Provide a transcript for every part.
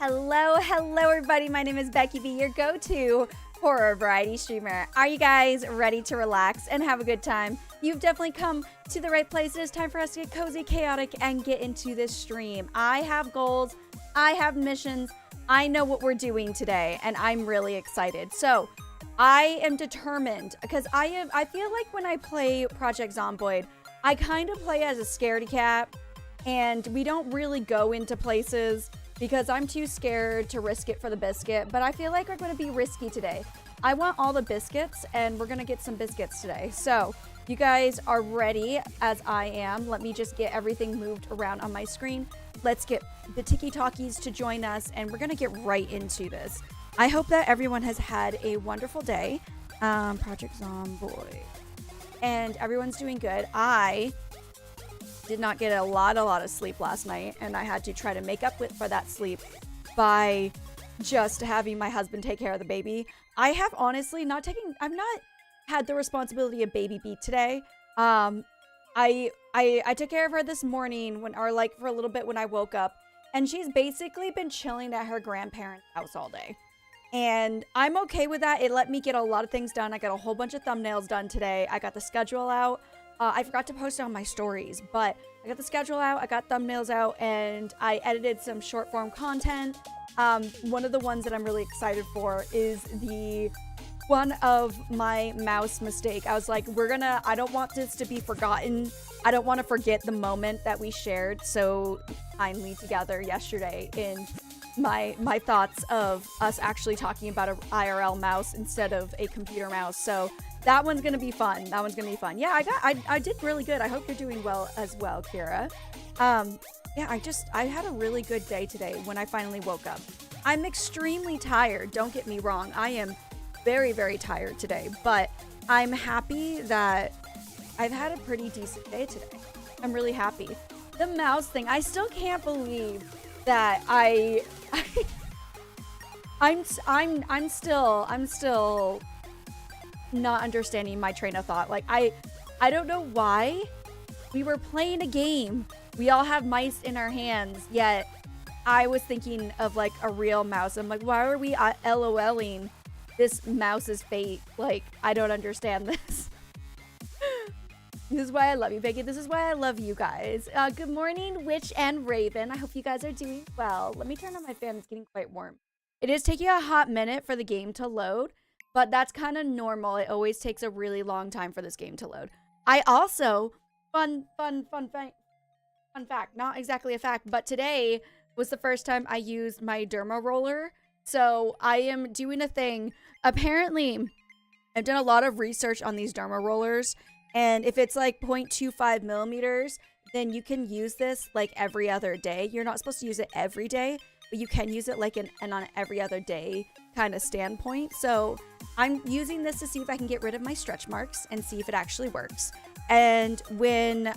Hello everybody. My name is Becky B, your go-to horror variety streamer. Are you guys ready to relax and have a good time? You've definitely come to the right place. It is time for us to get cozy, chaotic, and get into this stream. I have goals, I have missions, I know what we're doing today, and I'm really excited. So, I am determined, because I feel like when I play Project Zomboid, I kind of play as a scaredy cat, and we don't really go into places because I'm too scared to risk it for the biscuit, but I feel like we're going to be risky today. I want all the biscuits, and we're going to get some biscuits today. So, you guys are ready as I am. Let me just get everything moved around on my screen. Let's get the Tiki-Talkies to join us, and we're going to get right into this. I hope that everyone has had a wonderful day. Project Zomboid. And everyone's doing good. I did not get a lot of sleep last night, and I had to try to make up for that sleep by just having my husband take care of the baby. I have honestly I've not had the responsibility of baby beat today. I took care of her this morning for a little bit when I woke up, and she's basically been chilling at her grandparents' house all day. And I'm okay with that. It let me get a lot of things done. I got a whole bunch of thumbnails done today. I got the schedule out. I forgot to post it on my stories, but I got the schedule out, I got thumbnails out, and I edited some short form content. One of the ones that I'm really excited for is the one of my mouse mistake. I was like, I don't want this to be forgotten. I don't want to forget the moment that we shared so kindly together yesterday in my thoughts of us actually talking about an IRL mouse instead of a computer mouse. So that one's gonna be fun. Yeah, I did really good. I hope you're doing well as well, Kira. Yeah, I had a really good day today when I finally woke up. I'm extremely tired, don't get me wrong. I am very, very tired today, but I'm happy that I've had a pretty decent day today. I'm really happy. The mouse thing, I still can't believe that I'm still not understanding my train of thought. Like I don't know why we were playing a game. We all have mice in our hands, yet I was thinking of like a real mouse. I'm like, why are we LOLing this mouse's fate? Like, I don't understand this. This is why I love you, Becky. This is why I love you guys. Good morning, Witch and Raven. I hope you guys are doing well. Let me turn on my fan. It's getting quite warm. It is taking a hot minute for the game to load, but that's kind of normal. It always takes a really long time for this game to load. I also, fun fact, not exactly a fact, but today was the first time I used my derma roller. So I am doing a thing. Apparently, I've done a lot of research on these derma rollers. And if it's like 0.25 millimeters, then you can use this like every other day. You're not supposed to use it every day, but you can use it like on an every other day kind of standpoint. So I'm using this to see if I can get rid of my stretch marks and see if it actually works. And when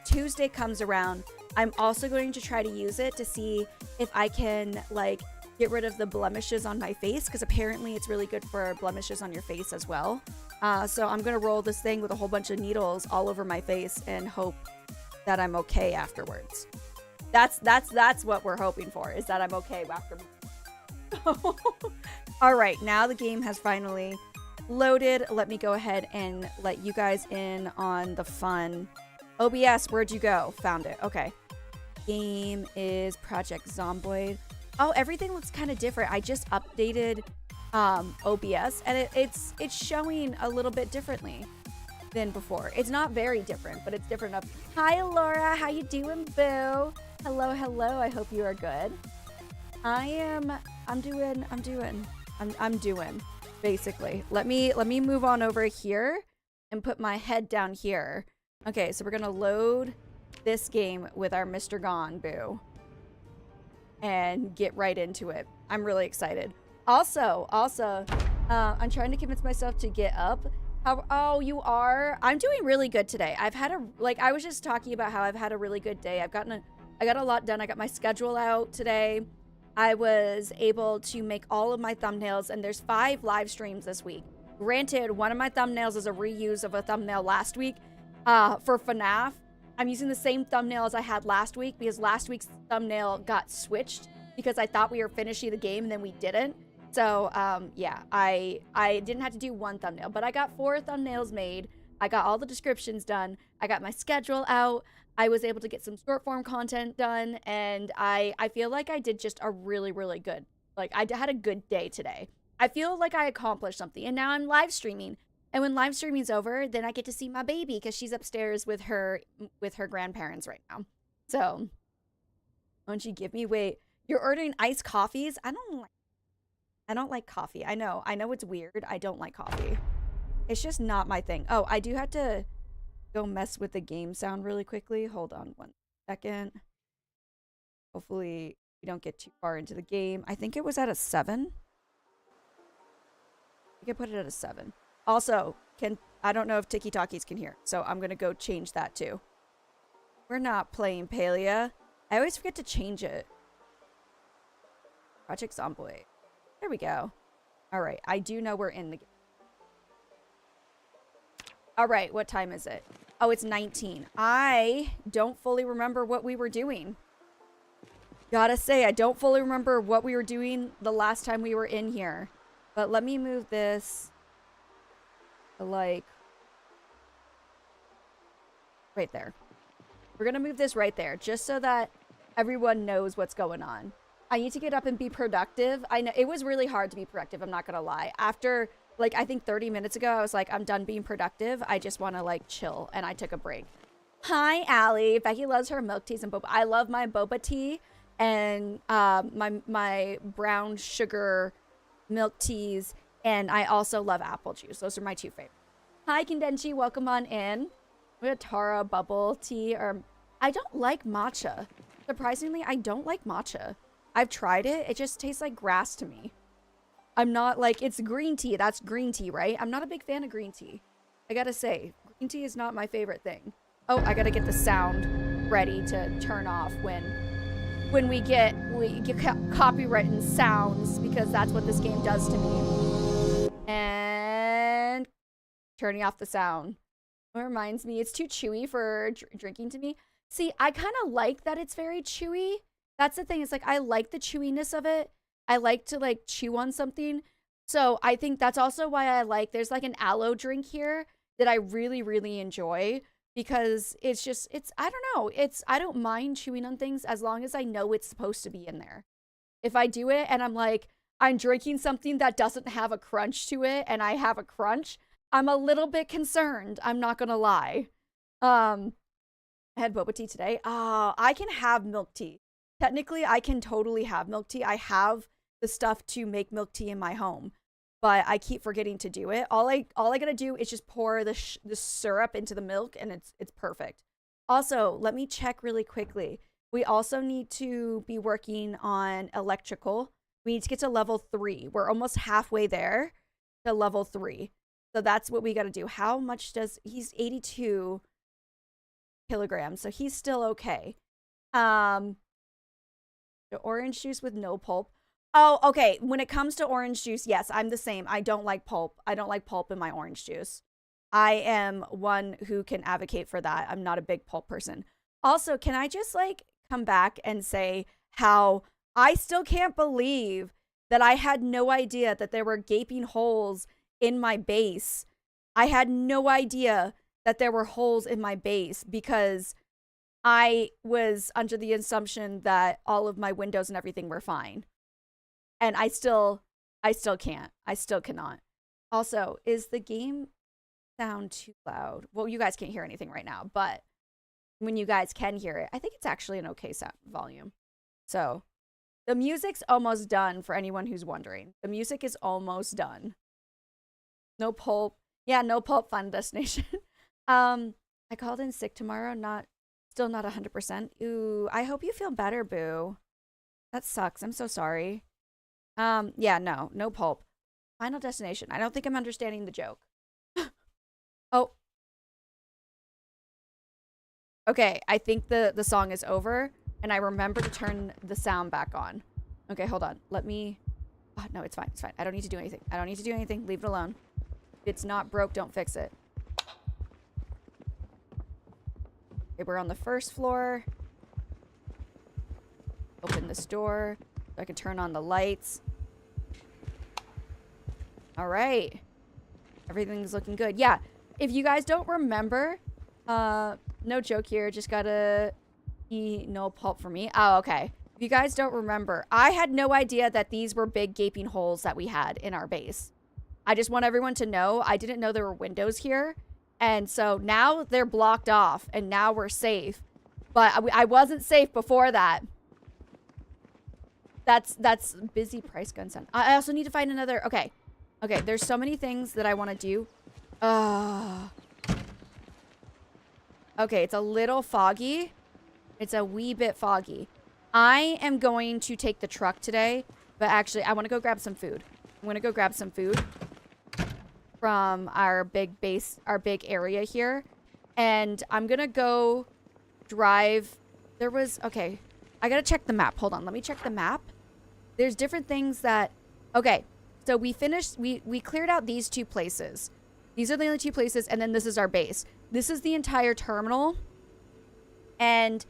Tuesday comes around, I'm also going to try to use it to see if I can like get rid of the blemishes on my face, because apparently it's really good for blemishes on your face as well. So I'm gonna roll this thing with a whole bunch of needles all over my face and hope that I'm okay afterwards. That's what we're hoping for, is that I'm okay after. All right, now the game has finally loaded. Let me go ahead and let you guys in on the fun. OBS, where'd you go? Found it. Okay. Game is Project Zomboid. Oh, everything looks kind of different. I just updated OBS, and it's showing a little bit differently than before. It's not very different, but it's different enough. Hi, Laura. How you doing, boo? Hello. I hope you are good. I'm doing, basically. Let me move on over here and put my head down here. Okay, so we're gonna load this game with our Mr. Gone, boo, and get right into it. I'm really excited. Also, I'm trying to convince myself to get up. Oh, you are? I'm doing really good today. I was just talking about how I've had a really good day. I got a lot done. I got my schedule out today. I was able to make all of my thumbnails, and there's 5 live streams this week. Granted, one of my thumbnails is a reuse of a thumbnail last week for FNAF. I'm using the same thumbnail as I had last week because last week's thumbnail got switched because I thought we were finishing the game and then we didn't. So, yeah, I didn't have to do one thumbnail, but I got 4 thumbnails made. I got all the descriptions done. I got my schedule out. I was able to get some short form content done, and I feel like I did just a really, really good, like, I had a good day today. I feel like I accomplished something, and now I'm live streaming. And when live streaming's over, then I get to see my baby because she's upstairs with her grandparents right now. So, why don't you give me, wait, you're ordering iced coffees? I don't like coffee. I know it's weird. I don't like coffee. It's just not my thing. Oh, I do have to go mess with the game sound really quickly. Hold on 1 second. Hopefully we don't get too far into the game. I think it was at a 7. We can put it at a 7. Also, I don't know if Tiki Talkies can hear, so I'm gonna go change that too. We're not playing Palia. I always forget to change it. Project Zomboid. There we go. All right, I do know we're in the game. All right, what time is it? Oh, it's 19. I don't fully remember what we were doing. Gotta say, I don't fully remember what we were doing the last time we were in here. But let me move this to, like, right there. We're gonna move this right there, just so that everyone knows what's going on. I need to get up and be productive. I know it was really hard to be productive, I'm not gonna lie. After, like, I think 30 minutes ago, I was like, I'm done being productive. I just want to, like, chill, and I took a break. Hi, Allie. Becky loves her milk teas and boba. I love my boba tea and my brown sugar milk teas, and I also love apple juice. Those are my 2 favorites. Hi, Kendenchi. Welcome on in. We have Tara bubble tea, or I don't like matcha. Surprisingly, I don't like matcha. I've tried it. It just tastes like grass to me. I'm not like, it's green tea. That's green tea, right? I'm not a big fan of green tea. I gotta say, green tea is not my favorite thing. Oh, I gotta get the sound ready to turn off when we get copywritten sounds, because that's what this game does to me. And turning off the sound. It reminds me, it's too chewy for drinking to me. See, I kind of like that it's very chewy. That's the thing. It's like, I like the chewiness of it. I like to, like, chew on something. So I think that's also why I like, there's like an aloe drink here that I really, really enjoy, because it's just, I don't know. I don't mind chewing on things as long as I know it's supposed to be in there. If I do it and I'm like, I'm drinking something that doesn't have a crunch to it and I have a crunch, I'm a little bit concerned. I'm not gonna lie. I had boba tea today. I can have milk tea. Technically, I can totally have milk tea. I have the stuff to make milk tea in my home, but I keep forgetting to do it. All I gotta do is just pour the syrup into the milk, and it's perfect. Also, let me check really quickly. We also need to be working on electrical. We need to get to level 3. We're almost halfway there to level 3. So that's what we gotta do. How much he's 82 kilograms, so he's still okay. The orange juice with no pulp. Oh, okay. When it comes to orange juice, yes, I'm the same. I don't like pulp. I don't like pulp in my orange juice. I am one who can advocate for that. I'm not a big pulp person. Also, can I just, like, come back and say how I still can't believe that I had no idea that there were gaping holes in my base. I had no idea that there were holes in my base because I was under the assumption that all of my windows and everything were fine. And I still can't. I still cannot. Also, is the game sound too loud? Well, you guys can't hear anything right now, but when you guys can hear it, I think it's actually an okay sound volume. So the music's almost done for anyone who's wondering. The music is almost done. No pulp. Yeah, no pulp, Final Destination. I called in sick tomorrow. Still not 100%. Ooh, I hope you feel better, boo. That sucks. I'm so sorry. Yeah, no pulp. Final Destination. I don't think I'm understanding the joke. Oh. Okay, I think the song is over, and I remember to turn the sound back on. Okay, hold on. Let me... Oh, no, it's fine. It's fine. I don't need to do anything. I don't need to do anything. Leave it alone. If it's not broke, don't fix it. Okay, we're on the first floor. Open this door. I can turn on the lights. All right. Everything's looking good. Yeah. If you guys don't remember, no joke here. Just gotta no pulp for me. Oh, okay. If you guys don't remember, I had no idea that these were big gaping holes that we had in our base. I just want everyone to know. I didn't know there were windows here. And so now they're blocked off and now we're safe. But I wasn't safe before that. That's busy price gun sound. I also need to find another. Okay. Okay, there's so many things that I want to do. Okay, it's a little foggy. It's a wee bit foggy. I am going to take the truck today, but actually I want to go grab some food. I'm going to go grab some food from our big base, our big area here. And I'm going to go drive. There was, okay, I got to check the map. Hold on, let me check the map. There's different things that, okay. So we finished, we cleared out these two places. These are the only two places, and then this is our base. This is the entire terminal. And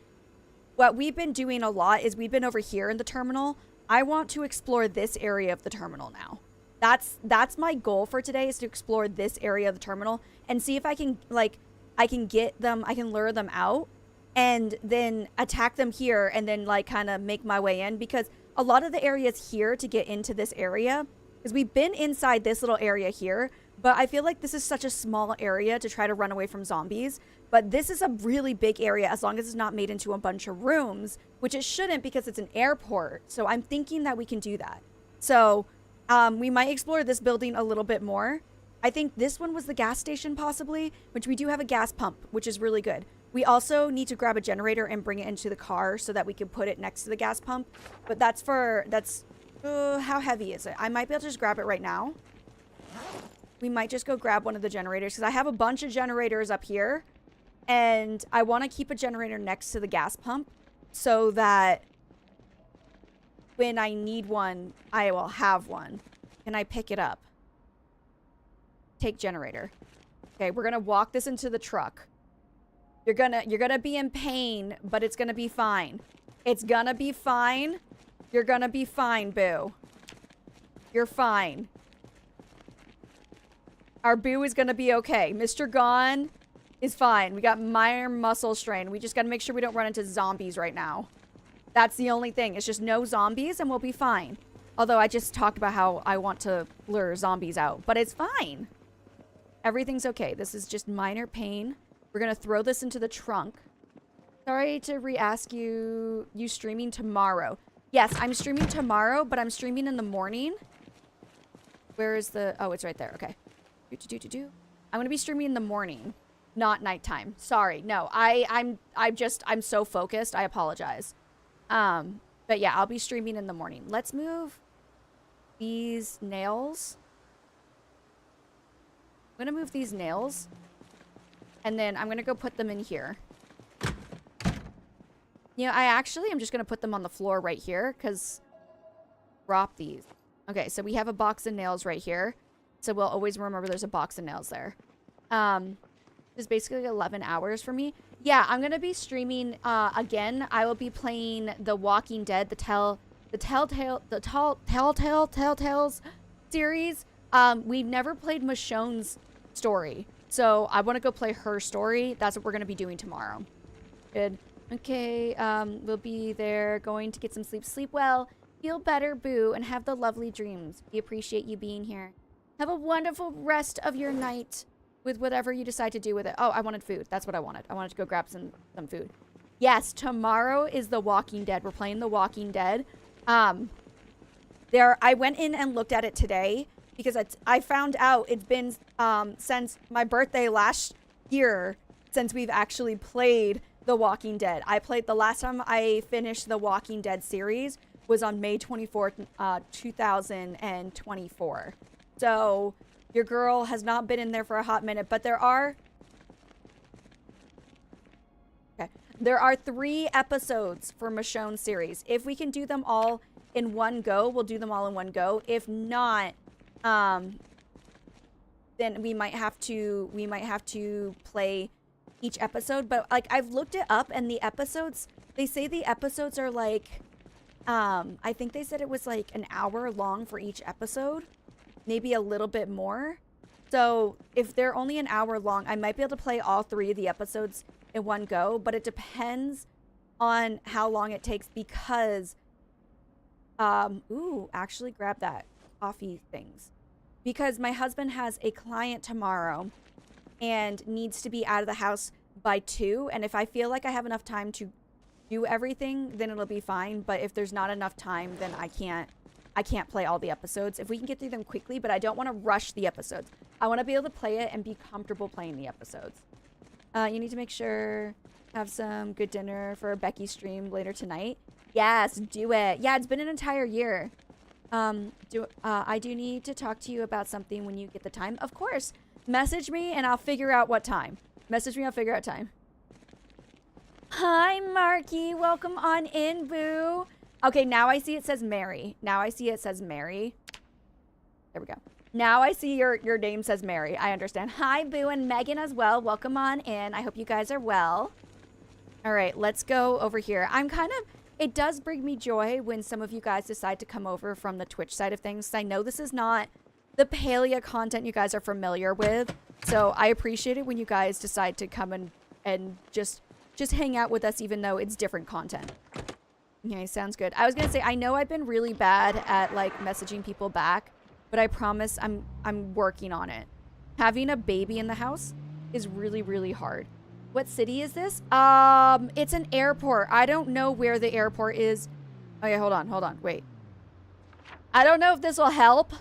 what we've been doing a lot is we've been over here in the terminal. I want to explore this area of the terminal now. That's my goal for today, is to explore this area of the terminal and see if I can, like, I can get them, I can lure them out and then attack them here and then, like, kind of make my way in, because a lot of the areas here to get into this area, because we've been inside this little area here, but I feel like this is such a small area to try to run away from zombies. But this is a really big area as long as it's not made into a bunch of rooms, which it shouldn't because it's an airport. So I'm thinking that we can do that. So we might explore this building a little bit more. I think this one was the gas station possibly, which we do have a gas pump, which is really good. We also need to grab a generator and bring it into the car so that we can put it next to the gas pump. But that's how heavy is it? I might be able to just grab it right now. We might just go grab one of the generators because I have a bunch of generators up here. And I want to keep a generator next to the gas pump so that when I need one, I will have one. Can I pick it up? Take generator. Okay, we're going to walk this into the truck. You're gonna be in pain, but it's gonna be fine. It's gonna be fine. You're gonna be fine, boo. You're fine. Our boo is gonna be okay. Mr. Gone is fine. We got minor muscle strain. We just gotta make sure we don't run into zombies right now. That's the only thing. It's just no zombies and we'll be fine. Although I just talked about how I want to lure zombies out, but it's fine. Everything's okay. This is just minor pain. We're going to throw this into the trunk. Sorry to re-ask you. You streaming tomorrow? Yes, I'm streaming tomorrow, but I'm streaming in the morning. Where is the... Oh, it's right there. Okay. I'm going to be streaming in the morning, not nighttime. Sorry. No, I'm so focused. I apologize. But yeah, I'll be streaming in the morning. Let's move these nails. I'm going to move these nails. And then I'm going to go put them in here. You know, I'm just going to put them on the floor right here because drop these. Okay, so we have a box of nails right here. So we'll always remember there's a box of nails there. It's basically 11 hours for me. Yeah, I'm going to be streaming again. I will be playing The Walking Dead, the Telltales series. We've never played Michonne's story. So I want to go play her story. That's what we're going to be doing tomorrow. Good. Okay, we'll be there going to get some sleep. Sleep well, feel better, boo, and have the lovely dreams. We appreciate you being here. Have a wonderful rest of your night with whatever you decide to do with it. Oh, I wanted food. That's what I wanted. I wanted to go grab some food. Yes, tomorrow is The Walking Dead. We're playing The Walking Dead. I went in and looked at it today. Because I found out it's been since my birthday last year since we've actually played The Walking Dead. The last time I finished The Walking Dead series was on May 24th, 2024. So your girl has not been in there for a hot minute, but there are 3 episodes for Michonne's series. If we can do them all in one go, we'll do them all in one go. If not, then we might have to play each episode. But like, I've looked it up and the episodes, they say the episodes are like I think they said it was like an hour long for each episode, maybe a little bit more. So if they're only an hour long, I might be able to play all 3 of the episodes in one go, but it depends on how long it takes because, ooh, actually grab that coffee things. Because my husband has a client tomorrow and needs to be out of the house by 2. And if I feel like I have enough time to do everything, then it'll be fine. But if there's not enough time, then I can't play all the episodes. If we can get through them quickly, but I don't want to rush the episodes. I want to be able to play it and be comfortable playing the episodes. You need to make sure have some good dinner for Becky's stream later tonight. Yes, do it. Yeah, it's been an entire year. I do need to talk to you about something when you get the time. Of course. Message me and I'll figure out what time. Message me, I'll figure out time. Hi, Marky. Welcome on in, boo. Okay, now I see it says Mary. Now I see it says Mary. There we go. Now I see your name says Mary. I understand. Hi, Boo, and Megan as well. Welcome on in. I hope you guys are well. All right, let's go over here. It does bring me joy when some of you guys decide to come over from the Twitch side of things. I know this is not the Palia content you guys are familiar with. So I appreciate it when you guys decide to come and just hang out with us, even though it's different content. Okay, sounds good. I was gonna say, I know I've been really bad at like messaging people back, but I promise I'm working on it. Having a baby in the house is really, really hard. What city is this? It's an airport. I don't know where the airport is. Okay, hold on, wait. I don't know if this will help.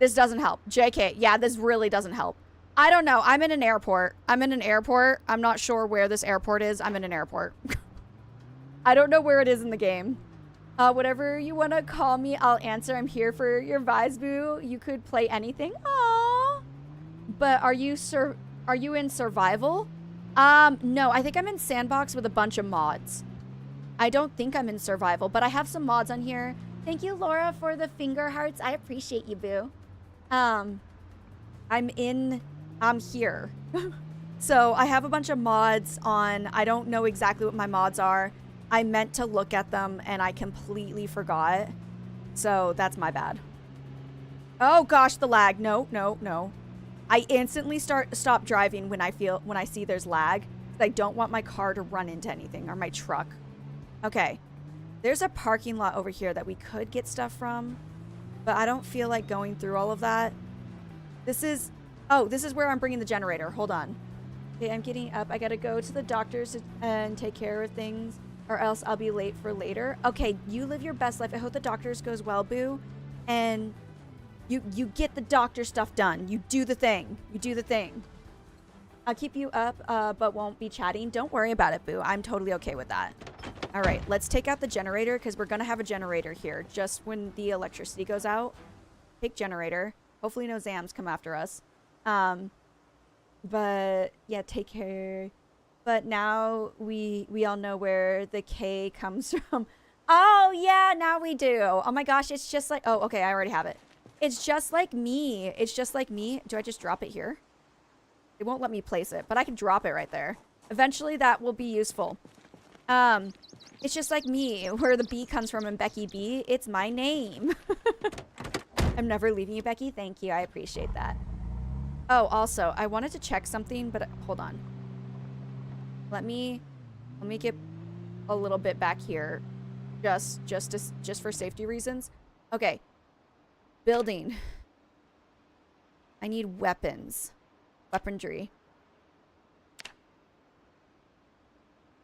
This doesn't help. JK, yeah, this really doesn't help. I don't know. I'm in an airport. I'm not sure where this airport is. I'm in an airport. I don't know where it is in the game. Whatever you want to call me, I'll answer. I'm here for your vibes, boo. You could play anything. Aww. But are you in survival? No, I think I'm in sandbox with a bunch of mods. I don't think I'm in survival, but I have some mods on here. Thank you, Laura, for the finger hearts. I appreciate you, boo. I'm here. So I have a bunch of mods on. I don't know exactly what my mods are. I meant to look at them and I completely forgot. So that's my bad. Oh gosh, the lag. No. I instantly stop driving when I see there's lag. I don't want my car to run into anything, or my truck. Okay. There's a parking lot over here that we could get stuff from, but I don't feel like going through all of that. This is where I'm bringing the generator. Hold on. Okay, I'm getting up. I gotta go to the doctor's and take care of things, or else I'll be late for later. Okay, you live your best life. I hope the doctor's goes well, boo. And you get the doctor stuff done. You do the thing. I'll keep you up, but won't be chatting. Don't worry about it, boo. I'm totally okay with that. All right, let's take out the generator because we're going to have a generator here just when the electricity goes out. Take generator. Hopefully no Zams come after us. But yeah, take care. But now we all know where the K comes from. Oh, yeah, now we do. Oh my gosh, it's just like, oh, okay, I already have it. It's just like me. It's just like me. Do I just drop it here? It won't let me place it, but I can drop it right there. Eventually that will be useful. It's just like me, where the B comes from in Becky B. It's my name. I'm never leaving you, Becky. Thank you. I appreciate that. Oh, also, I wanted to check something, but hold on. Let me get a little bit back here, just for safety reasons. Okay. Building. I need weapons. Weaponry.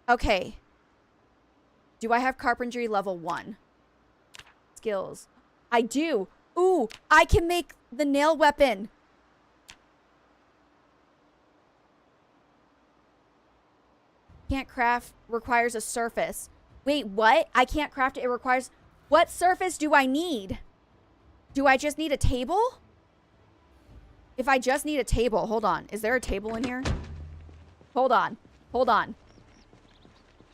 Okay. Do I have carpentry level 1? Skills. I do. Ooh, I can make the nail weapon. Can't craft, requires a surface. Wait, what? I can't craft it. It requires... What surface do I need? Do I just need a table? If I just need a table, hold on. Is there a table in here? Hold on.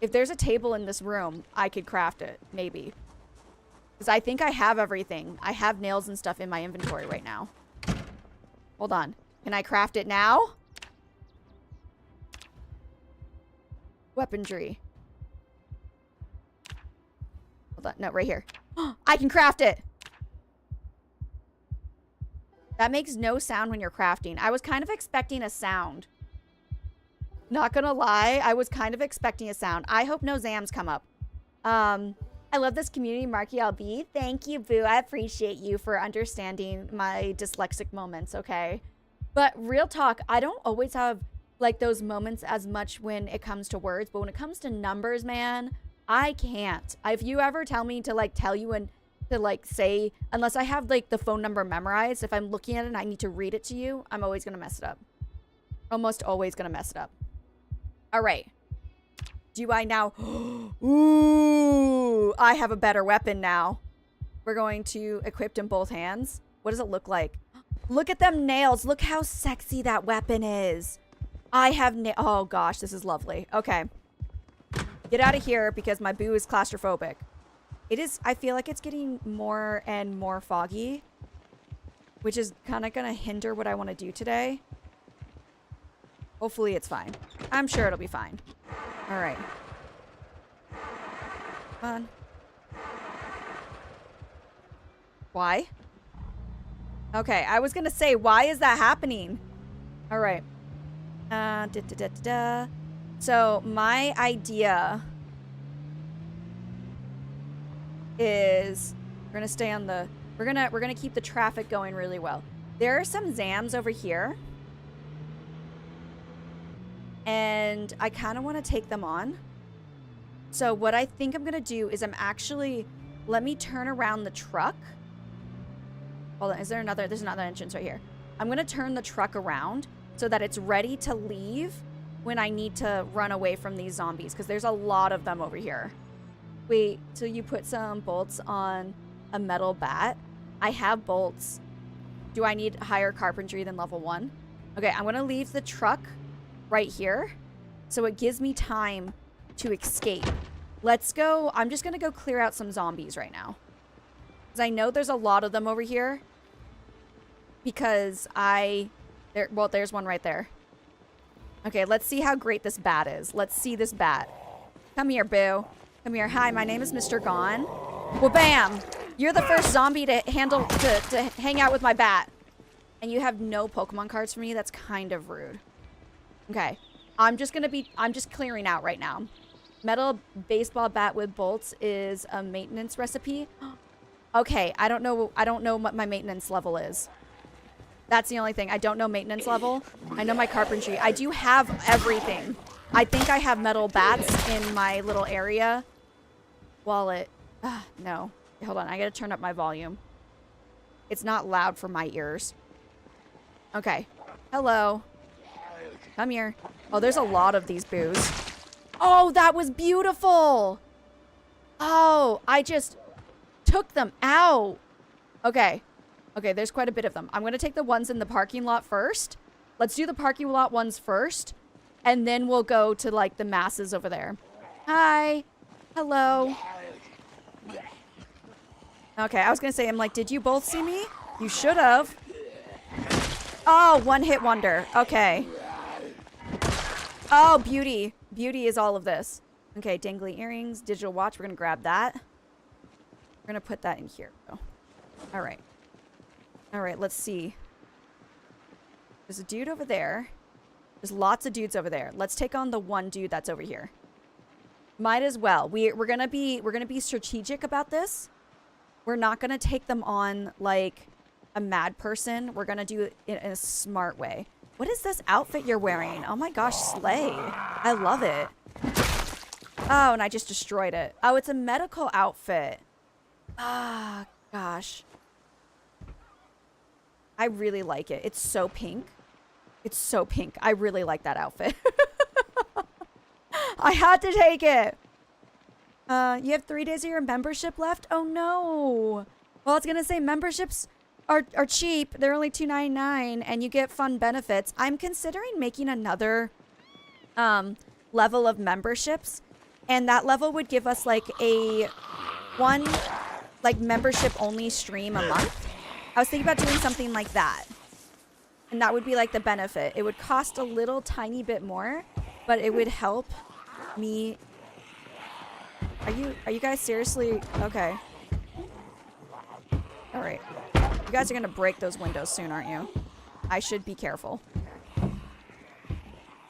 If there's a table in this room, I could craft it, maybe. Because I think I have everything. I have nails and stuff in my inventory right now. Hold on. Can I craft it now? Weaponry. Hold on. No, right here. I can craft it. That makes no sound when you're crafting. I was kind of expecting a sound. Not gonna lie, I was kind of expecting a sound. I hope no Zams come up. I love this community, Marky LB. Thank you, Boo. I appreciate you for understanding my dyslexic moments, okay? But real talk, I don't always have like those moments as much when it comes to words, but when it comes to numbers, man, I can't. If you ever tell me to like tell you and to like say, unless I have like the phone number memorized, if I'm looking at it and I need to read it to you, I'm always gonna mess it up. Almost always gonna mess it up. All right. Do I now? Ooh, I have a better weapon now. We're going to equip in both hands. What does it look like? Look at them nails. Look how sexy that weapon is. I have oh gosh, this is lovely. Okay. Get out of here because my boo is claustrophobic. It is, I feel like it's getting more and more foggy, which is kind of going to hinder what I want to do today. Hopefully it's fine. I'm sure it'll be fine. All right. Come on. Why? Okay, I was going to say, why is that happening? All right. So my idea is we're gonna stay on the we're gonna keep the traffic going really well. There are some Zams over here, and I kind of want to take them on. So what I think I'm gonna do is let me turn around the truck. Hold on, there's another entrance right here. I'm gonna turn the truck around so that it's ready to leave when I need to run away from these zombies, because there's a lot of them over here. Wait, so you put some bolts on a metal bat? I have bolts. Do I need higher carpentry than level 1? Okay, I'm going to leave the truck right here so it gives me time to escape. Let's go. I'm just going to go clear out some zombies right now, because I know there's a lot of them over here, because well, there's one right there. Okay, let's see how great this bat is. Let's see this bat. Come here, boo. Come here. Hi, my name is Mr. Gone. Well, bam! You're the first zombie to hang out with my bat. And you have no Pokemon cards for me? That's kind of rude. Okay. I'm just clearing out right now. Metal baseball bat with bolts is a maintenance recipe. Okay, I don't know what my maintenance level is. That's the only thing. I don't know maintenance level. I know my carpentry. I do have everything. I think I have metal bats in my little area. Wallet. No. Hold on. I gotta turn up my volume. It's not loud for my ears. Okay. Hello. Come here. Oh, there's a lot of these boos. Oh, that was beautiful. Oh, I just took them out. Okay. Okay, there's quite a bit of them. I'm going to take the ones in the parking lot first. Let's do the parking lot ones first. And then we'll go to, like, the masses over there. Hi. Hello. Okay, I was going to say, I'm like, did you both see me? You should have. Oh, one hit wonder. Okay. Oh, beauty. Beauty is all of this. Okay, dangly earrings, digital watch. We're going to grab that. We're going to put that in here. Oh. All right. All right, let's see. There's a dude over there. There's lots of dudes over there. Let's take on the one dude that's over here. Might as well. We're gonna be strategic about this. We're not gonna take them on like a mad person. We're gonna do it in a smart way. What is this outfit you're wearing? Oh my gosh, slay. I love it. Oh, and I just destroyed it. Oh, it's a medical outfit. Ah, gosh. I really like it. It's so pink. It's so pink. I really like that outfit. I had to take it. You have 3 days of your membership left? Oh no. Well, I was gonna say memberships are cheap. They're only $2.99 and you get fun benefits. I'm considering making another level of memberships, and that level would give us like one membership only stream a month. I was thinking about doing something like that. And that would be like the benefit. It would cost a little tiny bit more, but it would help me Are you guys seriously? Okay. All right. You guys are gonna break those windows soon, aren't you? I should be careful.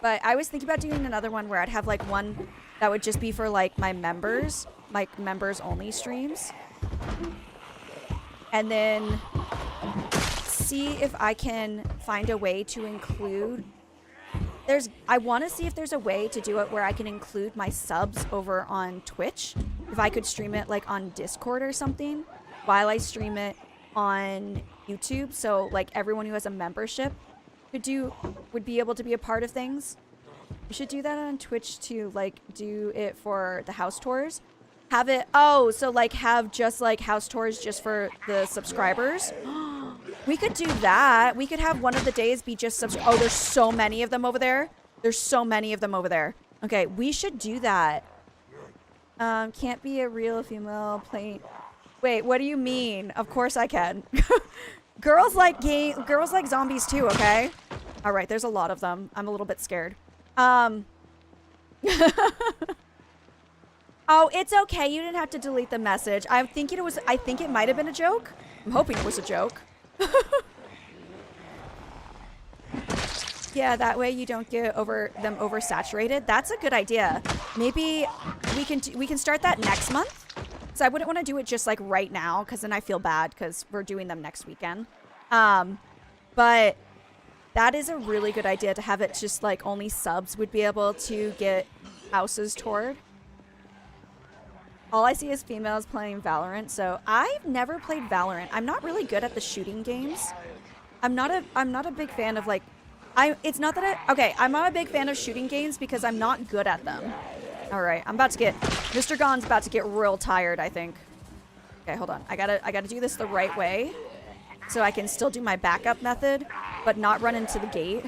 But I was thinking about doing another one where I'd have like one that would just be for like my members, like members only streams. And then see if I can find a way to include, I want to see if there's a way to do it where I can include my subs over on Twitch. If I could stream it like on Discord or something while I stream it on YouTube. So like everyone who has a membership would be able to be a part of things. We should do that on Twitch too, like do it for the house tours. Have it, so like have just like house tours just for the subscribers. We could do that. We could have one of the days be just there's so many of them over there. There's so many of them over there. Okay, we should do that. Can't be a real female playing. Wait, what do you mean? Of course I can. Girls like zombies too, okay? All right, there's a lot of them. I'm a little bit scared. Oh, it's okay. You didn't have to delete the message. I think it might have been a joke. I'm hoping it was a joke. Yeah, that way you don't get them oversaturated. That's a good idea. Maybe we can start that next month. So I wouldn't want to do it just like right now, because then I feel bad because we're doing them next weekend. But that is a really good idea to have it just like only subs would be able to get houses toured. All I see is females playing Valorant, so I've never played Valorant. I'm not really good at the shooting games. I'm not a big fan of like, I'm not a big fan of shooting games because I'm not good at them. All right, Mr. Gon's about to get real tired, I think. Okay, hold on. I gotta do this the right way so I can still do my backup method, but not run into the gate.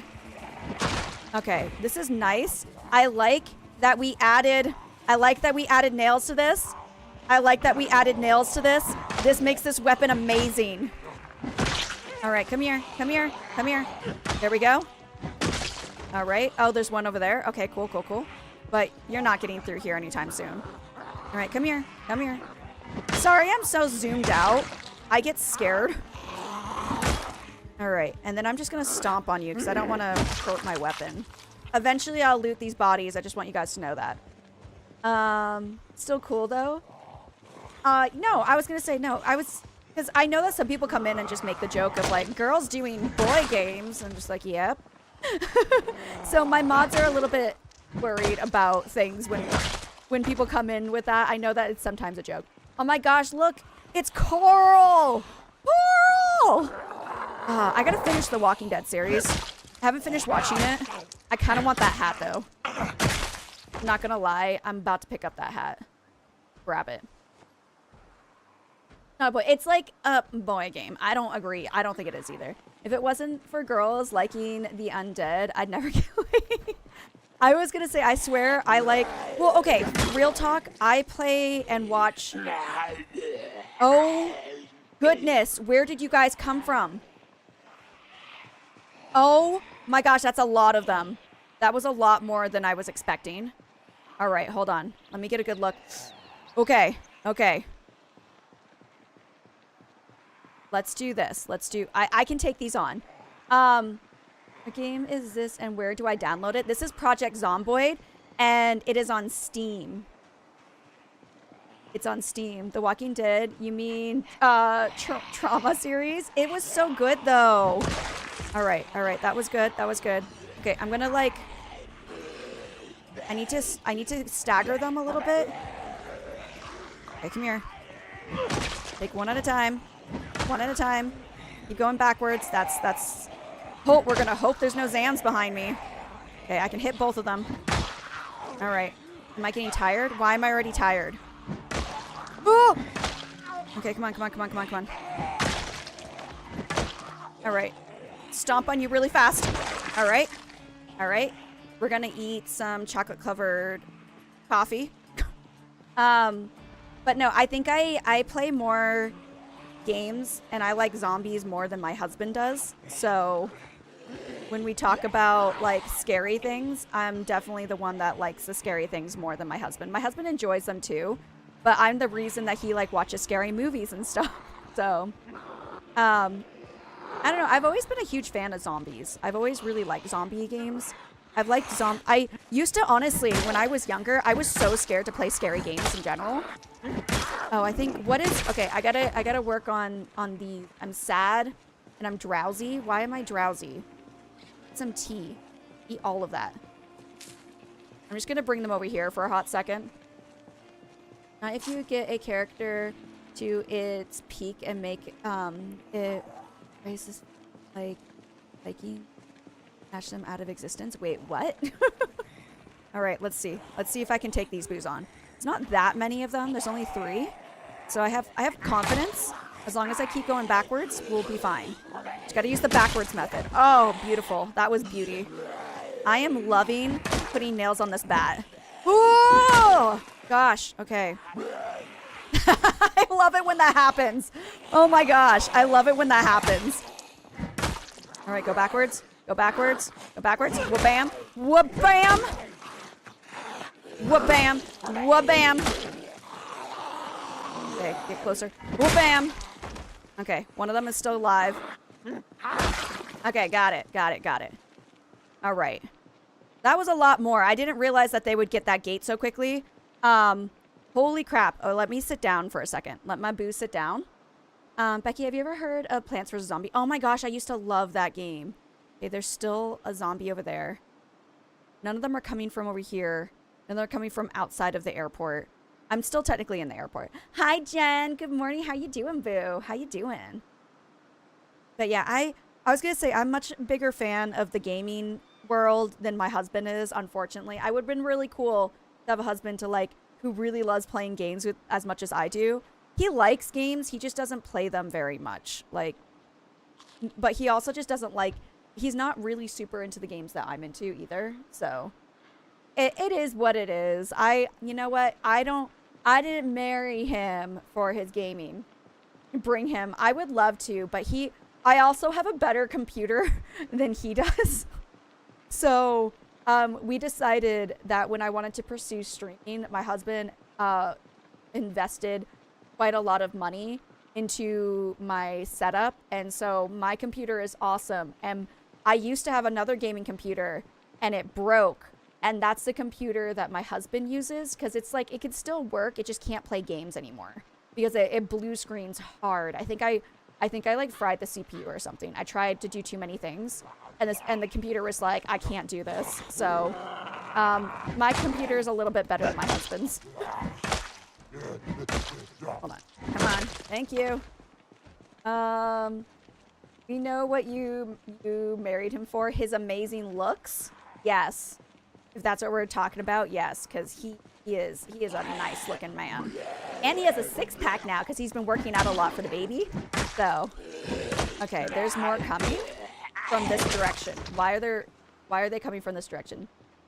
Okay, this is nice. I like that we added nails to this. This makes this weapon amazing. All right, come here. There we go. All right. Oh, there's one over there. Okay, cool. But you're not getting through here anytime soon. All right, come here. Sorry, I'm so zoomed out. I get scared. All right, and then I'm just gonna stomp on you because I don't want to hurt my weapon. Eventually, I'll loot these bodies. I just want you guys to know that. Still cool though. No, I was gonna say no. Because I know that some people come in and just make the joke of like girls doing boy games. I'm just like, yep. So my mods are a little bit worried about things when people come in with that. I know that it's sometimes a joke. Oh my gosh, look, it's Coral. I gotta finish the Walking Dead series. I haven't finished watching it. I kind of want that hat though. I'm not gonna lie, I'm about to pick up that hat. Grab it. No, but it's like a boy game. I don't agree. I don't think it is either. If it wasn't for girls liking the undead, I'd never get away. I was gonna say, I swear, well, okay, real talk. I play and watch. Oh, goodness. Where did you guys come from? Oh my gosh, that's a lot of them. That was a lot more than I was expecting. All right, hold on. Let me get a good look. Okay. Let's do this. I can take these on. What game is this and where do I download it? This is Project Zomboid and it is on Steam. It's on Steam. The Walking Dead, you mean Trauma series? It was so good though. All right. That was good. Okay, I'm gonna like, I need to stagger them a little bit. Okay, come here. Take one at a time. Keep going backwards. That's hope. We're gonna hope there's no Zans behind me. Okay, I can hit both of them. All right. Am I getting tired? Why am I already tired? Oh! Okay, come on. All right. Stomp on you really fast. All right. We're gonna eat some chocolate-covered coffee. But no, I think I play more games and I like zombies more than my husband does. So when we talk about like scary things, I'm definitely the one that likes the scary things more than my husband. My husband enjoys them too, but I'm the reason that he like watches scary movies and stuff. So, I don't know. I've always been a huge fan of zombies. I've always really liked zombie games. I've liked I used to, honestly, when I was younger, I was so scared to play scary games in general. Oh, I think, what is, okay, I gotta work on the, I'm sad and I'm drowsy. Why am I drowsy? Some tea. Eat all of that. I'm just gonna bring them over here for a hot second. Now, if you get a character to its peak and make it raises like hiking, snatch them out of existence. Wait, what? All right, let's see. Let's see if I can take these boos on. It's not that many of them. There's only 3, so I have confidence. As long as I keep going backwards, we'll be fine. Just gotta use the backwards method. Oh, beautiful. That was beauty. I am loving putting nails on this bat. Oh gosh. Okay. I love it when that happens. Oh my gosh. I love it when that happens. All right, go backwards. Go backwards. Go backwards. Whoop bam. Whoop bam. Whoop bam. Whoop bam. Okay, get closer. Whoop bam. Okay, one of them is still alive. Okay, got it. Got it. Got it. All right. That was a lot more. I didn't realize that they would get that gate so quickly. Holy crap. Oh, let me sit down for a second. Let my boo sit down. Becky, have you ever heard of Plants vs. Zombie? Oh my gosh, I used to love that game. Okay, there's still a zombie over there. None of them are coming from over here. And they're coming from outside of the airport. I'm still technically in the airport. Hi, Jen. Good morning. How you doing, boo? How you doing? But yeah, I was going to say I'm much bigger fan of the gaming world than my husband is, unfortunately. I would have been really cool to have a husband to like who really loves playing games with as much as I do. He likes games, he just doesn't play them very much. Like, but he also just doesn't like, he's not really super into the games that I'm into either. So it is what it is. You know what? I didn't marry him for his gaming. Bring him. I would love to, but I also have a better computer than he does. So we decided that when I wanted to pursue streaming, my husband invested quite a lot of money into my setup. And so my computer is awesome. And I used to have another gaming computer and it broke. And that's the computer that my husband uses because it's like it can still work. It just can't play games anymore because it blue screens hard. I think I like fried the CPU or something. I tried to do too many things. And the computer was like, I can't do this. So my computer is a little bit better than my husband's. Hold on. Come on. Thank you. We know what you married him for. His amazing looks. Yes. If that's what we're talking about, yes. Because he is a nice looking man. And he has a 6-pack now because he's been working out a lot for the baby. So, okay, there's more coming from this direction. Why are they coming from this direction?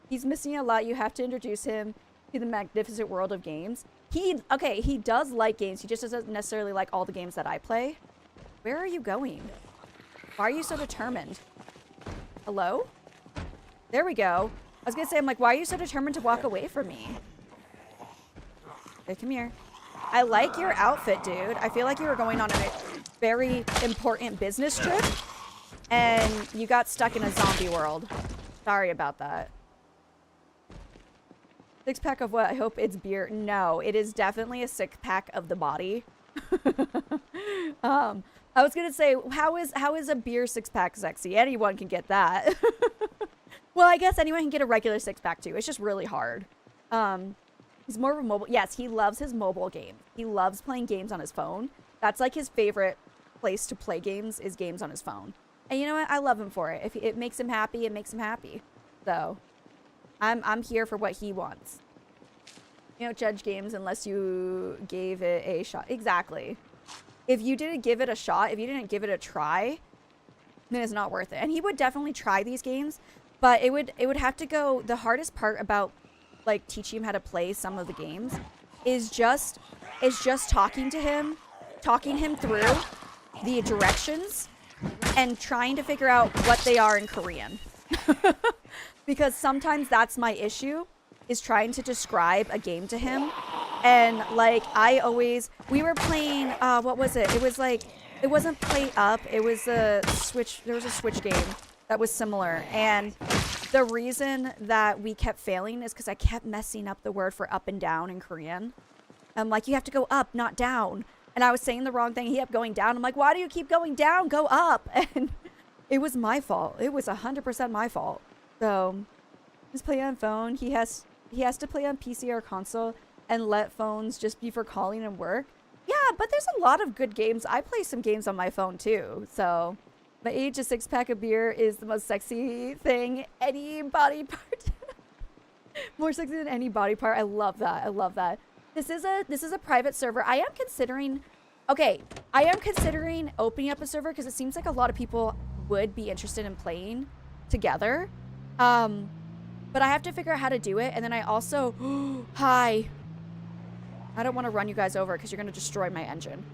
He's missing a lot. You have to introduce him to the magnificent world of games. He does like games. He just doesn't necessarily like all the games that I play. Where are you going? Why are you so determined? Hello? There we go. I was gonna say, I'm like, why are you so determined to walk away from me? Okay, come here. I like your outfit, dude. I feel like you were going on a very important business trip and you got stuck in a zombie world. Sorry about that. 6-pack of what? I hope it's beer. No, it is definitely a 6-pack of the body. I was gonna say, how is a beer 6-pack sexy? Anyone can get that. Well, I guess anyone can get a regular 6-pack too. It's just really hard. He's more of a mobile. Yes, he loves his mobile game. He loves playing games on his phone. That's like his favorite place to play games is games on his phone. And you know what? I love him for it. If it makes him happy, it makes him happy. So I'm here for what he wants. You don't judge games unless you gave it a shot. Exactly. If you didn't give it a shot, if you didn't give it a try, then it's not worth it. And he would definitely try these games, but it would have to go. The hardest part about like teaching him how to play some of the games is just talking him through the directions and trying to figure out what they are in Korean. Because sometimes that's my issue, is trying to describe a game to him And like we were playing, what was it? It was like, it wasn't Play Up. It was a Switch, there was a Switch game that was similar. And the reason that we kept failing is because I kept messing up the word for up and down in Korean. I'm like, you have to go up, not down. And I was saying the wrong thing. He kept going down. I'm like, why do you keep going down? Go up. And it was my fault. It was 100% my fault. So just play on phone. He has to play on PC or console and let phones just be for calling and work. Yeah, but there's a lot of good games. I play some games on my phone too. So my age, a 6-pack of beer is the most sexy thing. Any body part. More sexy than any body part. I love that. I love that. This is a private server. I am considering opening up a server because it seems like a lot of people would be interested in playing together. But I have to figure out how to do it. And then I also, hi. I don't want to run you guys over because you're going to destroy my engine.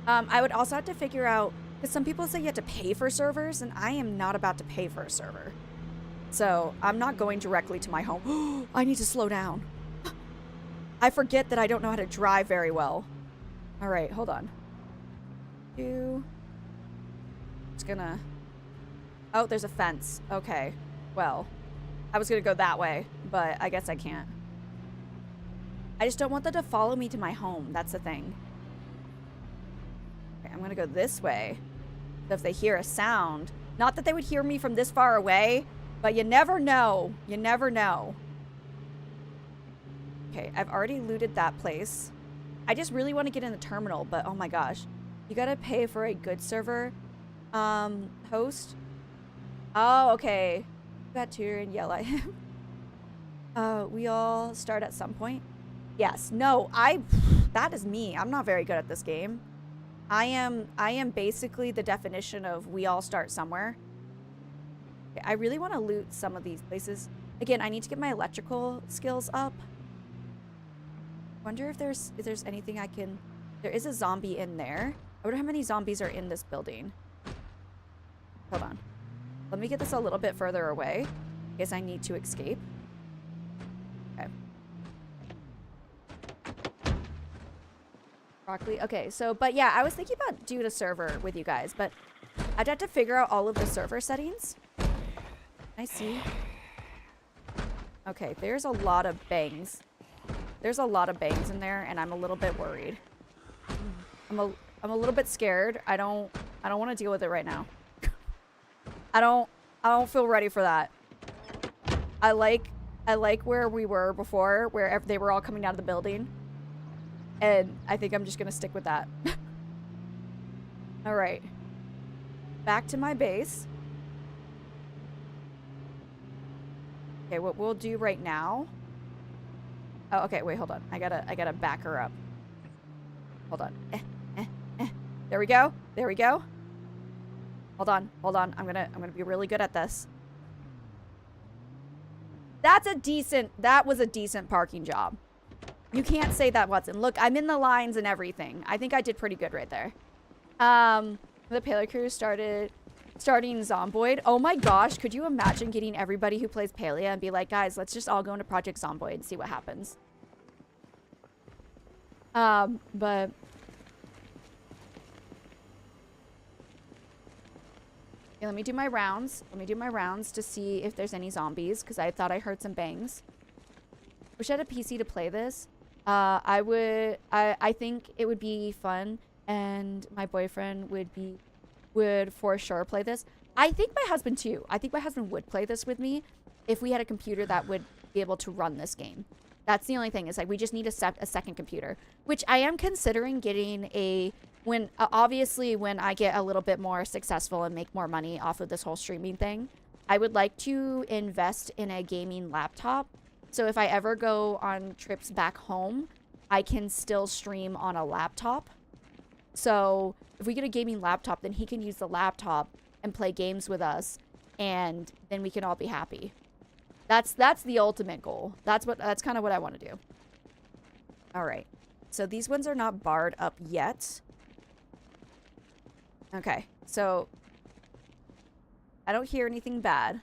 I would also have to figure out, because some people say you have to pay for servers, and I am not about to pay for a server. So I'm not going directly to my home. I need to slow down. I forget that I don't know how to drive very well. All right, hold on. Just gonna... Oh, there's a fence. Okay, well, I was gonna go that way, but I guess I can't. I just don't want them to follow me to my home. That's the thing. Okay, I'm gonna go this way. So if they hear a sound, not that they would hear me from this far away, but you never know. You never know. Okay, I've already looted that place. I just really want to get in the terminal, but oh my gosh. You gotta pay for a good server. Host. Oh, okay. Got Tyr and yell at him. We all start at some point. Yes. No, that is me. I'm not very good at this game. I am basically the definition of we all start somewhere. Okay, I really want to loot some of these places. Again, I need to get my electrical skills up. Wonder if there's anything I can... There is a zombie in there. I wonder how many zombies are in this building. Hold on. Let me get this a little bit further away. Because I need to escape. Okay. Broccoli. Okay, so, but yeah, I was thinking about doing a server with you guys, but I'd have to figure out all of the server settings. I see. Okay, there's a lot of bangs. There's a lot of bangs in there, and I'm a little bit worried. I'm a little bit scared. I don't want to deal with it right now. I don't feel ready for that. I like where we were before, where they were all coming out of the building. And I think I'm just gonna stick with that. All right. Back to my base. Okay, what we'll do right now... Oh, okay, wait, hold on. I gotta back her up. Hold on. There we go. There we go. Hold on. I'm gonna be really good at this. That was a decent parking job. You can't say that, Watson. Look, I'm in the lines and everything. I think I did pretty good right there. The Paleo crew starting Zomboid. Oh my gosh, could you imagine getting everybody who plays Paleo and be like, guys, let's just all go into Project Zomboid and see what happens. But... Okay, let me do my rounds. Let me do my rounds to see if there's any zombies, because I thought I heard some bangs. Wish I had a PC to play this. I think it would be fun, and my boyfriend would for sure play this. I think my husband too. I think my husband would play this with me if we had a computer that would be able to run this game. That's the only thing, is like we just need a second computer, which I am considering getting obviously when I get a little bit more successful and make more money off of this whole streaming thing. I would like to invest in a gaming laptop. So if I ever go on trips back home, I can still stream on a laptop. So if we get a gaming laptop, then he can use the laptop and play games with us, and then we can all be happy. That's the ultimate goal. That's kind of what I want to do. All right. So these ones are not barred up yet. Okay. So I don't hear anything bad.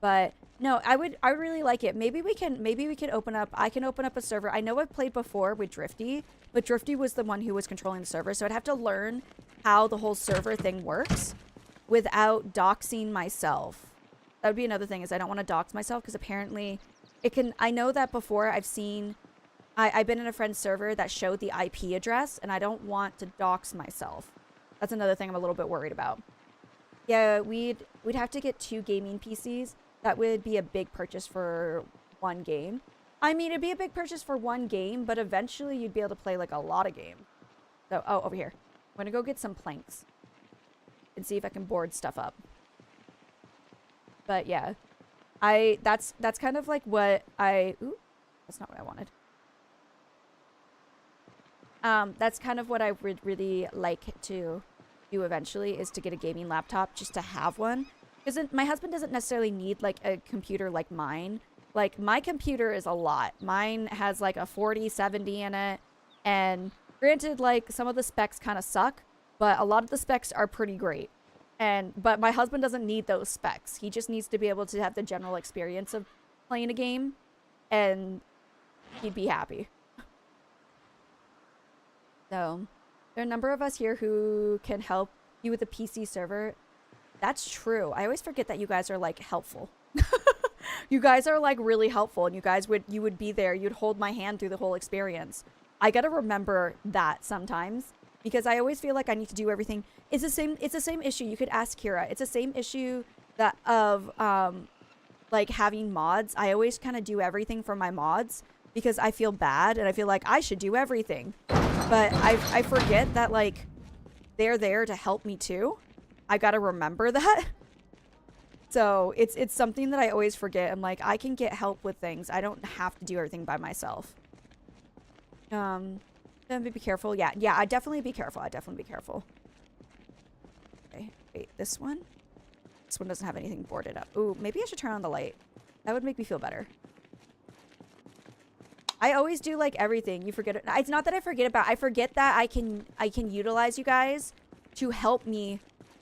But No, I would really like it. Maybe we can open up, I can open up a server. I know I've played before with Drifty, but Drifty was the one who was controlling the server, so I'd have to learn how the whole server thing works without doxing myself. That would be another thing, is I don't want to dox myself, because apparently it can, I know that before I've seen, I've been in a friend's server that showed the IP address, and I don't want to dox myself. That's another thing I'm a little bit worried about. Yeah, we'd have to get 2 gaming PCs. That would be a big purchase for 1 game. I mean, it'd be a big purchase for 1 game, but eventually you'd be able to play like a lot of games. So, oh, over here. I'm gonna go get some planks and see if I can board stuff up. But yeah, that's kind of like what ooh, that's not what I wanted. That's kind of what I would really like to do eventually, is to get a gaming laptop, just to have one. Because my husband doesn't necessarily need like a computer like mine. Like, my computer is a lot. Mine has like a 4070 in it. And granted, like, some of the specs kind of suck, but a lot of the specs are pretty great. But my husband doesn't need those specs. He just needs to be able to have the general experience of playing a game, and he'd be happy. So, there are a number of us here who can help you with the PC server. That's true. I always forget that you guys are like helpful. You guys are like really helpful, and you would be there. You'd hold my hand through the whole experience. I gotta remember that sometimes, because I always feel like I need to do everything. It's the same issue. You could ask Kira. It's the same issue that of like having mods. I always kind of do everything for my mods because I feel bad and I feel like I should do everything. But I forget that like they're there to help me too. I gotta remember that. So it's something that I always forget. I'm like, I can get help with things. I don't have to do everything by myself. Then be careful. Yeah, I'd definitely be careful. Okay, wait, this one? This one doesn't have anything boarded up. Ooh, maybe I should turn on the light. That would make me feel better. I always do like everything. You forget it. It's not that I forget about, I forget that I can utilize you guys to help me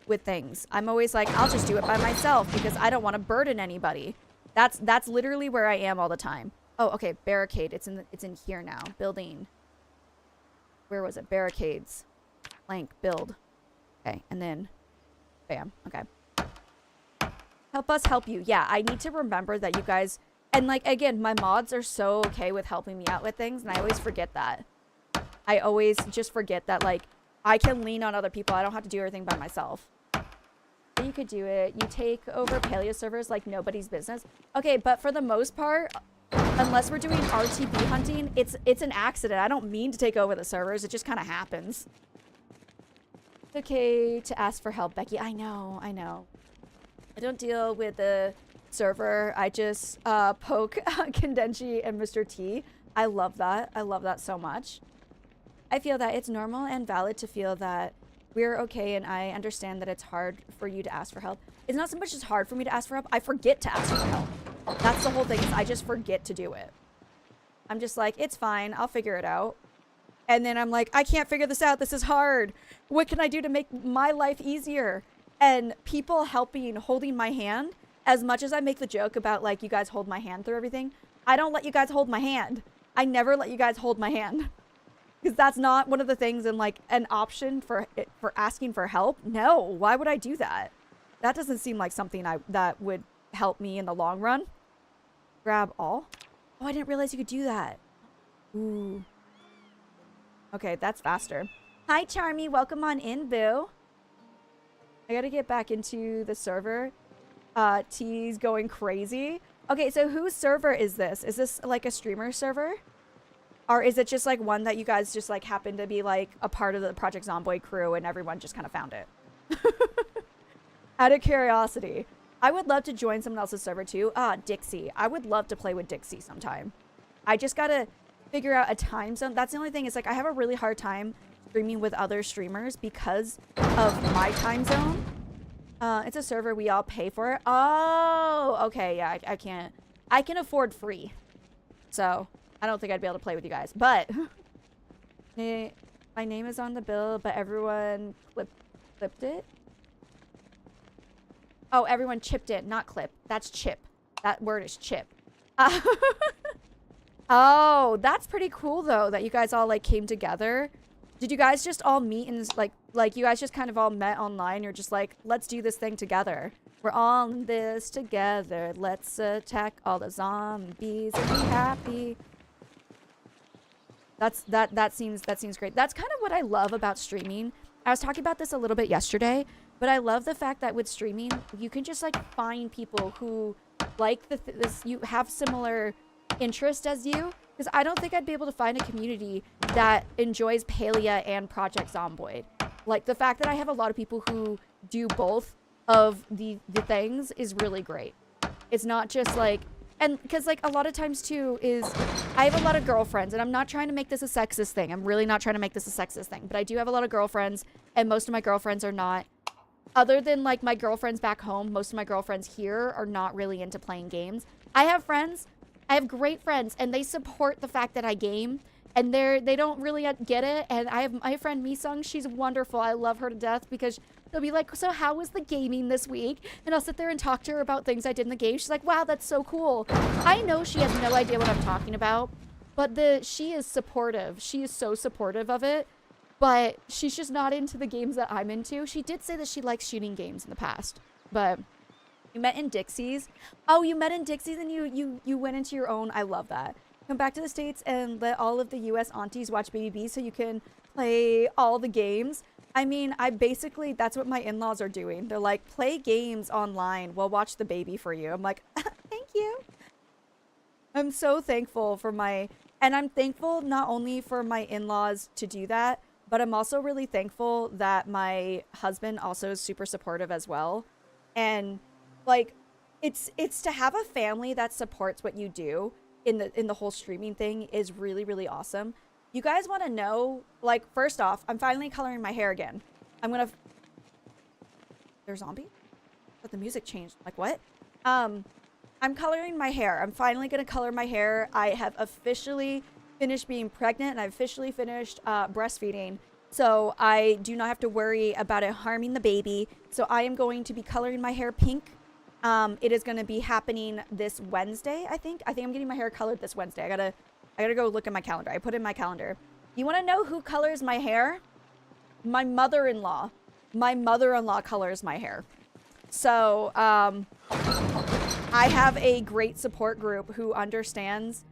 with things. I'm always like, I'll just do it by myself because I don't want to burden anybody. That's literally where I am all the time. Oh, okay, barricade. It's in here now. Building. Where was it? Barricades. Blank. Build. Okay, and then bam. Okay. Help us help you. Yeah, I need to remember that you guys, and like again, my mods are so okay with helping me out with things, and I always forget that. I always just forget that like I can lean on other people. I don't have to do everything by myself. You could do it. You take over paleo servers like nobody's business. Okay, but for the most part, unless we're doing RTB hunting, it's an accident. I don't mean to take over the servers. It just kind of happens. It's okay to ask for help, Becky. I know. I don't deal with the server. I just poke Kendenchi and Mr. T. I love that. I love that so much. I feel that it's normal and valid to feel that we're okay, and I understand that it's hard for you to ask for help. It's not so much as hard for me to ask for help. I forget to ask for help. That's the whole thing, is I just forget to do it. I'm just like, it's fine. I'll figure it out. And then I'm like, I can't figure this out. This is hard. What can I do to make my life easier? And people helping, holding my hand, as much as I make the joke about like, you guys hold my hand through everything, I don't let you guys hold my hand. I never let you guys hold my hand. Because that's not one of the things in like an option for asking for help. No, why would I do that? That doesn't seem like something that would help me in the long run. Grab all. Oh, I didn't realize you could do that. Ooh. Okay, that's faster. Hi, Charmy. Welcome on in, boo. I gotta get back into the server. T's going crazy. Okay, so whose server is this? Is this like a streamer server? Or is it just like one that you guys just like happen to be like a part of the Project Zomboid crew and everyone just kind of found it? Out of curiosity. I would love to join someone else's server too. Dixie. I would love to play with Dixie sometime. I just gotta figure out a time zone. That's the only thing, is like I have a really hard time streaming with other streamers because of my time zone. It's a server we all pay for. Oh, okay. Yeah, I can't. I can afford free. So I don't think I'd be able to play with you guys, but my name is on the bill, but everyone clipped it. Oh, everyone chipped it, not clip. That's chip. That word is chip. Oh, that's pretty cool though, that you guys all like came together. Did you guys just all meet and like you guys just kind of all met online? You're just like, let's do this thing together. We're on this together. Let's attack all the zombies and be happy. That seems great. That's kind of what I love about streaming. I was talking about this a little bit yesterday, but I love the fact that with streaming, you can just like find people who like you have similar interest as you, because I don't think I'd be able to find a community that enjoys Palia and Project Zomboid. Like the fact that I have a lot of people who do both of the things is really great. It's not just like, and because like a lot of times too is I have a lot of girlfriends, and I'm not trying to make this a sexist thing. I'm really not trying to make this a sexist thing, but I do have a lot of girlfriends, and most of my girlfriends are not, other than like my girlfriends back home, most of my girlfriends here are not really into playing games. I have friends, I have great friends, and they support the fact that I game, and they don't really get it. And I have my friend Misung, she's wonderful. I love her to death, because they'll be like, so how was the gaming this week? And I'll sit there and talk to her about things I did in the game. She's like, wow, that's so cool. I know she has no idea what I'm talking about, but she is supportive. She is so supportive of it, but she's just not into the games that I'm into. She did say that she likes shooting games in the past, but you met in Dixie's. Oh, you met in Dixie's and you went into your own. I love that. Come back to the States and let all of the US aunties watch Baby B so you can play all the games. I mean, that's what my in-laws are doing. They're like, play games online. We'll watch the baby for you. I'm like, thank you. I'm so thankful for and I'm thankful not only for my in-laws to do that, but I'm also really thankful that my husband also is super supportive as well. And like, it's to have a family that supports what you do in the whole streaming thing is really, really awesome. You guys want to know, like, first off, I'm finally coloring my hair again. There's zombie? But the music changed. Like, what? I'm coloring my hair. I'm finally going to color my hair. I have officially finished being pregnant, and I've officially finished breastfeeding. So I do not have to worry about it harming the baby. So I am going to be coloring my hair pink. It is going to be happening this Wednesday, I think. I think I'm getting my hair colored this Wednesday. I gotta go look at my calendar. I put it in my calendar. You want to know who colors my hair? My mother-in-law. My mother-in-law colors my hair. So, I have a great support group who understands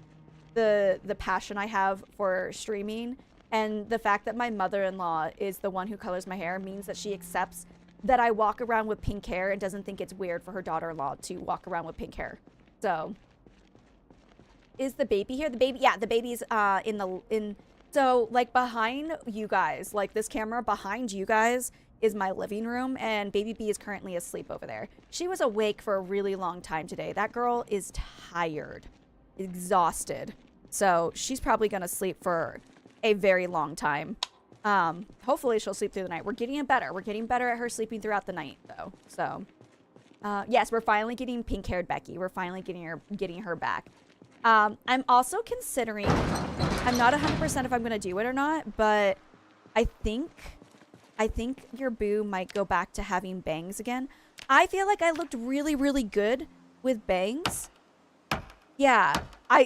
the passion I have for streaming, and the fact that my mother-in-law is the one who colors my hair means that she accepts that I walk around with pink hair and doesn't think it's weird for her daughter-in-law to walk around with pink hair. So, is the baby here? The baby's so like behind you guys, like this camera behind you guys is my living room, and baby B is currently asleep over there. She was awake for a really long time today. That girl is tired, exhausted. So she's probably gonna sleep for a very long time. Hopefully she'll sleep through the night. We're getting better. We're getting better at her sleeping throughout the night though. So, yes, we're finally getting pink-haired Becky. We're finally getting her back. I'm also considering, I'm not 100% if I'm going to do it or not, but I think your boo might go back to having bangs again. I feel like I looked really, really good with bangs. Yeah,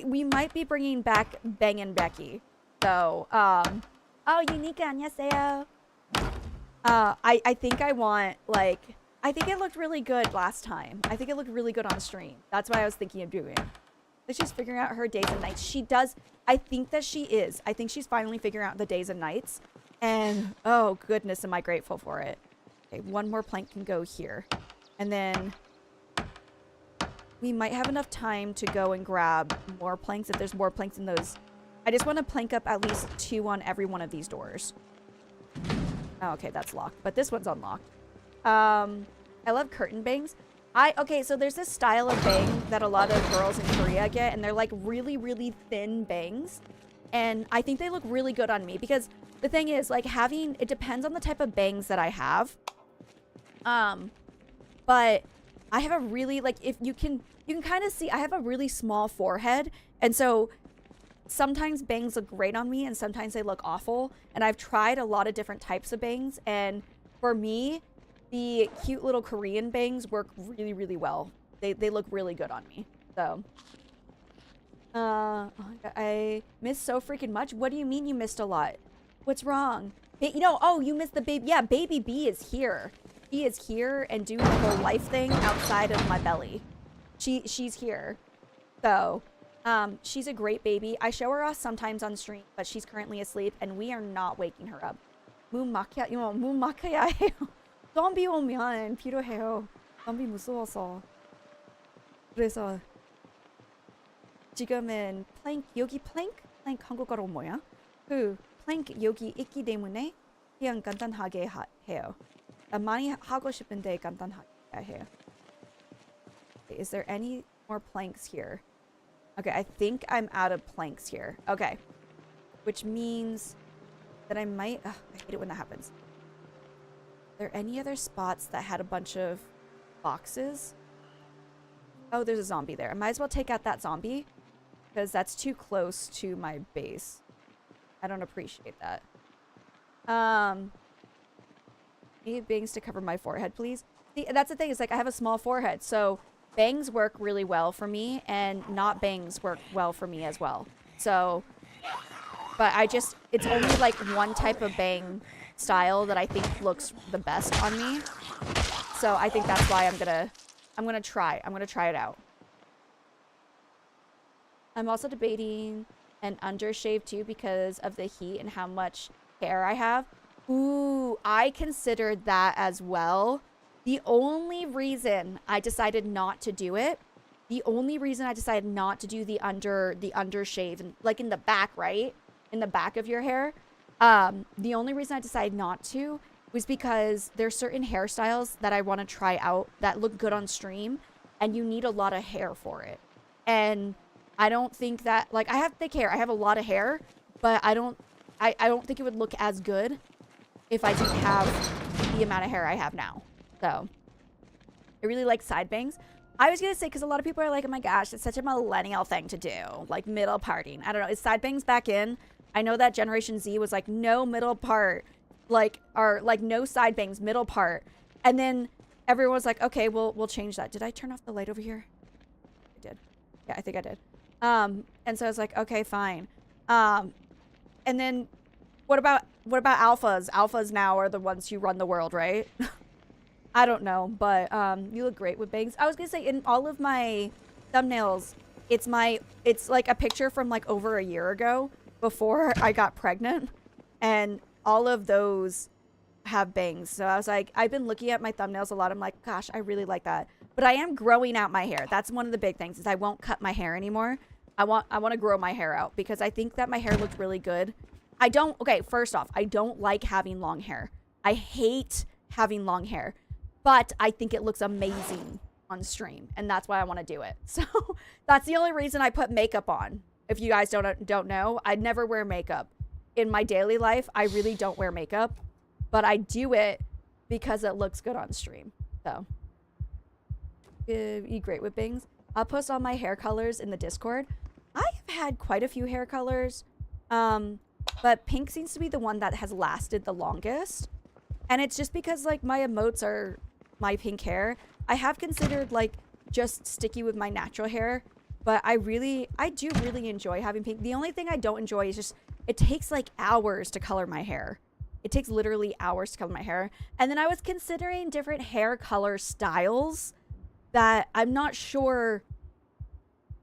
we might be bringing back Bang and Becky. So, oh, Yunika, annyeonghaseyo. I think I think it looked really good last time. I think it looked really good on stream. That's what I was thinking of doing. That she's figuring out her days and nights. She does. I think that she is. I think she's finally figuring out the days and nights. And, oh, goodness, am I grateful for it. Okay, one more plank can go here. And then we might have enough time to go and grab more planks if there's more planks in those. I just want to plank up at least 2 on every one of these doors. Oh, okay, that's locked. But this one's unlocked. I love curtain bangs. Okay, so there's this style of bang that a lot of girls in Korea get, and they're like really, really thin bangs. And I think they look really good on me because the thing is, like, it depends on the type of bangs that I have. But I have a really, like, if you can kind of see, I have a really small forehead. And so sometimes bangs look great on me and sometimes they look awful. And I've tried a lot of different types of bangs. And for me, the cute little Korean bangs work really, really well. They look really good on me. So, oh my God, I missed so freaking much. What do you mean you missed a lot? What's wrong? You know, oh, you missed the baby. Yeah, baby B is here. He is here and doing the whole life thing outside of my belly. She's here. So, she's a great baby. I show her off sometimes on stream, but she's currently asleep and we are not waking her up. 무막혀야 해요. 좀비 오면 필요해요. 좀비 무서워서. 그래서 지금은 플랭크 여기 플랭크 한국어로 뭐야? 그 플랭크 여기 있기 때문에 그냥 간단하게 해요. 많이 하고 싶은데 간단하게 해요. Is there any more planks here? Okay, I think I'm out of planks here. Okay. Which means that I might... I hate it when that happens. Are there any other spots that had a bunch of boxes? Oh, there's a zombie there. I might as well take out that zombie because that's too close to my base. I don't appreciate that. Need bangs to cover my forehead, please. See, that's the thing. It's like I have a small forehead, so bangs work really well for me, and not bangs work well for me as well. So, but it's only like one type of bang style that I think looks the best on me. So I think that's why I'm gonna try it out. I'm also debating an undershave too because of the heat and how much hair I have. Ooh, I considered that as well. The only reason I decided not to do it, the undershave, like in the back, right? In the back of your hair. The only reason I decided not to was because there's certain hairstyles that I want to try out that look good on stream, and you need a lot of hair for it. And I don't think that, like, I have thick hair. I have a lot of hair, but I don't think it would look as good if I didn't have the amount of hair I have now. So, I really like side bangs. I was going to say, because a lot of people are like, oh my gosh, it's such a millennial thing to do. Like, middle parting. I don't know. Is side bangs back in? I know that Generation Z was like, no middle part. Like, or like, no side bangs, middle part. And then everyone was like, okay, we'll change that. Did I turn off the light over here? I did. Yeah, I think I did. And so I was like, okay, fine. And then what about alphas? Alphas now are the ones who run the world, right? I don't know, but you look great with bangs. I was gonna say, in all of my thumbnails, it's like a picture from like over a year ago before I got pregnant, and all of those have bangs. So I was like, I've been looking at my thumbnails a lot. I'm like, gosh, I really like that. But I am growing out my hair. That's one of the big things, is I won't cut my hair anymore. I want to grow my hair out because I think that my hair looks really good. Okay, first off, I don't like having long hair. I hate having long hair, but I think it looks amazing on stream, and that's why I want to do it. So that's the only reason I put makeup on. If you guys don't know, I never wear makeup. In my daily life, I really don't wear makeup, but I do it because it looks good on stream. So, you great with bangs? I'll post all my hair colors in the Discord. I have had quite a few hair colors, but pink seems to be the one that has lasted the longest. And it's just because, like, my emotes are my pink hair. I have considered, like, just sticking with my natural hair, but I do really enjoy having pink. The only thing I don't enjoy is just, it takes, like, hours to color my hair. It takes literally hours to color my hair. And then I was considering different hair color styles that I'm not sure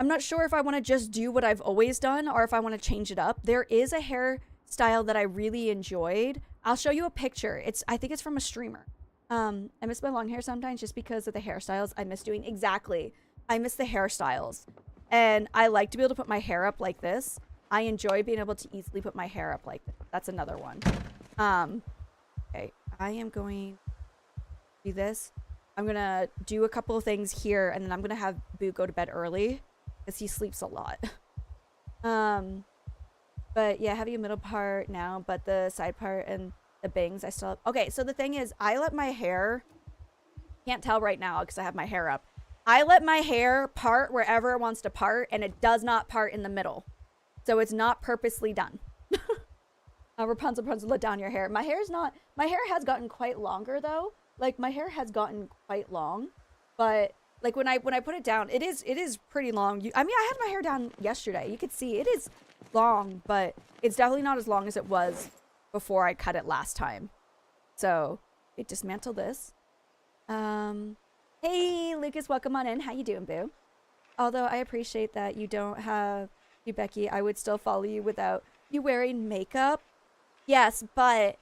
if I want to just do what I've always done or if I want to change it up. There is a hairstyle that I really enjoyed. I'll show you a picture. I think it's from a streamer. I miss my long hair sometimes just because of the hairstyles I miss doing. Exactly. I miss the hairstyles. And I like to be able to put my hair up like this. I enjoy being able to easily put my hair up like this. That's another one. Okay. I am going to do this. I'm going to do a couple of things here, and then I'm going to have Boo go to bed early because he sleeps a lot. But yeah, having a middle part now, but the side part and the bangs I still have. Okay, so the thing is, I let my hair, can't tell right now because I have my hair up. I let my hair part wherever it wants to part, and it does not part in the middle. So it's not purposely done. Rapunzel, let down your hair. My hair has gotten quite longer though. Like, my hair has gotten quite long, but Like when I put it down, it is pretty long. I mean, I had my hair down yesterday. You could see it is long, but it's definitely not as long as it was before I cut it last time. So, okay, dismantle this. Hey, Lucas, welcome on in. How you doing, boo? Although I appreciate that you don't have you, Becky, I would still follow you without you wearing makeup. Yes, but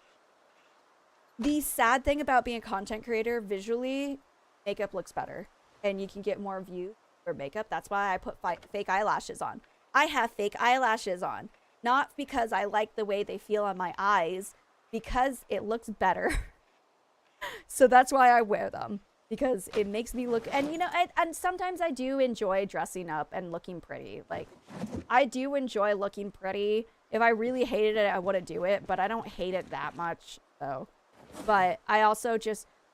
the sad thing about being a content creator, visually, makeup looks better. And you can get more views for makeup. That's why I put fake eyelashes on. I have fake eyelashes on. Not because I like the way they feel on my eyes, because it looks better. So that's why I wear them. Because it makes me look, and you know, and sometimes I do enjoy dressing up and looking pretty. Like, I do enjoy looking pretty. If I really hated it, I wouldn't do it, but I don't hate it that much, so. But I also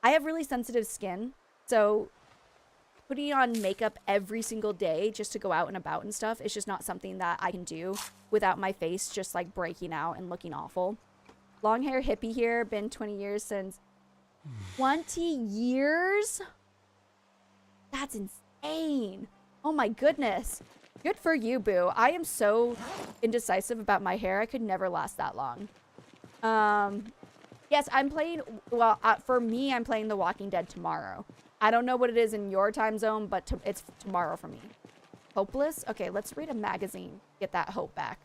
I have really sensitive skin, so putting on makeup every single day just to go out and about and stuff is just not something that I can do without my face just like breaking out and looking awful. Long hair hippie here, been 20 years since. 20 years? That's insane. Oh my goodness. Good for you, boo. I am so indecisive about my hair. I could never last that long. Yes, I'm playing, well, for me, I'm playing The Walking Dead tomorrow. I don't know what it is in your time zone, but it's tomorrow for me. Hopeless? Okay, let's read a magazine. Get that hope back.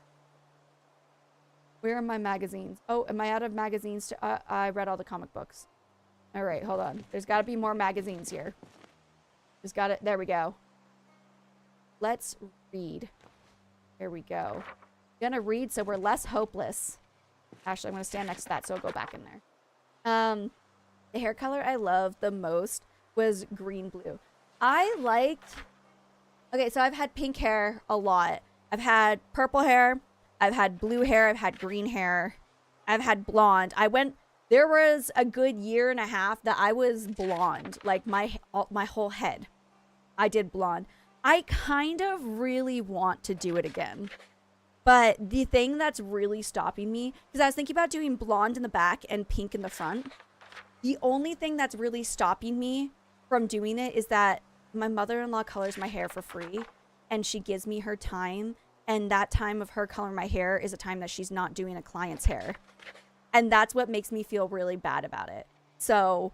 Where are my magazines? Oh, am I out of magazines? I read all the comic books. All right, hold on. There's got to be more magazines here. There's got it. There we go. Let's read. Here we go. I'm gonna read so we're less hopeless. Actually, I'm gonna stand next to that so it'll go back in there. The hair color I loved the most was green blue. I liked... Okay, so I've had pink hair a lot. I've had purple hair. I've had blue hair. I've had green hair. I've had blonde. There was a good year and a half that I was blonde. Like my whole head. I did blonde. I kind of really want to do it again. But the thing that's really stopping me, because I was thinking about doing blonde in the back and pink in the front. The only thing that's really stopping me from doing it is that my mother-in-law colors my hair for free. And she gives me her time. And that time of her coloring my hair is a time that she's not doing a client's hair. And that's what makes me feel really bad about it. So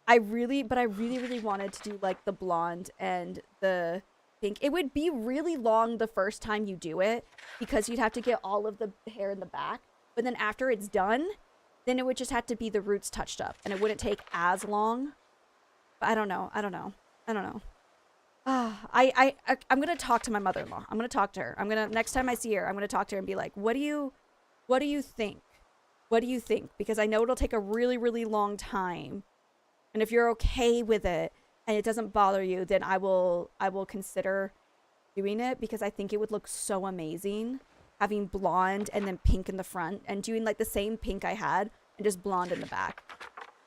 I really wanted to do like the blonde and the pink. It would be really long the first time you do it because you'd have to get all of the hair in the back. But then after it's done, then it would just have to be the roots touched up and it wouldn't take as long. But I don't know. I'm going to talk to my mother-in-law. I'm going to talk to her. Next time I see her, I'm going to talk to her and be like, what do you think? What do you think? Because I know it'll take a really, really long time. And if you're okay with it and it doesn't bother you, then I will consider doing it because I think it would look so amazing having blonde and then pink in the front and doing like the same pink I had and just blonde in the back.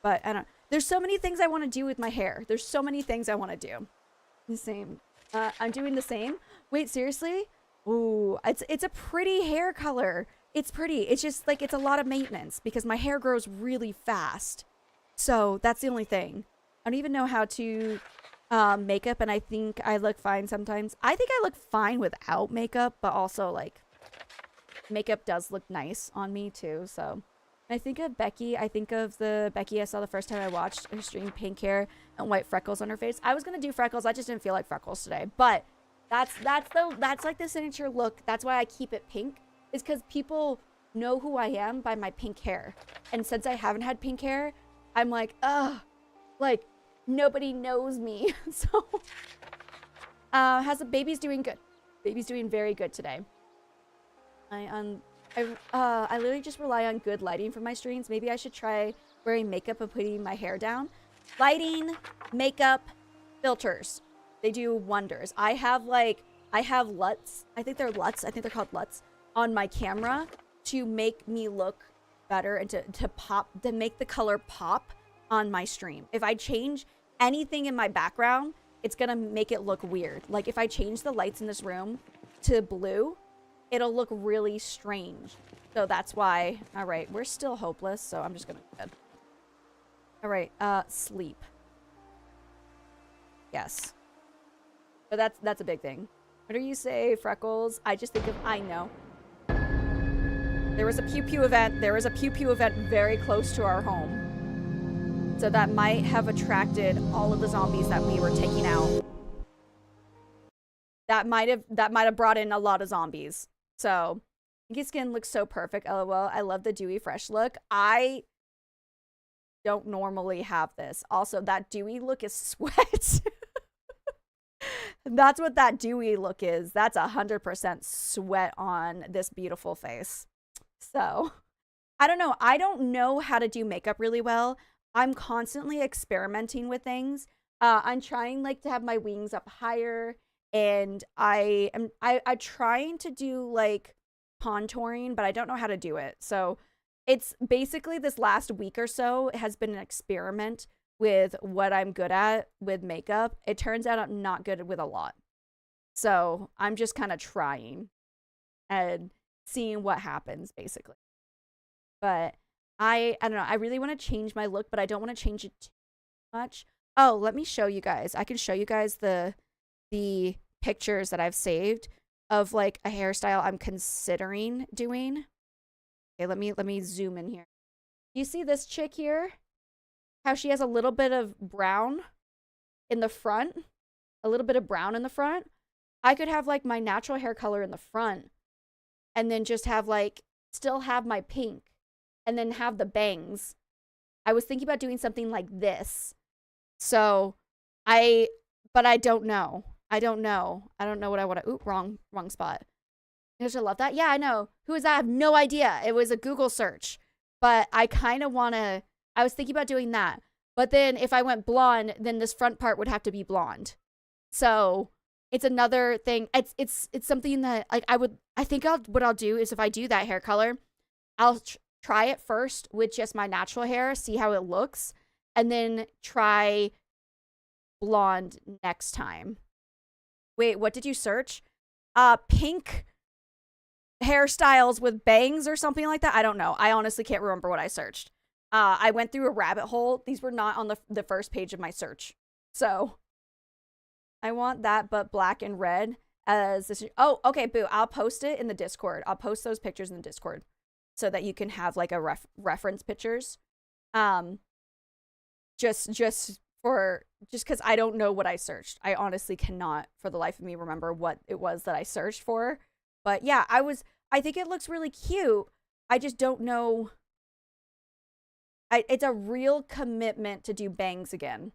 But I don't, there's so many things I want to do with my hair. There's so many things I want to do. The same. I'm doing the same. Wait, seriously? Ooh, it's a pretty hair color. It's pretty. It's just like it's a lot of maintenance because my hair grows really fast. So that's the only thing. I don't even know how to makeup, and I think I look fine sometimes. I think I look fine without makeup, but also like makeup does look nice on me too. So when I think of Becky, I think of the Becky I saw the first time I watched her stream, pink hair and white freckles on her face. I was gonna do freckles. I just didn't feel like freckles today. But that's like the signature look. That's why I keep it pink. Is because people know who I am by my pink hair. And since I haven't had pink hair, I'm like, ugh, like nobody knows me. So, how's the baby's doing? Good. Baby's doing very good today. I literally just rely on good lighting for my streams. Maybe I should try wearing makeup and putting my hair down. Lighting, makeup, filters. They do wonders. I have LUTs. I think they're LUTs. I think they're called LUTs on my camera to make me look better and to make the color pop on my stream. If I change anything in my background, it's gonna make it look weird. Like if I change the lights in this room to blue, it'll look really strange. So that's why. All right, we're still hopeless, so I'm just gonna go bed. All right, sleep. Yes. But that's a big thing. Whenever you say freckles, I just think of, I know. There was a pew pew event. There was a pew pew event very close to our home. So that might have attracted all of the zombies that we were taking out. That might have brought in a lot of zombies. So, Pinky's skin looks so perfect. LOL. I love the dewy fresh look. I don't normally have this. Also, that dewy look is sweat. That's what that dewy look is. That's 100% sweat on this beautiful face. So, I don't know. I don't know how to do makeup really well. I'm constantly experimenting with things. I'm trying like to have my wings up higher, and I'm trying to do like contouring, but I don't know how to do it. So it's basically this last week or so has been an experiment with what I'm good at with makeup. It turns out I'm not good with a lot. So I'm just kind of trying and seeing what happens basically. But I don't know. I really want to change my look, but I don't want to change it too much. Oh, let me show you guys. I can show you guys the pictures that I've saved of like a hairstyle I'm considering doing. Okay, let me zoom in here. You see this chick here? How she has a little bit of brown in the front? A little bit of brown in the front? I could have like my natural hair color in the front and then just have like still have my pink and then have the bangs. I was thinking about doing something like this. So but I don't know. I don't know what I want to. Ooh, wrong spot. You guys love that? Yeah, I know. Who is that? I have no idea. It was a Google search. But I kind of want to. I was thinking about doing that. But then if I went blonde, then this front part would have to be blonde. So it's another thing. It's something that like what I'll do is if I do that hair color, I'll try it first with just my natural hair, see how it looks, and then try blonde next time. Wait, what did you search? Pink hairstyles with bangs or something like that? I don't know. I honestly can't remember what I searched. I went through a rabbit hole. These were not on the first page of my search. So I want that, but black and red as this. Oh, okay, boo. I'll post it in the Discord. I'll post those pictures in the Discord so that you can have like a reference pictures. Just because I don't know what I searched. I honestly cannot for the life of me remember what it was that I searched for. But yeah, I think it looks really cute. I just don't know. It's a real commitment to do bangs again.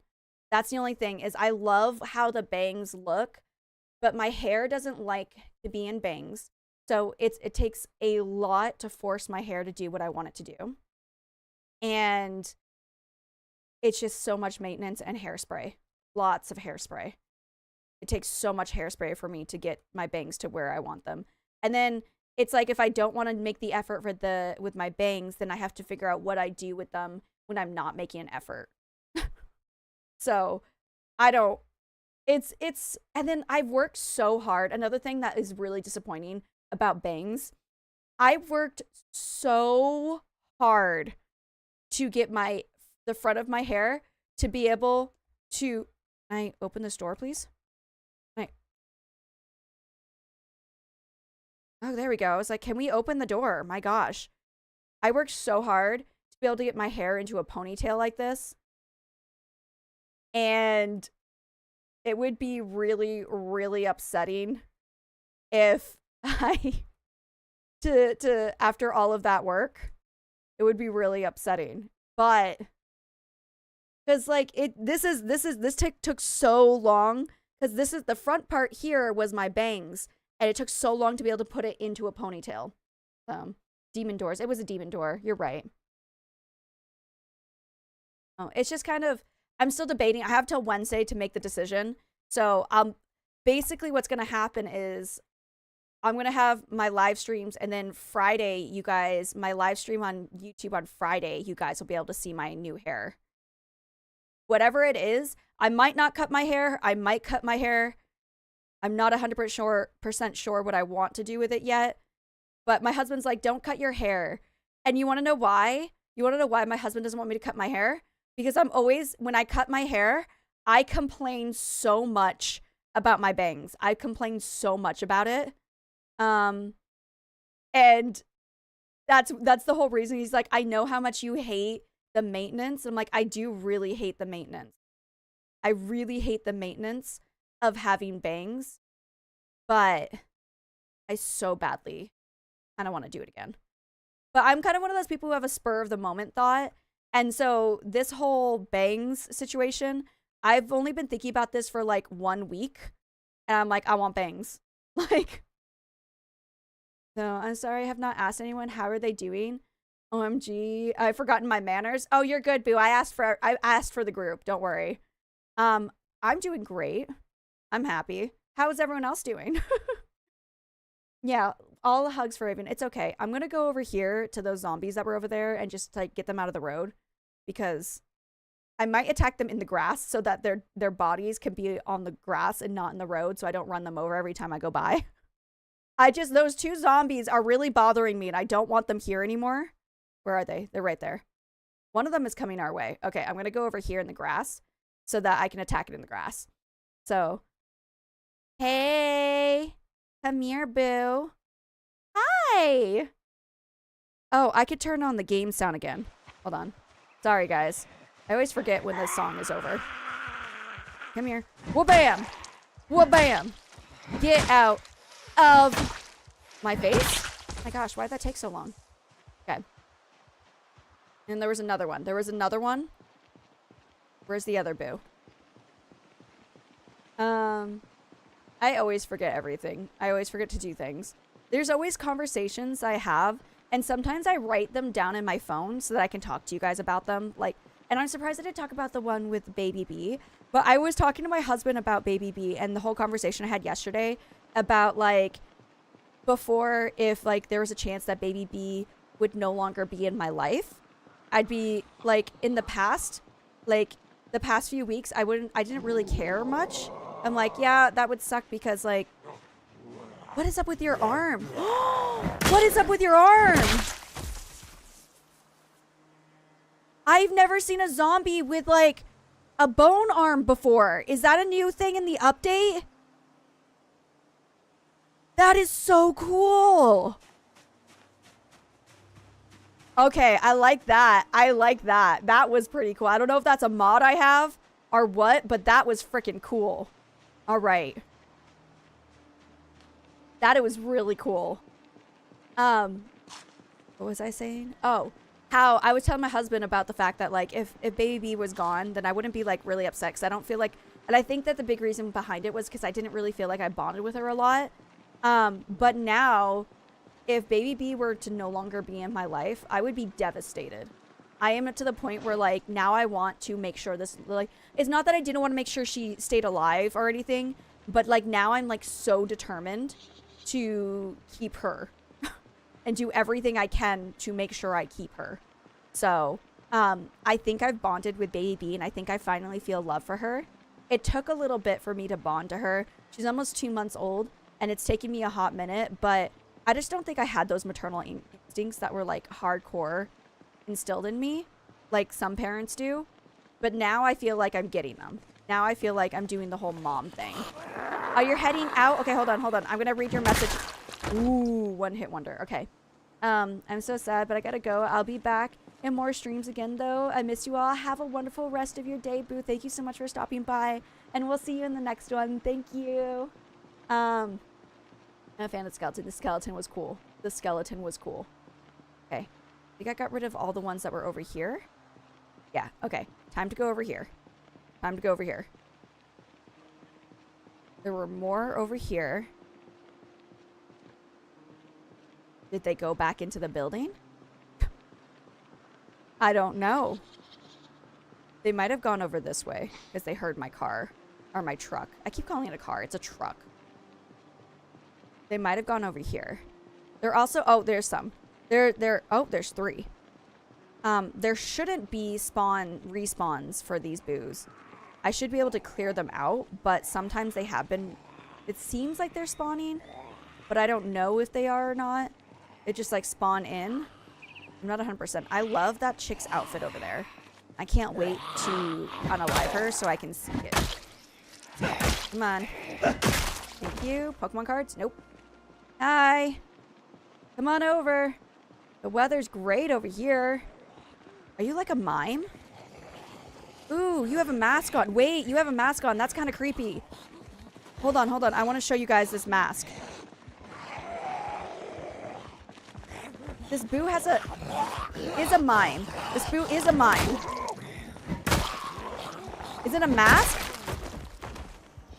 That's the only thing is I love how the bangs look, but my hair doesn't like to be in bangs. So it takes a lot to force my hair to do what I want it to do. And it's just so much maintenance and hairspray. Lots of hairspray. It takes so much hairspray for me to get my bangs to where I want them. And then it's like if I don't want to make the effort with my bangs, then I have to figure out what I do with them when I'm not making an effort. So I don't, and then I've worked so hard. Another thing that is really disappointing about bangs, I've worked so hard to get the front of my hair to be able to, can I open this door, please? Oh, there we go. I was like, can we open the door? My gosh. I worked so hard to be able to get my hair into a ponytail like this. And it would be really, really upsetting if after all of that work, it would be really upsetting. But, because like, this took so long, because this is, the front part here was my bangs. And it took so long to be able to put it into a ponytail. Demon doors. It was a demon door. You're right. Oh, it's just kind of, I'm still debating. I have till Wednesday to make the decision. So basically what's going to happen is I'm going to have my live streams. And then Friday, you guys, my live stream on YouTube on Friday, you guys will be able to see my new hair. Whatever it is, I might not cut my hair. I might cut my hair. I'm not 100% sure what I want to do with it yet. But my husband's like, don't cut your hair. And you want to know why? You want to know why my husband doesn't want me to cut my hair? Because I'm always, when I cut my hair, I complain so much about my bangs. I complain so much about it. And that's the whole reason. He's like, I know how much you hate the maintenance. I'm like, I do really hate the maintenance. I really hate the maintenance of having bangs, but I so badly kind of want to do it again. But I'm kind of one of those people who have a spur of the moment thought. And so this whole bangs situation, I've only been thinking about this for like 1 week. And I'm like, I want bangs. Like, no, I'm sorry. I have not asked anyone. How are they doing? OMG. I've forgotten my manners. Oh, you're good, boo. I asked for the group. Don't worry. I'm doing great. I'm happy. How is everyone else doing? Yeah, all the hugs for Raven. It's okay. I'm gonna go over here to those zombies that were over there and just like get them out of the road, because I might attack them in the grass so that their bodies can be on the grass and not in the road, so I don't run them over every time I go by. Those 2 zombies are really bothering me and I don't want them here anymore. Where are they? They're right there. One of them is coming our way. Okay, I'm gonna go over here in the grass so that I can attack it in the grass. So, hey. Come here, boo. Hi. Oh, I could turn on the game sound again. Hold on. Sorry, guys. I always forget when this song is over. Come here. Wha-bam. Wha-bam. Get out of my face. Oh my gosh, why'd that take so long? Okay. And there was another one. There was another one. Where's the other boo? I always forget everything. I always forget to do things. There's always conversations I have, and sometimes I write them down in my phone so that I can talk to you guys about them. Like, and I'm surprised I didn't talk about the one with Baby B, but I was talking to my husband about Baby B and the whole conversation I had yesterday about, like, before, if, like, there was a chance that Baby B would no longer be in my life, I'd be, like, in the past, like, the past few weeks, I didn't really care much. I'm like, yeah, that would suck because, like, what is up with your arm? What is up with your arm? I've never seen a zombie with, like, a bone arm before. Is that a new thing in the update? That is so cool. Okay, I like that. I like that. That was pretty cool. I don't know if that's a mod I have or what, but that was freaking cool. All right. That was really cool. What was I saying? Oh, how I was telling my husband about the fact that, like, if Baby was gone, then I wouldn't be, like, really upset, because I don't feel like, and I think that the big reason behind it was because I didn't really feel like I bonded with her a lot. But now, if Baby B were to no longer be in my life, I would be devastated. I am to the point where, like, now I want to make sure this, like, it's not that I didn't want to make sure she stayed alive or anything, but, like, now I'm, like, so determined to keep her and do everything I can to make sure I keep her. So, I think I've bonded with Baby B, and I think I finally feel love for her. It took a little bit for me to bond to her. She's almost 2 months old, and it's taken me a hot minute, but I just don't think I had those maternal instincts that were, like, hardcore instilled in me, like some parents do. But now I feel like I'm getting them. Now I feel like I'm doing the whole mom thing. Oh, you're heading out? Okay, hold on. I'm gonna read your message. Ooh, one hit wonder. Okay. I'm so sad, but I gotta go. I'll be back in more streams again, though. I miss you all. Have a wonderful rest of your day, Boo. Thank you so much for stopping by, and we'll see you in the next one. Thank you. I'm a fan of the skeleton. The skeleton was cool. The skeleton was cool. Okay. I think I got rid of all the ones that were over here. Yeah, okay. Time to go over here. Time to go over here. There were more over here. Did they go back into the building? I don't know. They might have gone over this way because they heard my car or my truck. I keep calling it a car. It's a truck. They might have gone over here. They're also, oh, there's some. Oh, there's 3. There shouldn't be respawns for these boos. I should be able to clear them out, but sometimes they have been, it seems like they're spawning, but I don't know if they are or not. It just, like, spawn in. I'm not 100%. I love that chick's outfit over there. I can't wait to unalive her so I can see it. Come on. Thank you. Pokemon cards? Nope. Hi. Come on over. The weather's great over here. Are you like a mime? Ooh, you have a mask on. Wait, you have a mask on. That's kind of creepy. Hold on, hold on. I want to show you guys this mask. This Boo is a mime. This Boo is a mime. Is it a mask?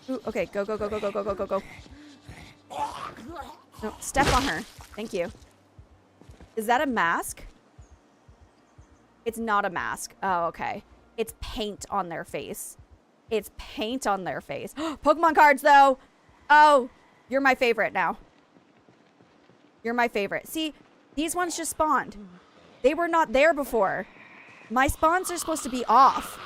Ooh, okay, go, go, go, go, go, go, go, go, go. No, step on her. Thank you. Is that a mask? It's not a mask. Oh, okay. It's paint on their face. It's paint on their face. Pokemon cards, though. Oh, you're my favorite now. You're my favorite. See, these ones just spawned. They were not there before. My spawns are supposed to be off.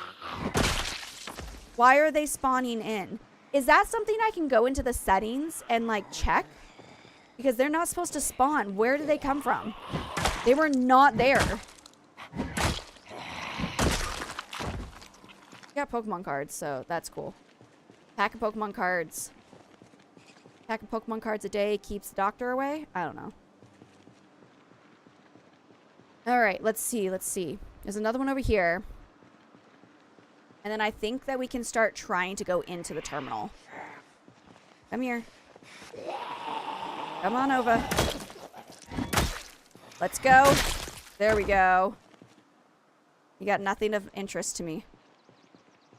Why are they spawning in? Is that something I can go into the settings and like check? Because they're not supposed to spawn. Where did they come from? They were not there. Got Pokemon cards, so that's cool. Pack of Pokemon cards. Pack of Pokemon cards a day keeps the doctor away? I don't know. Alright, let's see, let's see. There's another one over here. And then I think that we can start trying to go into the terminal. Come here. Come on over. Let's go. There we go. You got nothing of interest to me.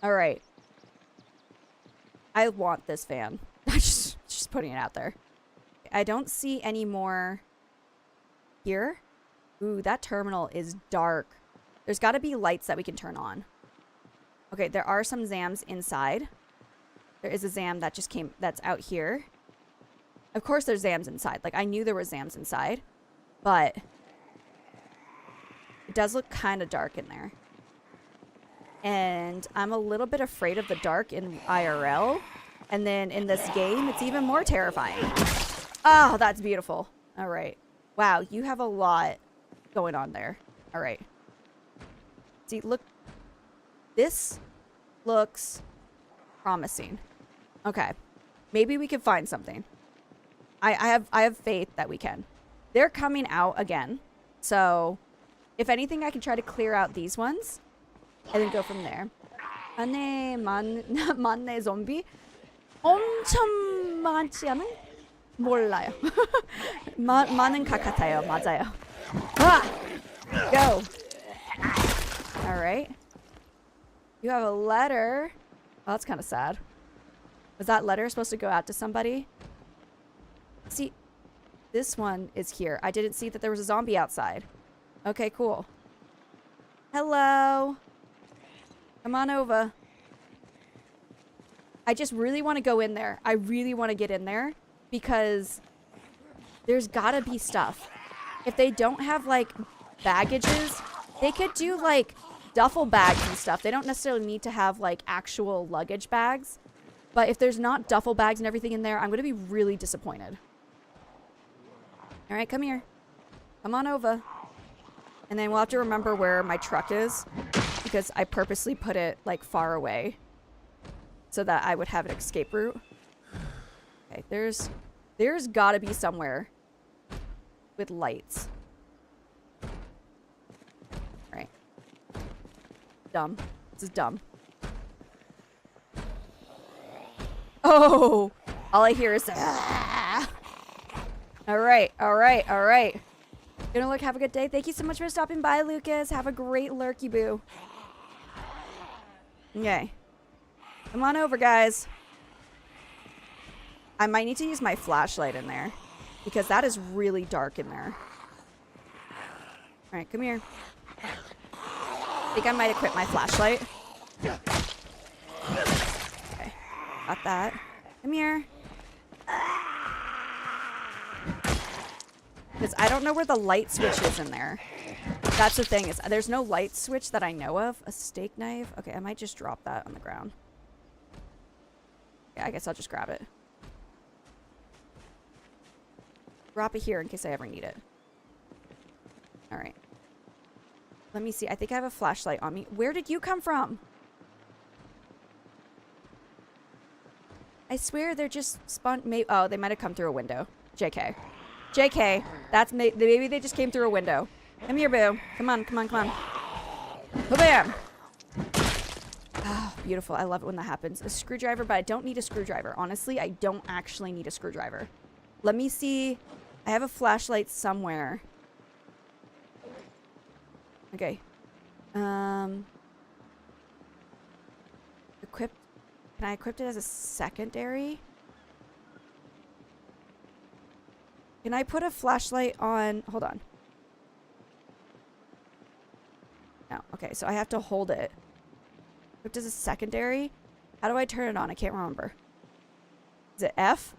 Alright. I want this van. just putting it out there. I don't see any more here. Ooh, that terminal is dark. There's got to be lights that we can turn on. Okay, there are some Zams inside. There is a Zam that just came, that's out here. Of course there's Zams inside. Like, I knew there were Zams inside. But it does look kind of dark in there. And I'm a little bit afraid of the dark in IRL. And then in this game, it's even more terrifying. Oh, that's beautiful. All right. Wow, you have a lot going on there. All right. See, look. This looks promising. Okay. Maybe we can find something. I have faith that we can. They're coming out again. So, if anything, I can try to clear out these ones. And then go from there. 안에 많네 좀비? 엄청 많지 않은? 몰라요. 많은 것 같아요. 맞아요. Ah! Go. Alright. You have a letter. Oh, that's kind of sad. Was that letter supposed to go out to somebody? See, this one is here. I didn't see that there was a zombie outside. Okay, cool. Hello. Come on over. I just really want to go in there. I really want to get in there because there's gotta be stuff. If they don't have like baggages, they could do like duffel bags and stuff. They don't necessarily need to have like actual luggage bags. But if there's not duffel bags and everything in there, I'm going to be really disappointed. All right, come here. Come on over. And then we'll have to remember where my truck is because I purposely put it like far away so that I would have an escape route. Okay, there's got to be somewhere with lights. All right. Dumb. This is dumb. Oh, all I hear is ah! All right, all right, all right. Gonna look, have a good day. Thank you so much for stopping by, Lucas. Have a great lurky boo. Okay. Come on over, guys. I might need to use my flashlight in there because that is really dark in there. All right, come here. I think I might equip my flashlight. Okay, got that. Come here. Because I don't know where the light switch is in there. That's the thing, is there's no light switch that I know of. A steak knife? Okay, I might just drop that on the ground. Yeah, I guess I'll just grab it. Drop it here in case I ever need it. Alright. Let me see. I think I have a flashlight on me. Where did you come from? I swear they're just oh, they might have come through a window. JK. JK. Maybe they just came through a window. Come here, boo. Come on, come on, come on. Bam! Oh, beautiful. I love it when that happens. A screwdriver, but I don't need a screwdriver. Honestly, I don't actually need a screwdriver. Let me see. I have a flashlight somewhere. Okay. Equip. Can I equip it as a secondary? Can I put a flashlight on? Hold on. No. Okay, so I have to hold it. Equipped as a secondary? How do I turn it on? I can't remember. Is it F?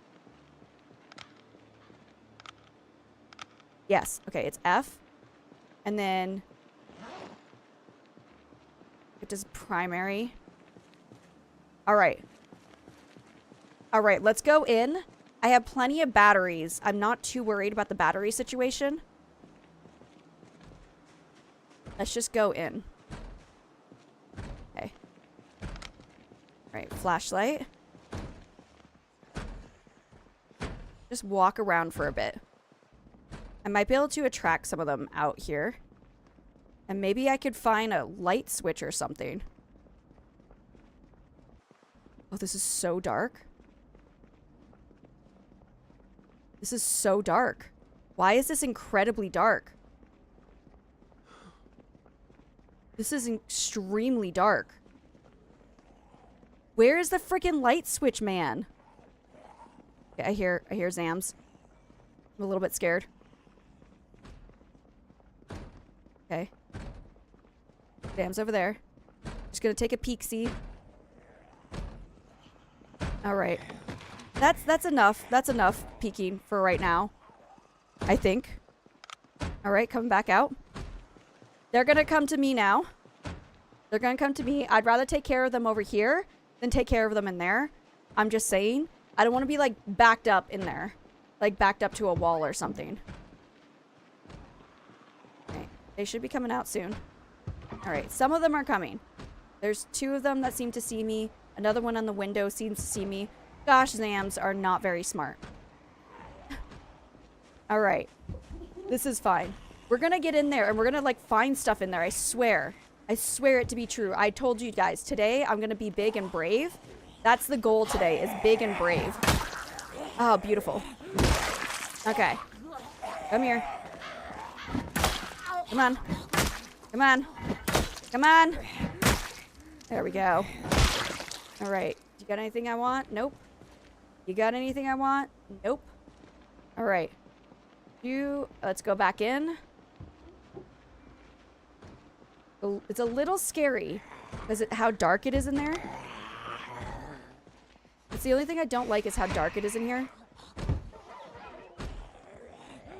Yes. Okay, it's F. And then it does primary. All right. All right, let's go in. I have plenty of batteries. I'm not too worried about the battery situation. Let's just go in. Okay. All right, flashlight. Just walk around for a bit. I might be able to attract some of them out here. And maybe I could find a light switch or something. Oh, this is so dark. This is so dark. Why is this incredibly dark? This is extremely dark. Where is the freaking light switch, man? Okay, I hear Zams. I'm a little bit scared. Okay. Zams over there. Just gonna take a peek-see. Alright. That's enough. That's enough peeking for right now. I think. Alright, coming back out. They're gonna come to me now. They're gonna come to me. I'd rather take care of them over here than take care of them in there. I'm just saying. I don't want to be, like, backed up in there. Like, backed up to a wall or something. Okay. They should be coming out soon. Alright, some of them are coming. There's 2 of them that seem to see me. Another one on the window seems to see me. Gosh, Zams are not very smart. Alright. This is fine. We're gonna get in there and we're gonna, like, find stuff in there. I swear. I swear it to be true. I told you guys, today I'm gonna be big and brave. That's the goal today, is big and brave. Oh, beautiful. Okay. Come here. Come on. Come on. Come on. There we go. All right. You got anything I want? Nope. You got anything I want? Nope. All right. Let's go back in. It's a little scary because how dark it is in there. It's the only thing I don't like is how dark it is in here.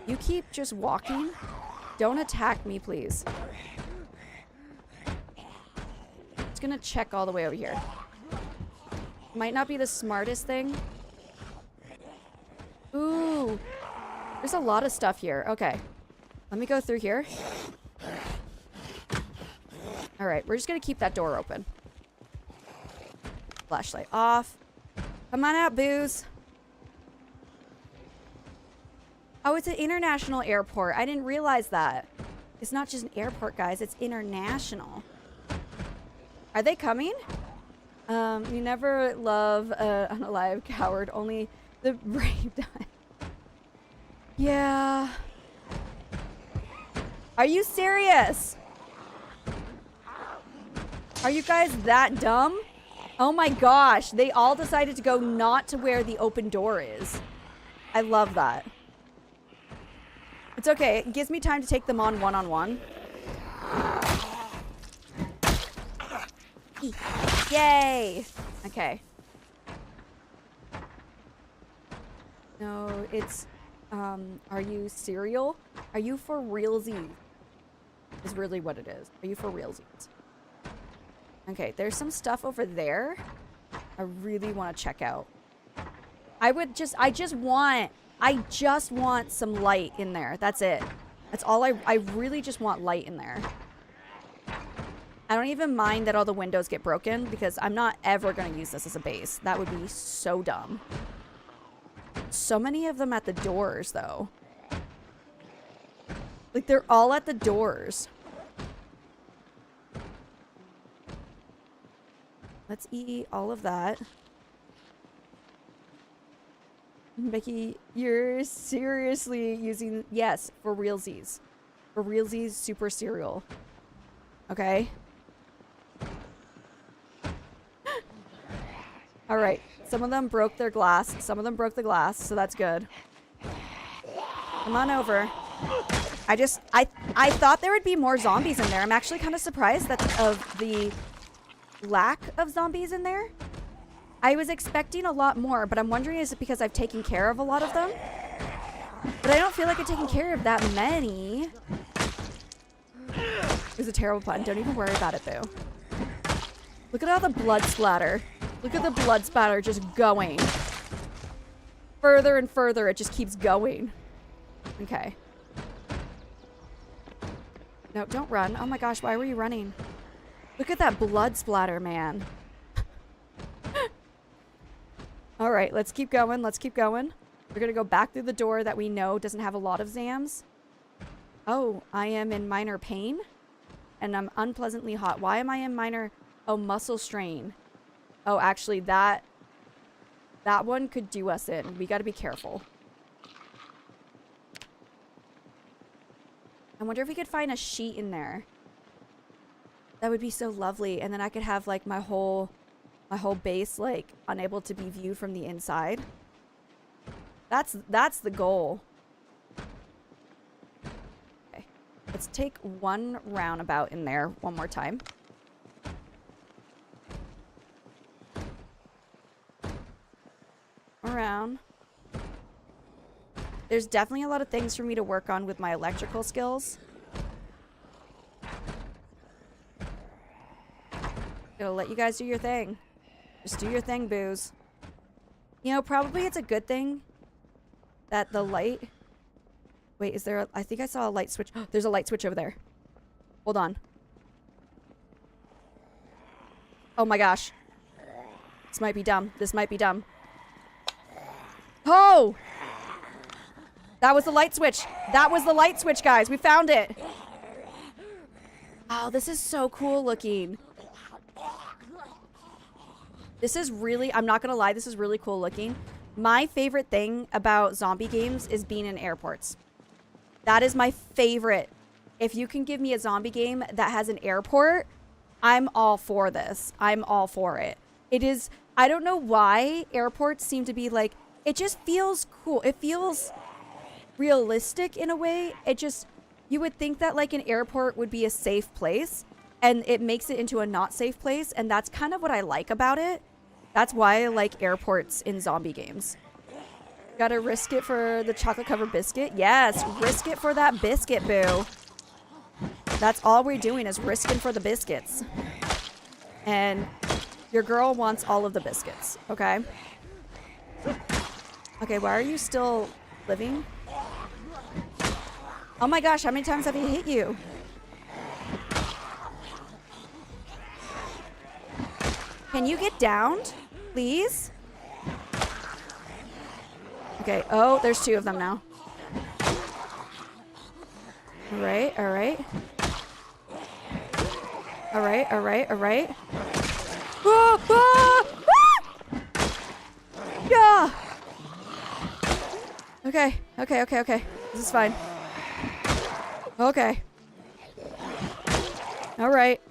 You keep just walking. Don't attack me, please. Just gonna check all the way over here. Might not be the smartest thing. Ooh. There's a lot of stuff here. Okay. Let me go through here. Alright, we're just gonna keep that door open. Flashlight off. Come on out, booze. Oh, it's an international airport. I didn't realize that. It's not just an airport, guys. It's international. Are they coming? You never love an unalive coward. Only the brave die. Yeah. Are you serious? Are you guys that dumb? Oh my gosh. They all decided to go not to where the open door is. I love that. It's okay. It gives me time to take them on one-on-one. Yay! Okay. No, it's... are you serial? Are you for realsies? Is really what it is. Are you for realsies? Okay, there's some stuff over there I really want to check out. I just want some light in there. That's it. That's all I really just want light in there. I don't even mind that all the windows get broken because I'm not ever going to use this as a base. That would be so dumb. So many of them at the doors, though. Like, they're all at the doors. Let's eat all of that. Becky, you're seriously using... Yes, for realsies. For realsies, super cereal. Okay? Alright. Some of them broke their glass. Some of them broke the glass, so that's good. Come on over. I thought there would be more zombies in there. I'm actually kind of surprised of the lack of zombies in there. I was expecting a lot more, but I'm wondering, is it because I've taken care of a lot of them? But I don't feel like I've taken care of that many. It was a terrible pun. Don't even worry about it, boo. Look at all the blood splatter. Look at the blood splatter just going. Further and further, it just keeps going. Okay. No, don't run. Oh my gosh, why were you running? Look at that blood splatter, man. All right, let's keep going. Let's keep going. We're going to go back through the door that we know doesn't have a lot of Zams. Oh, I am in minor pain. And I'm unpleasantly hot. Why am I in minor... Oh, muscle strain. Oh, actually, that one could do us in. We got to be careful. I wonder if we could find a sheet in there. That would be so lovely. And then I could have, like, my whole base, like, unable to be viewed from the inside. That's the goal. Okay. Let's take one roundabout in there one more time. Around. There's definitely a lot of things for me to work on with my electrical skills. Gonna let you guys do your thing. Just do your thing, boos. You know, probably it's a good thing that the light... Wait, is there a... I think I saw a light switch. There's a light switch over there. Hold on. Oh my gosh. This might be dumb. This might be dumb. Oh! That was the light switch. That was the light switch, guys. We found it. Oh, this is so cool looking. This is really, I'm not going to lie, this is really cool looking. My favorite thing about zombie games is being in airports. That is my favorite. If you can give me a zombie game that has an airport, I'm all for this. I'm all for it. It is, I don't know why airports seem to be like, it just feels cool. It feels realistic in a way. It just, you would think that like an airport would be a safe place, and it makes it into a not safe place, and that's kind of what I like about it. That's why I like airports in zombie games. Gotta risk it for the chocolate covered biscuit? Yes, risk it for that biscuit, boo. That's all we're doing is risking for the biscuits. And your girl wants all of the biscuits, okay? Okay, why are you still living? Oh my gosh, how many times have he hit you? Can you get downed, please? Okay, oh, there's two of them now. All right, all right. All right, all right, all right. Ah, ah, ah! Yeah. Okay, okay, okay, okay. This is fine. Okay. All right.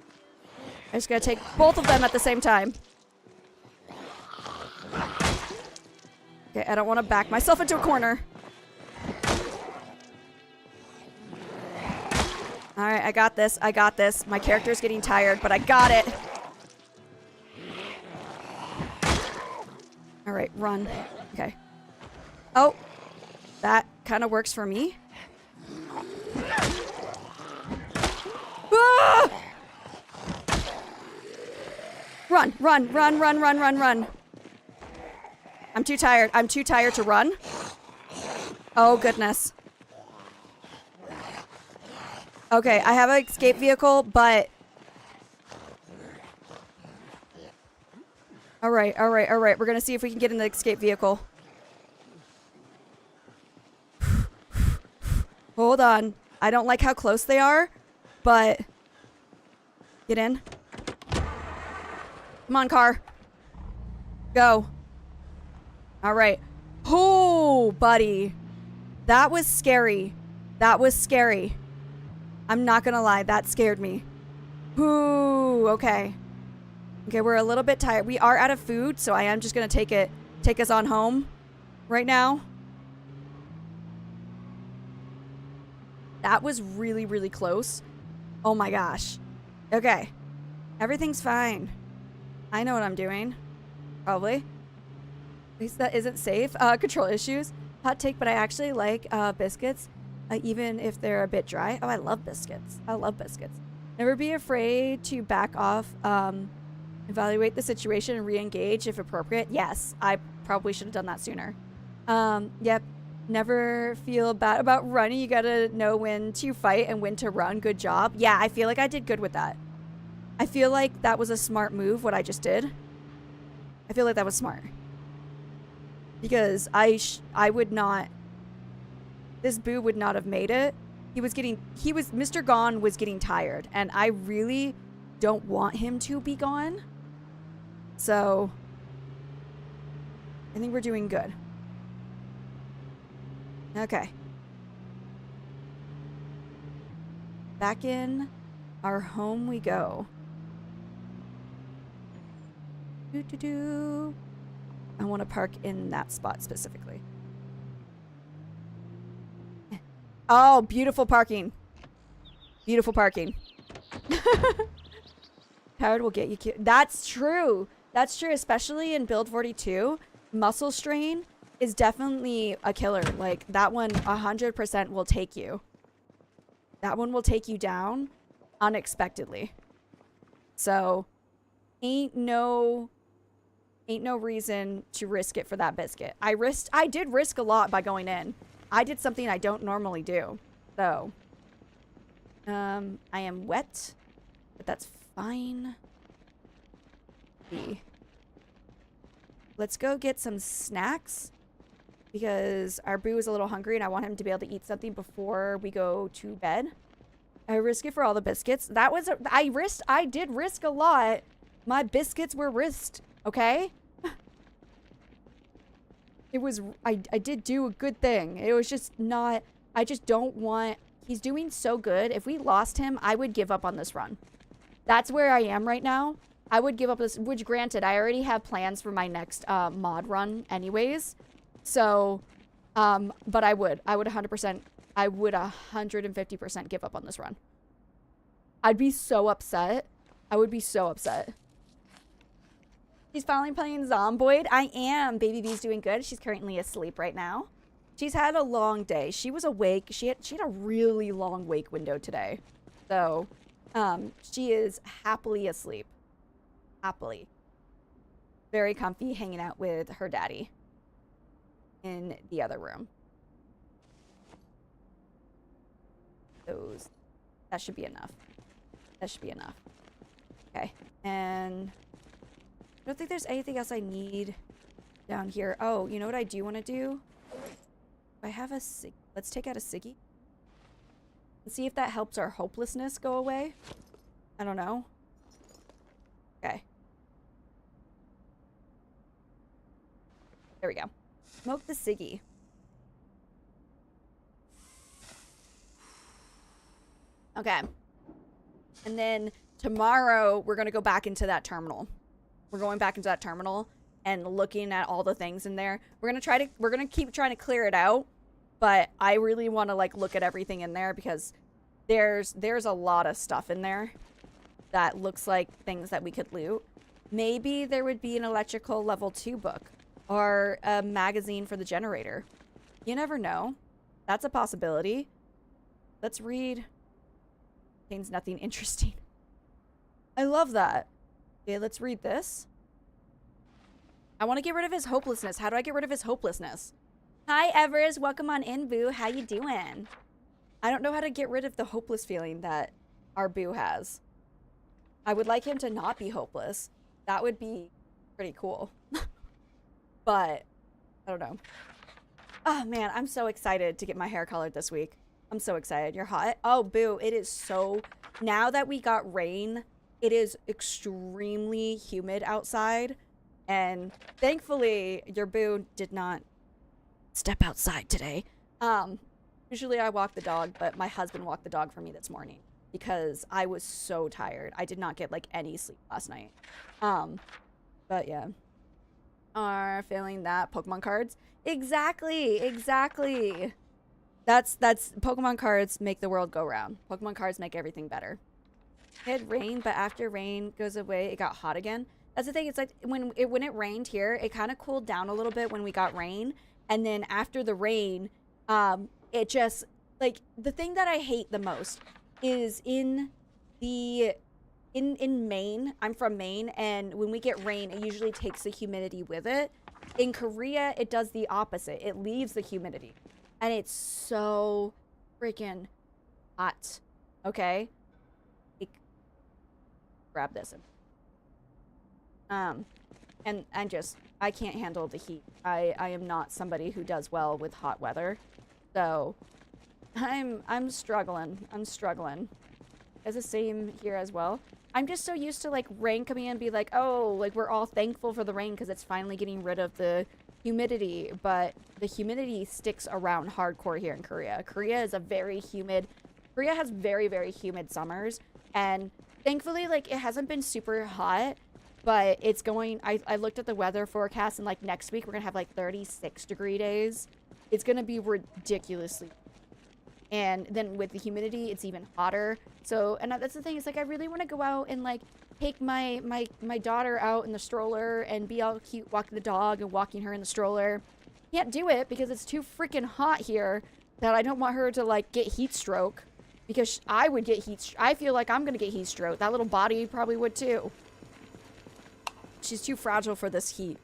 I just gotta take both of them at the same time. Okay, I don't want to back myself into a corner. All right, I got this. I got this. My character's getting tired, but I got it. All right, run. Okay. Oh, that kind of works for me. Ah! Run, run, run, run, run, run, run. I'm too tired. I'm too tired to run. Oh, goodness. Okay, I have an escape vehicle, but All right, all right, all right. We're gonna see if we can get in the escape vehicle. Hold on. I don't like how close they are, but get in. Come on, car. Go. All right. Oh, buddy. That was scary. That was scary. I'm not gonna lie. That scared me. Ooh, okay. Okay, we're a little bit tired. We are out of food, so I am just gonna take us on home right now. That was really, really close. Oh my gosh. Okay. Everything's fine. I know what I'm doing. Probably. At least that isn't safe. Control issues. Hot take, but I actually like biscuits, even if they're a bit dry. Oh, I love biscuits. I love biscuits. Never be afraid to back off. Evaluate the situation and re-engage if appropriate. Yes, I probably should have done that sooner. Yep. Never feel bad about running. You gotta know when to fight and when to run. Good job. Yeah, I feel like I did good with that. I feel like that was a smart move, what I just did. I feel like that was smart. Because I would not... This boo would not have made it. Mr. Gone was getting tired. And I really don't want him to be gone. So... I think we're doing good. Okay. Back in our home we go. I want to park in that spot specifically. Oh, beautiful parking. Beautiful parking. Tired will get you cute. That's true. That's true, especially in Build 42. Muscle strain is definitely a killer. Like, that one 100% will take you. That one will take you down unexpectedly. So, ain't no reason to risk it for that biscuit. I did risk a lot by going in. I did something I don't normally do. So, I am wet, but that's fine. Let's go get some snacks because our boo is a little hungry and I want him to be able to eat something before we go to bed. I risk it for all the biscuits. That was I did risk a lot. My biscuits were risked, okay? It was I did do a good thing. It was just not I just don't want he's doing so good. If we lost him, I would give up on this run. That's where I am right now. I would give up this, which granted, I already have plans for my next mod run anyways. So, but I would 100%, I would 150% give up on this run. I'd be so upset. I would be so upset. She's finally playing Zomboid. I am. Baby B's doing good. She's currently asleep right now. She's had a long day. She was awake. She had a really long wake window today. So, she is happily asleep. Happily. Very comfy hanging out with her daddy in the other room. That should be enough. That should be enough. Okay. And I don't think there's anything else I need down here. Oh, you know what I do want to do? I have a cig. Let's take out a ciggy. And see if that helps our hopelessness go away. I don't know. Okay. There we go. Smoke the ciggy. Okay. And then tomorrow we're going to go back into that terminal. We're going back into that terminal and looking at all the things in there. We're going to keep trying to clear it out, but I really want to like look at everything in there because there's a lot of stuff in there that looks like things that we could loot. Maybe there would be an electrical level 2 book or a magazine for the generator. You never know. That's a possibility. Let's read. Contains nothing interesting. I love that. Okay, let's read this. I want to get rid of his hopelessness. How do I get rid of his hopelessness? Hi, Evers. Welcome on in, Boo. How you doing? I don't know how to get rid of the hopeless feeling that our Boo has. I would like him to not be hopeless. That would be pretty cool. But I don't know. Oh man, I'm so excited to get my hair colored this week. I'm so excited. You're hot? Oh, boo. It is so... Now that we got rain, it is extremely humid outside. And thankfully, your boo did not step outside today. Usually I walk the dog, but my husband walked the dog for me this morning because I was so tired. I did not get like any sleep last night. But yeah. Are feeling that Pokemon cards? Exactly. That's Pokemon cards make the world go round. Pokemon cards make everything better. It had rain, but after rain goes away, it got hot again. That's the thing. It's like when it rained here, it kind of cooled down a little bit when we got rain, and then after the rain, it just like the thing that I hate the most is in Maine. I'm from Maine, and when we get rain, it usually takes the humidity with it. In Korea, it does the opposite. It leaves the humidity. And it's so freaking hot. Okay? Grab this. And I can't handle the heat. I am not somebody who does well with hot weather. So I'm struggling. It's the same here as well. I'm just so used to like rain coming in and be like, oh, like we're all thankful for the rain because it's finally getting rid of the humidity, but the humidity sticks around hardcore here in Korea. Korea has very, very humid summers, and thankfully like it hasn't been super hot, but it's going, I looked at the weather forecast, and like next week we're gonna have like 36-degree days. It's gonna be ridiculously, and then with the humidity it's even hotter. So, and that's the thing, it's like I really want to go out and like take my daughter out in the stroller and be all cute walking the dog and walking her in the stroller. Can't do it because it's too freaking hot here that I don't want her to like get heat stroke, because I would get I feel like I'm gonna get heat stroke. That little body probably would too. She's too fragile for this heat.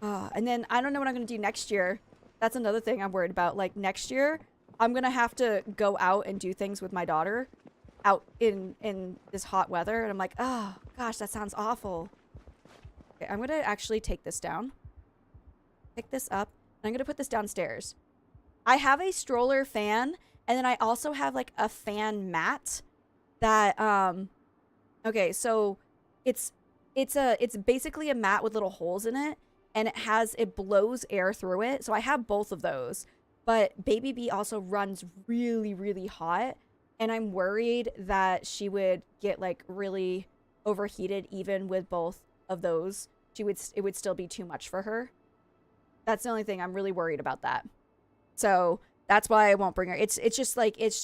And then I don't know what I'm gonna do next year. That's another thing I'm worried about. Like next year, I'm gonna have to go out and do things with my daughter out in this hot weather, and I'm like, oh gosh, that sounds awful. Okay, I'm gonna actually take this down, pick this up, and I'm gonna put this downstairs. I have a stroller fan, and then I also have like a fan mat that okay, so it's basically a mat with little holes in it, and it blows air through it. So I have both of those, but Baby B also runs really hot, and I'm worried that she would get like really overheated even with both of those. It would still be too much for her. That's the only thing. I'm really worried about that. So that's why I won't bring her. It's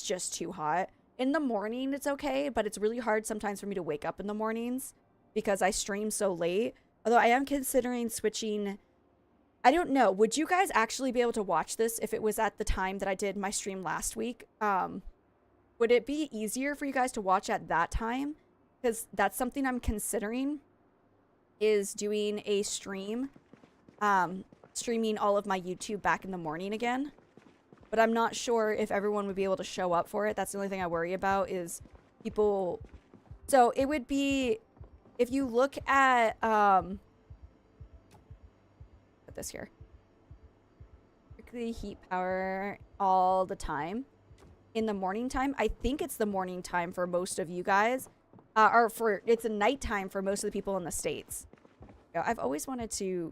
just too hot. In the morning, it's okay, but it's really hard sometimes for me to wake up in the mornings because I stream so late. Although I am considering switching. I don't know. Would you guys actually be able to watch this if it was at the time that I did my stream last week? Would it be easier for you guys to watch at that time? Because that's something I'm considering, is doing a stream, streaming all of my YouTube back in the morning again. But I'm not sure if everyone would be able to show up for it. That's the only thing I worry about, is people. So it would be, if you look at, put this here. Strictly heat power all the time. In the morning time, I think it's the morning time for most of you guys. It's a nighttime for most of the people in the States. I've always wanted to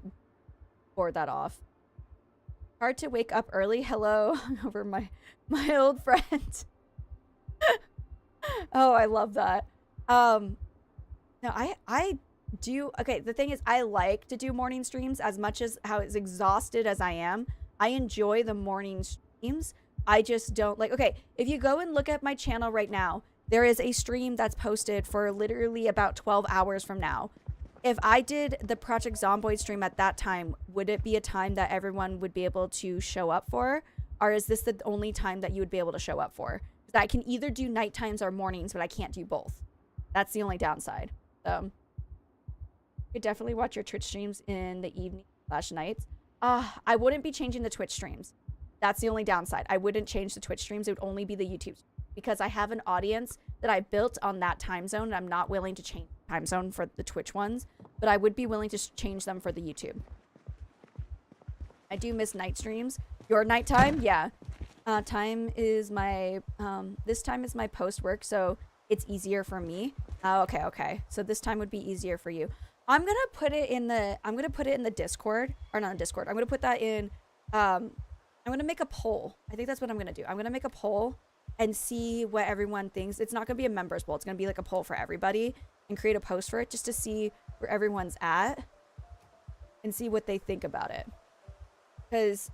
board that off. Hard to wake up early. Hello, over my old friend. Oh, I love that. No, I do. Okay, the thing is, I like to do morning streams as much as how as exhausted as I am. I enjoy the morning streams. I just don't like. Okay, if you go and look at my channel right now, there is a stream that's posted for literally about 12 hours from now. If I did the Project Zomboid stream at that time, would it be a time that everyone would be able to show up for? Or is this the only time that you would be able to show up for? Because I can either do night times or mornings, but I can't do both. That's the only downside. So, you could definitely watch your Twitch streams in the evening/nights. I wouldn't be changing the Twitch streams. That's the only downside. I wouldn't change the Twitch streams. It would only be the YouTube streams, because I have an audience that I built on that time zone, and I'm not willing to change time zone for the Twitch ones, but I would be willing to change them for the YouTube. I do miss night streams. Your nighttime? Yeah. Time is my, this time is my post work, so it's easier for me. Oh, okay. So this time would be easier for you. I'm gonna put it in the Discord, or not in Discord. I'm gonna put that in, I'm gonna make a poll. I think that's what I'm gonna do. I'm gonna make a poll and see what everyone thinks. It's not gonna be a members poll. It's gonna be like a poll for everybody and create a post for it just to see where everyone's at and see what they think about it. Because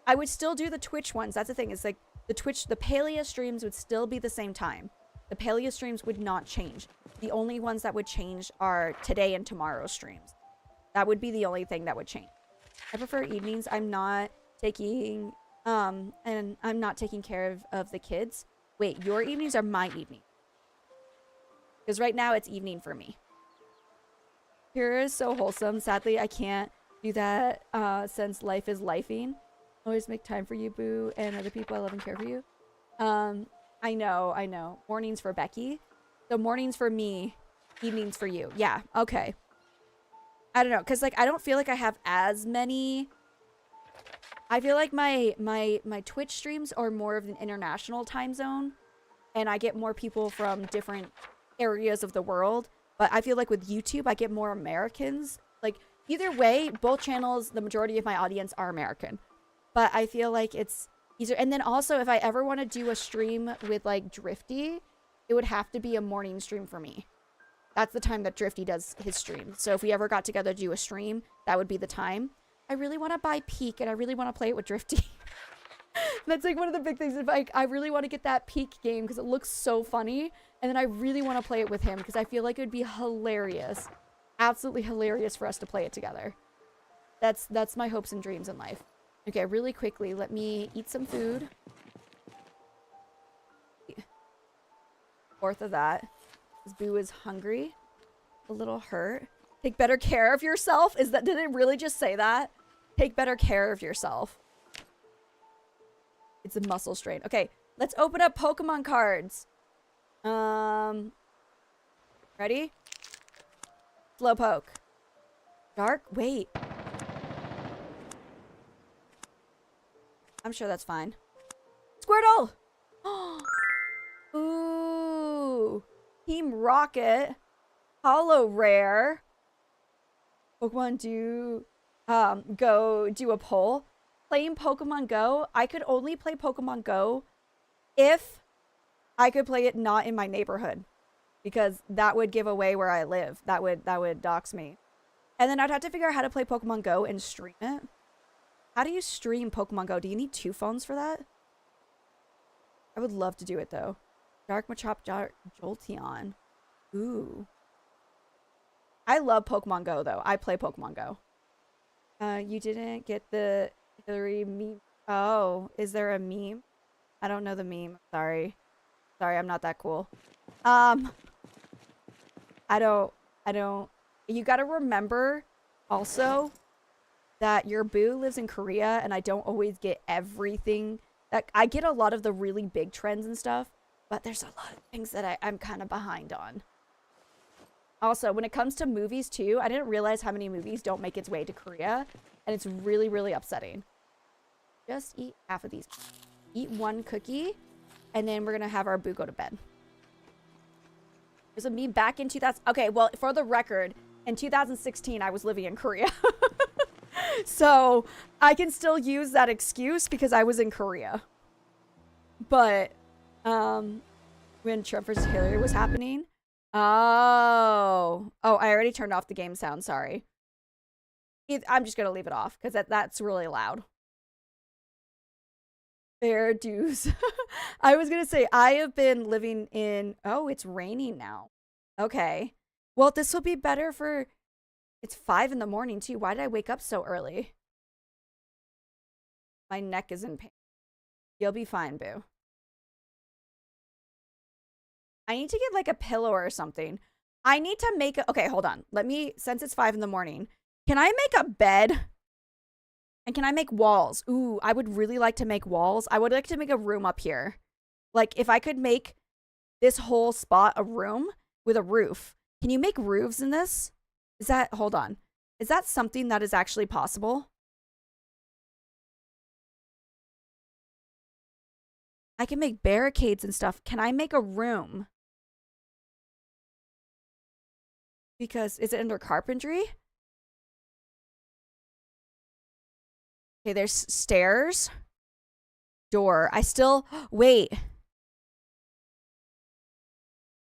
I would still do the Twitch ones. That's the thing. It's like the Palea streams would still be the same time. The Palea streams would not change. The only ones that would change are today and tomorrow's streams. That would be the only thing that would change. I prefer evenings. I'm not taking, and I'm not taking care of the kids. Wait, your evenings are my evening. Because right now it's evening for me. Here is so wholesome. Sadly, I can't do that since life is lifing. Always make time for you, boo, and other people I love and care for you. I know. Mornings for Becky. So mornings for me, evenings for you. Yeah, okay. I don't know, because like I don't feel like I have as many. I feel like my Twitch streams are more of an international time zone, and I get more people from different areas of the world. But I feel like with YouTube, I get more Americans. Like either way, both channels, the majority of my audience are American. But I feel like it's easier. And then also, if I ever want to do a stream with like Drifty, it would have to be a morning stream for me. That's the time that Drifty does his stream. So if we ever got together to do a stream, that would be the time. I really want to buy Peak, and I really want to play it with Drifty. That's like one of the big things. If I really want to get that Peak game because it looks so funny. And then I really want to play it with him because I feel like it would be hilarious. Absolutely hilarious for us to play it together. That's my hopes and dreams in life. Okay, really quickly, let me eat some food. Fourth of that. This boo is hungry. A little hurt. Take better care of yourself? Did it really just say that? Take better care of yourself. It's a muscle strain. Okay, let's open up Pokemon cards. Ready? Slowpoke. Dark? Wait. I'm sure that's fine. Squirtle! Ooh. Team Rocket. Hollow Rare. Pokemon Go do a poll. Playing Pokemon Go. I could only play Pokemon Go if I could play it not in my neighborhood. Because that would give away where I live. That would dox me. And then I'd have to figure out how to play Pokemon Go and stream it. How do you stream Pokemon Go? Do you need 2 phones for that? I would love to do it though. Dark Machop, Dark Jolteon. Ooh. I love Pokemon Go though. I play Pokemon Go. You didn't get the Hillary meme. Oh, is there a meme? I don't know the meme. Sorry. Sorry, I'm not that cool. I don't. You gotta remember also that your boo lives in Korea and I don't always get everything. I get a lot of the really big trends and stuff, but there's a lot of things that I'm kind of behind on. Also, when it comes to movies too, I didn't realize how many movies don't make its way to Korea, and it's really, really upsetting. Just eat half of these. Eat 1 cookie, and then we're gonna have our boo go to bed. There's a meme back in 2000. Okay, well, for the record, in 2016, I was living in Korea. So I can still use that excuse because I was in Korea. But when Trump versus Hillary was happening. Oh, I already turned off the game sound. Sorry. I'm just gonna leave it off because that's really loud. Fair dues. I was gonna say I have been living in. Oh, it's raining now. Okay. Well, this will be better for. It's 5 in the morning too. Why did I wake up so early? My neck is in pain. You'll be fine, boo. I need to get like a pillow or something. I need to make a. Okay, hold on. Since it's 5 in the morning, can I make a bed? And can I make walls? Ooh, I would really like to make walls. I would like to make a room up here. Like if I could make this whole spot a room with a roof. Can you make roofs in this? Is that, hold on. Is that something that is actually possible? I can make barricades and stuff. Can I make a room? Because, is it under carpentry? Okay, there's stairs. Door. I still, wait.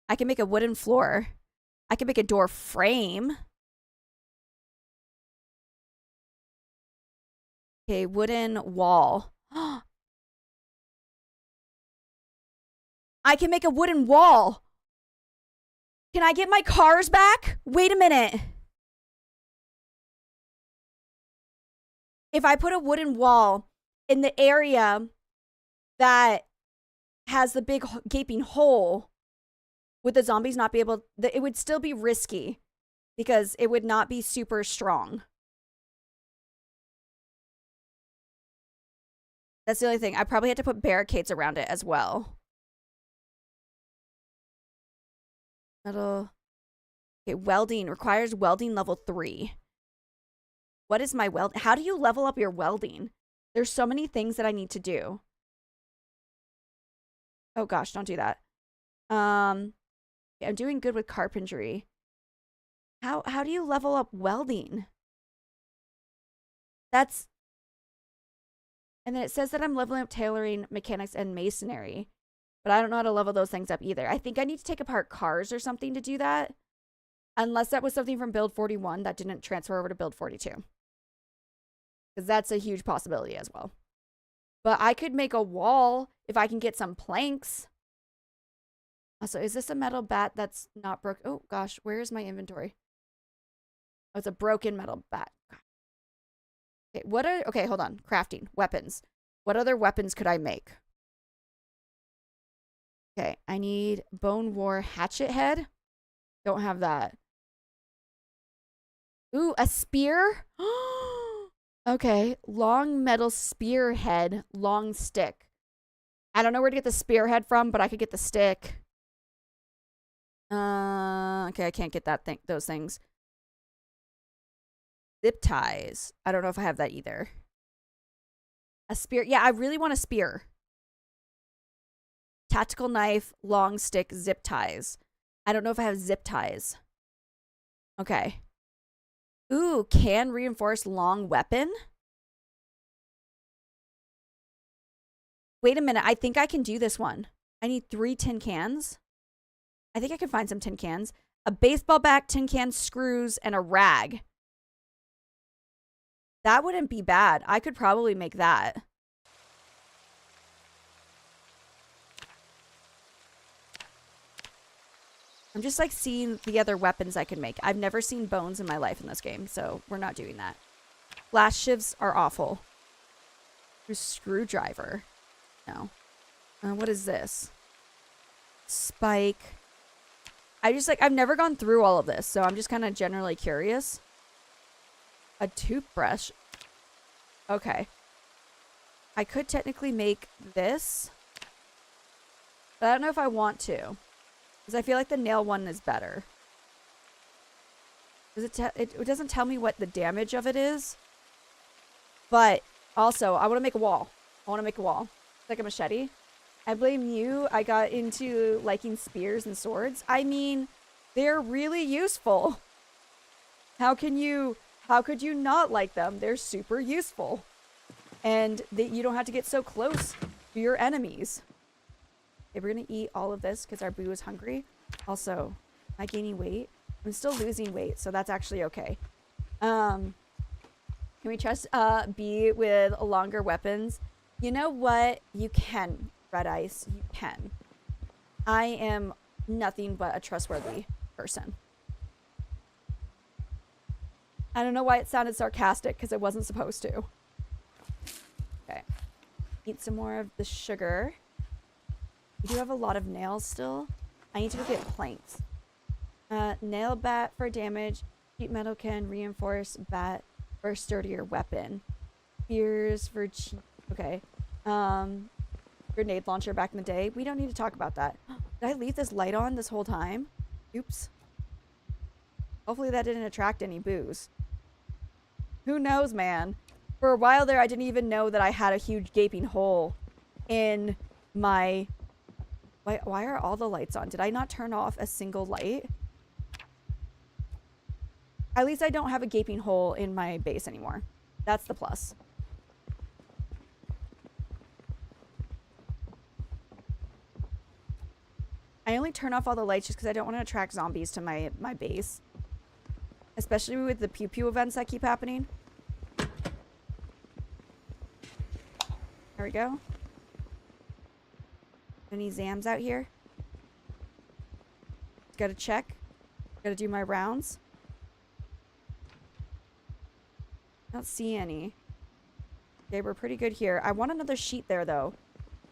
I can make a wooden floor. I can make a door frame. Okay, wooden wall. I can make a wooden wall. Can I get my cars back? Wait a minute. If I put a wooden wall in the area that has the big gaping hole, would the zombies not be able... It would still be risky because it would not be super strong. That's the only thing. I probably had to put barricades around it as well. Metal. Okay, welding. Requires welding level 3. What is my weld? How do you level up your welding? There's so many things that I need to do. Oh gosh, don't do that. I'm doing good with carpentry. How do you level up welding? That's... And then it says that I'm leveling up tailoring, mechanics, and masonry. But I don't know how to level those things up either. I think I need to take apart cars or something to do that. Unless that was something from build 41 that didn't transfer over to build 42. Because that's a huge possibility as well. But I could make a wall if I can get some planks. Also, is this a metal bat that's not broken? Oh gosh, where is my inventory? Oh, it's a broken metal bat. Okay, okay, hold on. Crafting. Weapons. What other weapons could I make? Okay, I need bone war hatchet head. Don't have that. Ooh, a spear? Okay, long metal spearhead, long stick. I don't know where to get the spearhead from, but I could get the stick. Okay, I can't get that those things. Zip ties. I don't know if I have that either. A spear. Yeah, I really want a spear. Tactical knife, long stick, zip ties. I don't know if I have zip ties. Okay. Ooh, can reinforce long weapon? Wait a minute. I think I can do this one. I need 3 tin cans. I think I can find some tin cans. A baseball bat, tin can, screws, and a rag. That wouldn't be bad. I could probably make that. I'm just like seeing the other weapons I can make. I've never seen bones in my life in this game, so we're not doing that. Glass shivs are awful. There's screwdriver. No. What is this? Spike. I've never gone through all of this, so I'm just kind of generally curious. A toothbrush. Okay. I could technically make this, but I don't know if I want to. Because I feel like the nail one is better. It doesn't tell me what the damage of it is. But also, I want to make a wall. I want to make a wall. It's like a machete. I blame you. I got into liking spears and swords. I mean, they're really useful. How could you not like them? They're super useful. And you don't have to get so close to your enemies. Okay, we're going to eat all of this because our boo is hungry. Also, am I gaining weight? I'm still losing weight, so that's actually okay. Can we trust B with longer weapons? You know what? You can, Red Ice. You can. I am nothing but a trustworthy person. I don't know why it sounded sarcastic, because it wasn't supposed to. Okay. Eat some more of the sugar. We do have a lot of nails still. I need to go get planks. Nail bat for damage. Sheet metal can reinforce bat for a sturdier weapon. Spears for cheap. Okay. Grenade launcher back in the day. We don't need to talk about that. Did I leave this light on this whole time? Oops. Hopefully that didn't attract any boos. Who knows, man? For a while there, I didn't even know that I had a huge gaping hole in my... Why are all the lights on? Did I not turn off a single light? At least I don't have a gaping hole in my base anymore. That's the plus. I only turn off all the lights just because I don't want to attract zombies to my base. Especially with the pew-pew events that keep happening. There we go. Any Zams out here? Gotta check. Gotta do my rounds. I don't see any. Okay, we're pretty good here. I want another sheet there, though.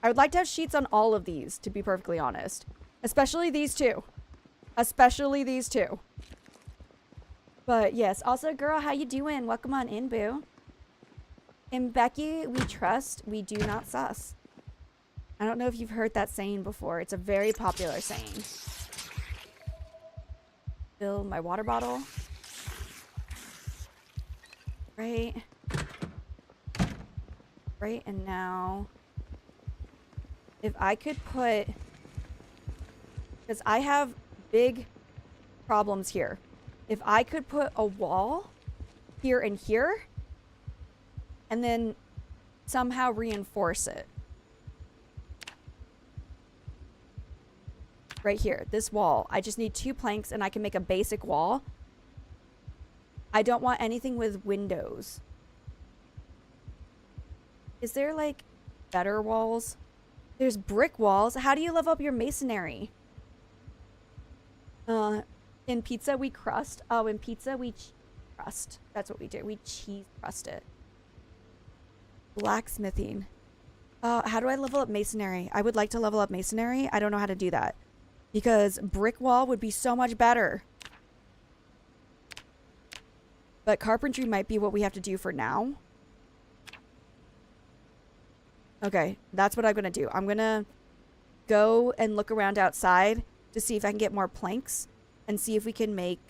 I would like to have sheets on all of these, to be perfectly honest. Especially these two. Especially these two. But yes, also, girl, how you doing? Welcome on in, boo. In Becky, we trust, we do not sus. I don't know if you've heard that saying before. It's a very popular saying. Fill my water bottle. Right. Right, and now... If I could put... Because I have big problems here. If I could put a wall here and here, and then somehow reinforce it. Right here, this wall. I just need 2 planks and I can make a basic wall. I don't want anything with windows. Is there, like, better walls? There's brick walls. How do you level up your masonry? In pizza, we crust. Oh, in pizza, we crust. That's what we do. We cheese crust it. Blacksmithing. How do I level up masonry? I would like to level up masonry. I don't know how to do that. Because brick wall would be so much better. But carpentry might be what we have to do for now. Okay, that's what I'm going to do. I'm going to go and look around outside to see if I can get more planks and see if we can make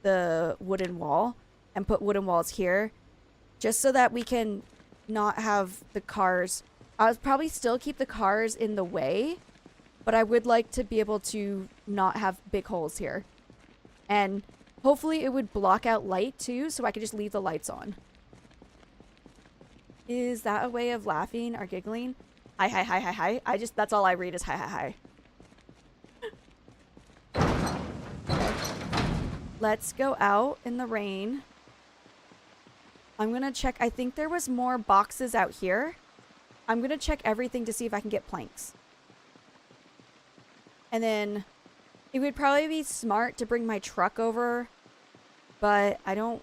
the wooden wall and put wooden walls here just so that we can not have the cars. I'll probably still keep the cars in the way, but I would like to be able to not have big holes here. And hopefully it would block out light too, so I could just leave the lights on. Is that a way of laughing or giggling? Hi, hi, hi, hi, hi. That's all I read is hi, hi, hi. Let's go out in the rain. I'm gonna check. I think there was more boxes out here. I'm gonna check everything to see if I can get planks. And then it would probably be smart to bring my truck over, but I don't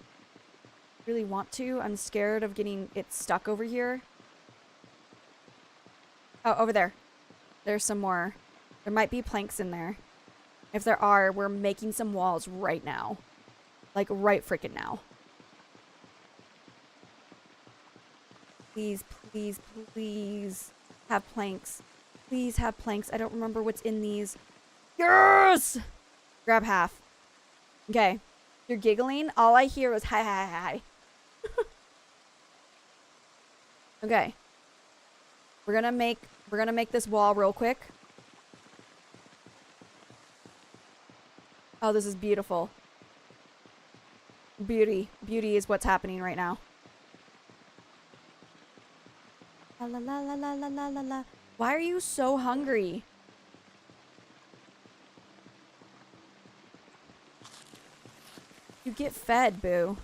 really want to. I'm scared of getting it stuck over here. Oh, over there. There's some more. There might be planks in there. If there are, we're making some walls right now. Like, right freaking now. Please, please, please have planks. Please have planks. I don't remember what's in these. Yes! Grab half. Okay. You're giggling. All I hear was hi, hi, hi. Okay. We're gonna make this wall real quick. Oh, this is beautiful. Beauty. Beauty is what's happening right now. La la la la la la la la. Why are you so hungry? You get fed, boo.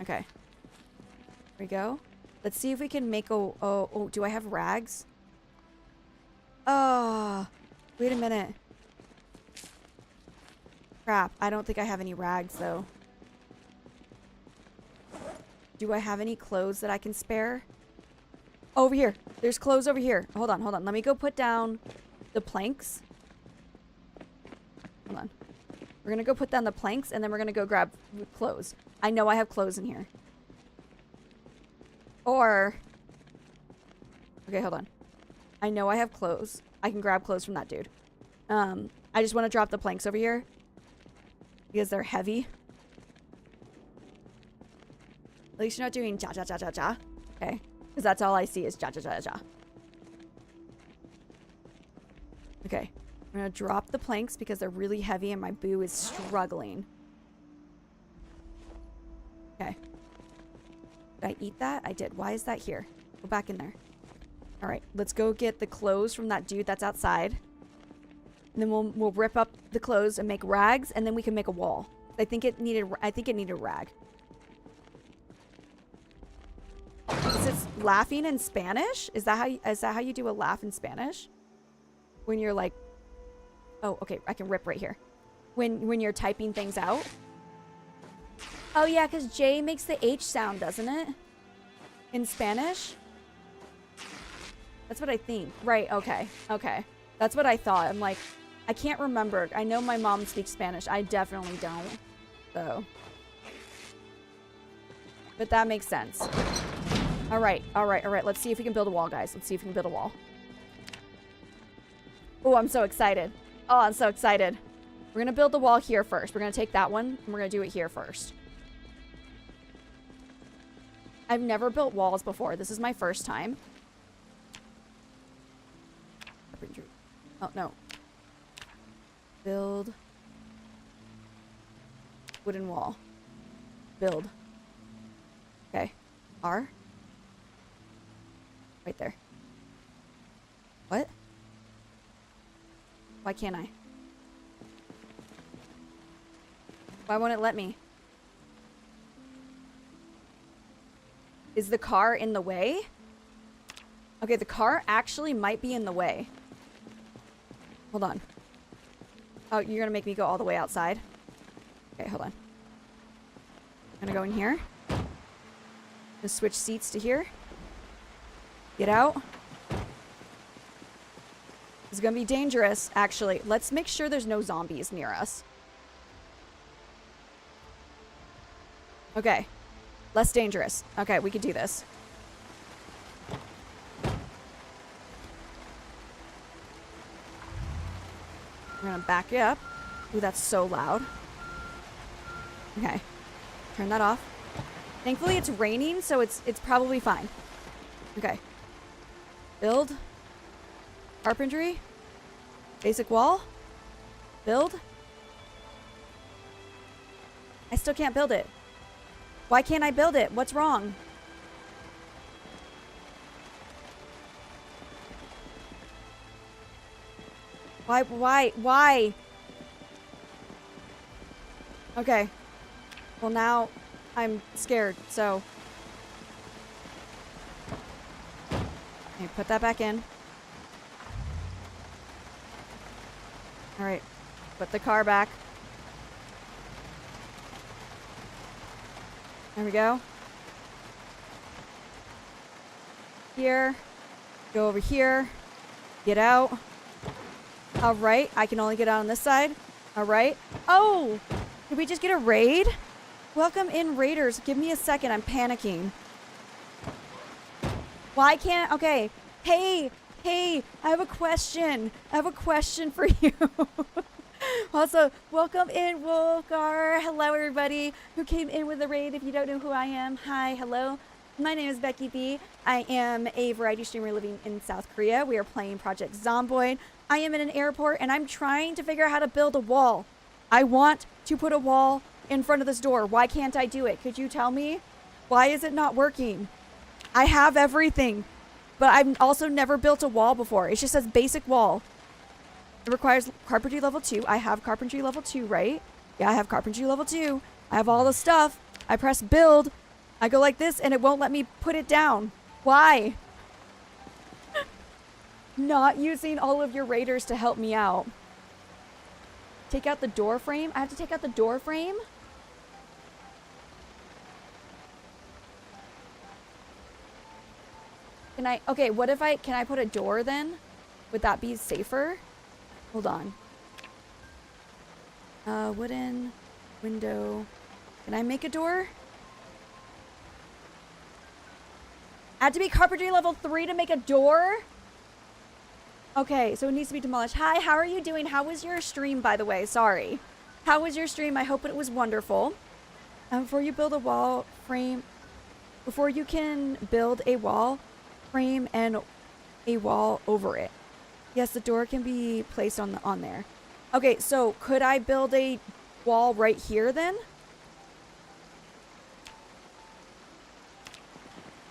Okay. Here we go. Let's see if we can make a... Oh, do I have rags? Oh, wait a minute. Crap, I don't think I have any rags, though. Do I have any clothes that I can spare? Over here. There's clothes over here. Hold on, hold on. Let me go put down the planks. Hold on. We're gonna go put down the planks, and then we're gonna go grab clothes. I know I have clothes in here. Or... Okay, hold on. I know I have clothes. I can grab clothes from that dude. I just want to drop the planks over here. because they're heavy. At least you're not doing ja ja ja ja ja. Okay. Because that's all I see is ja ja ja ja. Okay. I'm gonna drop the planks because they're really heavy and my boo is struggling. Okay. Did I eat that? I did. Why is that here? Go back in there. Alright, let's go get the clothes from that dude that's outside. And then we'll rip up the clothes and make rags, and then we can make a wall. I think it needed rag. Is it laughing in Spanish? Is that how you do a laugh in Spanish? When you're like, oh, okay, I can rip right here. When you're typing things out. Oh yeah, because J makes the H sound, doesn't it? In Spanish? That's what I think. Right, okay. Okay. That's what I thought. I'm like, I can't remember. I know my mom speaks Spanish. I definitely don't. So. But that makes sense. Alright, alright, alright. Let's see if we can build a wall, guys. Let's see if we can build a wall. Oh, I'm so excited. Oh, I'm so excited. We're gonna build the wall here first. We're gonna take that one, and we're gonna do it here first. I've never built walls before. This is my first time. Oh, no. Build. Wooden wall. Build. Okay. R. Right there. What? Why can't I? Why won't it let me? Is the car in the way? Okay, the car actually might be in the way. Hold on. Oh, you're gonna make me go all the way outside? Okay, hold on. I'm gonna go in here. Just switch seats to here. Get out. It's gonna be dangerous, actually. Let's make sure there's no zombies near us. Okay. Less dangerous. Okay, we could do this. We're gonna back it up. Ooh, that's so loud. Okay. Turn that off. Thankfully, it's raining, so it's probably fine. Okay. Build. Carpentry. Basic wall. Build. I still can't build it. Why can't I build it? What's wrong? Why? Okay. Well, now I'm scared, so. Okay, put that back in. Alright. Put the car back. There we go. Here. Go over here. Get out. Alright. I can only get out on this side. Alright. Oh! Did we just get a raid? Welcome in, raiders. Give me a second. I'm panicking. Why can't... Okay. Hey! Hey! I have a question. I have a question for you. Also, welcome in, Wolfgar. Hello, everybody who came in with the raid. If you don't know who I am, hi, hello. My name is Becky B. I am a variety streamer living in South Korea. We are playing Project Zomboid. I am in an airport, and I'm trying to figure out how to build a wall. I want to put a wall in front of this door. Why can't I do it? Could you tell me? Why is it not working? I have everything, but I've also never built a wall before. It just says basic wall. It requires carpentry level 2. I have carpentry level 2, right? Yeah, I have carpentry level 2. I have all the stuff. I press build. I go like this and it won't let me put it down. Why? Not using all of your raiders to help me out. Take out the door frame. I have to take out the door frame? Can I... Okay, what if I... Can I put a door then? Would that be safer? Hold on. Wooden window. Can I make a door? I had to be carpentry level 3 to make a door? Okay, so it needs to be demolished. Hi, how are you doing? How was your stream, by the way? Sorry. How was your stream? I hope it was wonderful. Before you build a wall frame, before you can build a wall frame and a wall over it. Yes, the door can be placed on there. Okay, so could I build a wall right here then?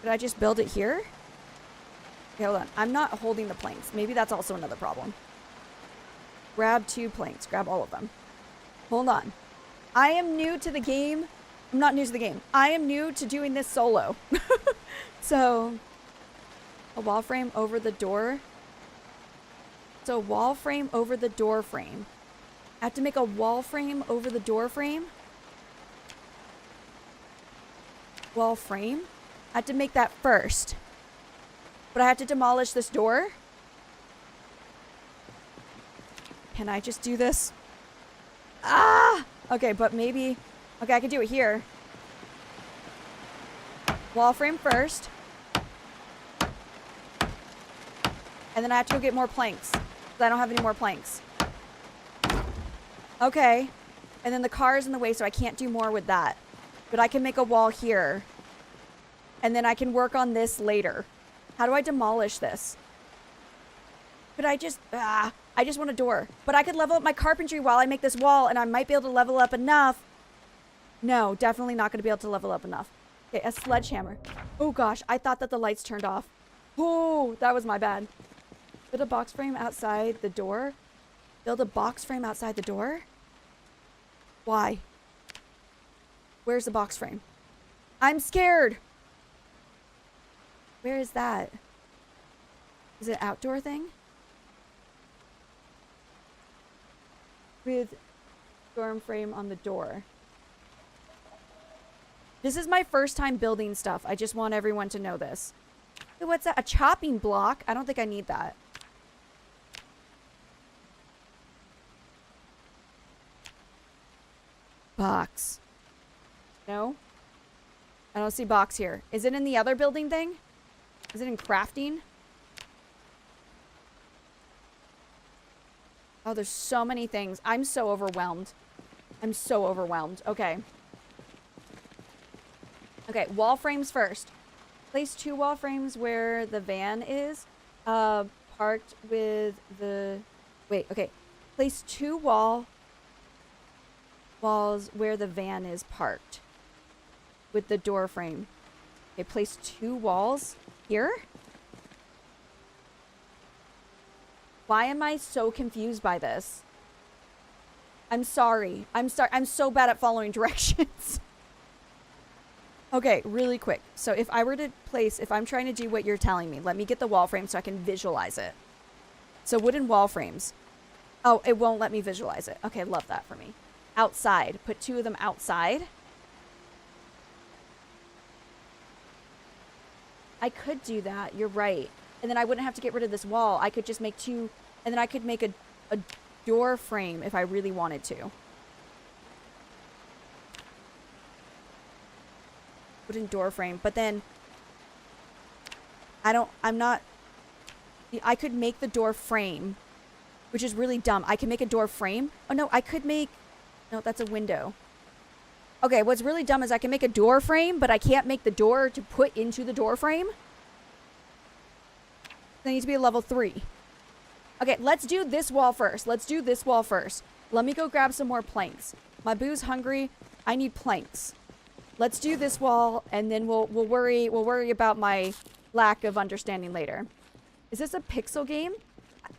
Could I just build it here? Okay, hold on. I'm not holding the planks. Maybe that's also another problem. Grab 2 planks. Grab all of them. Hold on. I am new to the game. I'm not new to the game. I am new to doing this solo. So, a wall frame over the door. So, wall frame over the door frame. I have to make a wall frame over the door frame. Wall frame. I have to make that first. But I have to demolish this door. Can I just do this? Ah! Okay, but maybe... Okay, I can do it here. Wall frame first. And then I have to go get more planks. Because I don't have any more planks. Okay. And then the car is in the way, so I can't do more with that. But I can make a wall here. And then I can work on this later. How do I demolish this? Could I just... I just want a door. But I could level up my carpentry while I make this wall, and I might be able to level up enough. No, definitely not going to be able to level up enough. Okay, a sledgehammer. Oh gosh, I thought that the lights turned off. Oh, that was my bad. Build a box frame outside the door. Build a box frame outside the door? Why? Where's the box frame? I'm scared. Where is that? Is it an outdoor thing? With storm frame on the door. This is my first time building stuff. I just want everyone to know this. Hey, what's that? A chopping block? I don't think I need that. Box. No? I don't see box here. Is it in the other building thing? Is it in crafting? Oh, there's so many things. I'm so overwhelmed. I'm so overwhelmed. Okay. Okay, wall frames first. Place 2 wall frames where the van is. Parked with the... Wait, okay. Place 2 walls where the van is parked. With the door frame. Okay, place 2 walls here. Why am I so confused by this? I'm sorry. I'm so bad at following directions. Okay, really quick. So if I were to place, if I'm trying to do what you're telling me, let me get the wall frame so I can visualize it. So wooden wall frames. Oh, it won't let me visualize it. Okay, love that for me. Outside. Put 2 of them outside. I could do that. You're right. And then I wouldn't have to get rid of this wall. I could just make 2, and then I could make a door frame if I really wanted to. Wooden door frame. But then I could make the door frame, which is really dumb. I can make a door frame. Oh no, I could make, no, that's a window. Okay, what's really dumb is I can make a door frame, but I can't make the door to put into the door frame. They need to be a level 3. Okay, let's do this wall first. Let's do this wall first. Let me go grab some more planks. My boo's hungry. I need planks. Let's do this wall, and then we'll worry about my lack of understanding later. Is this a pixel game?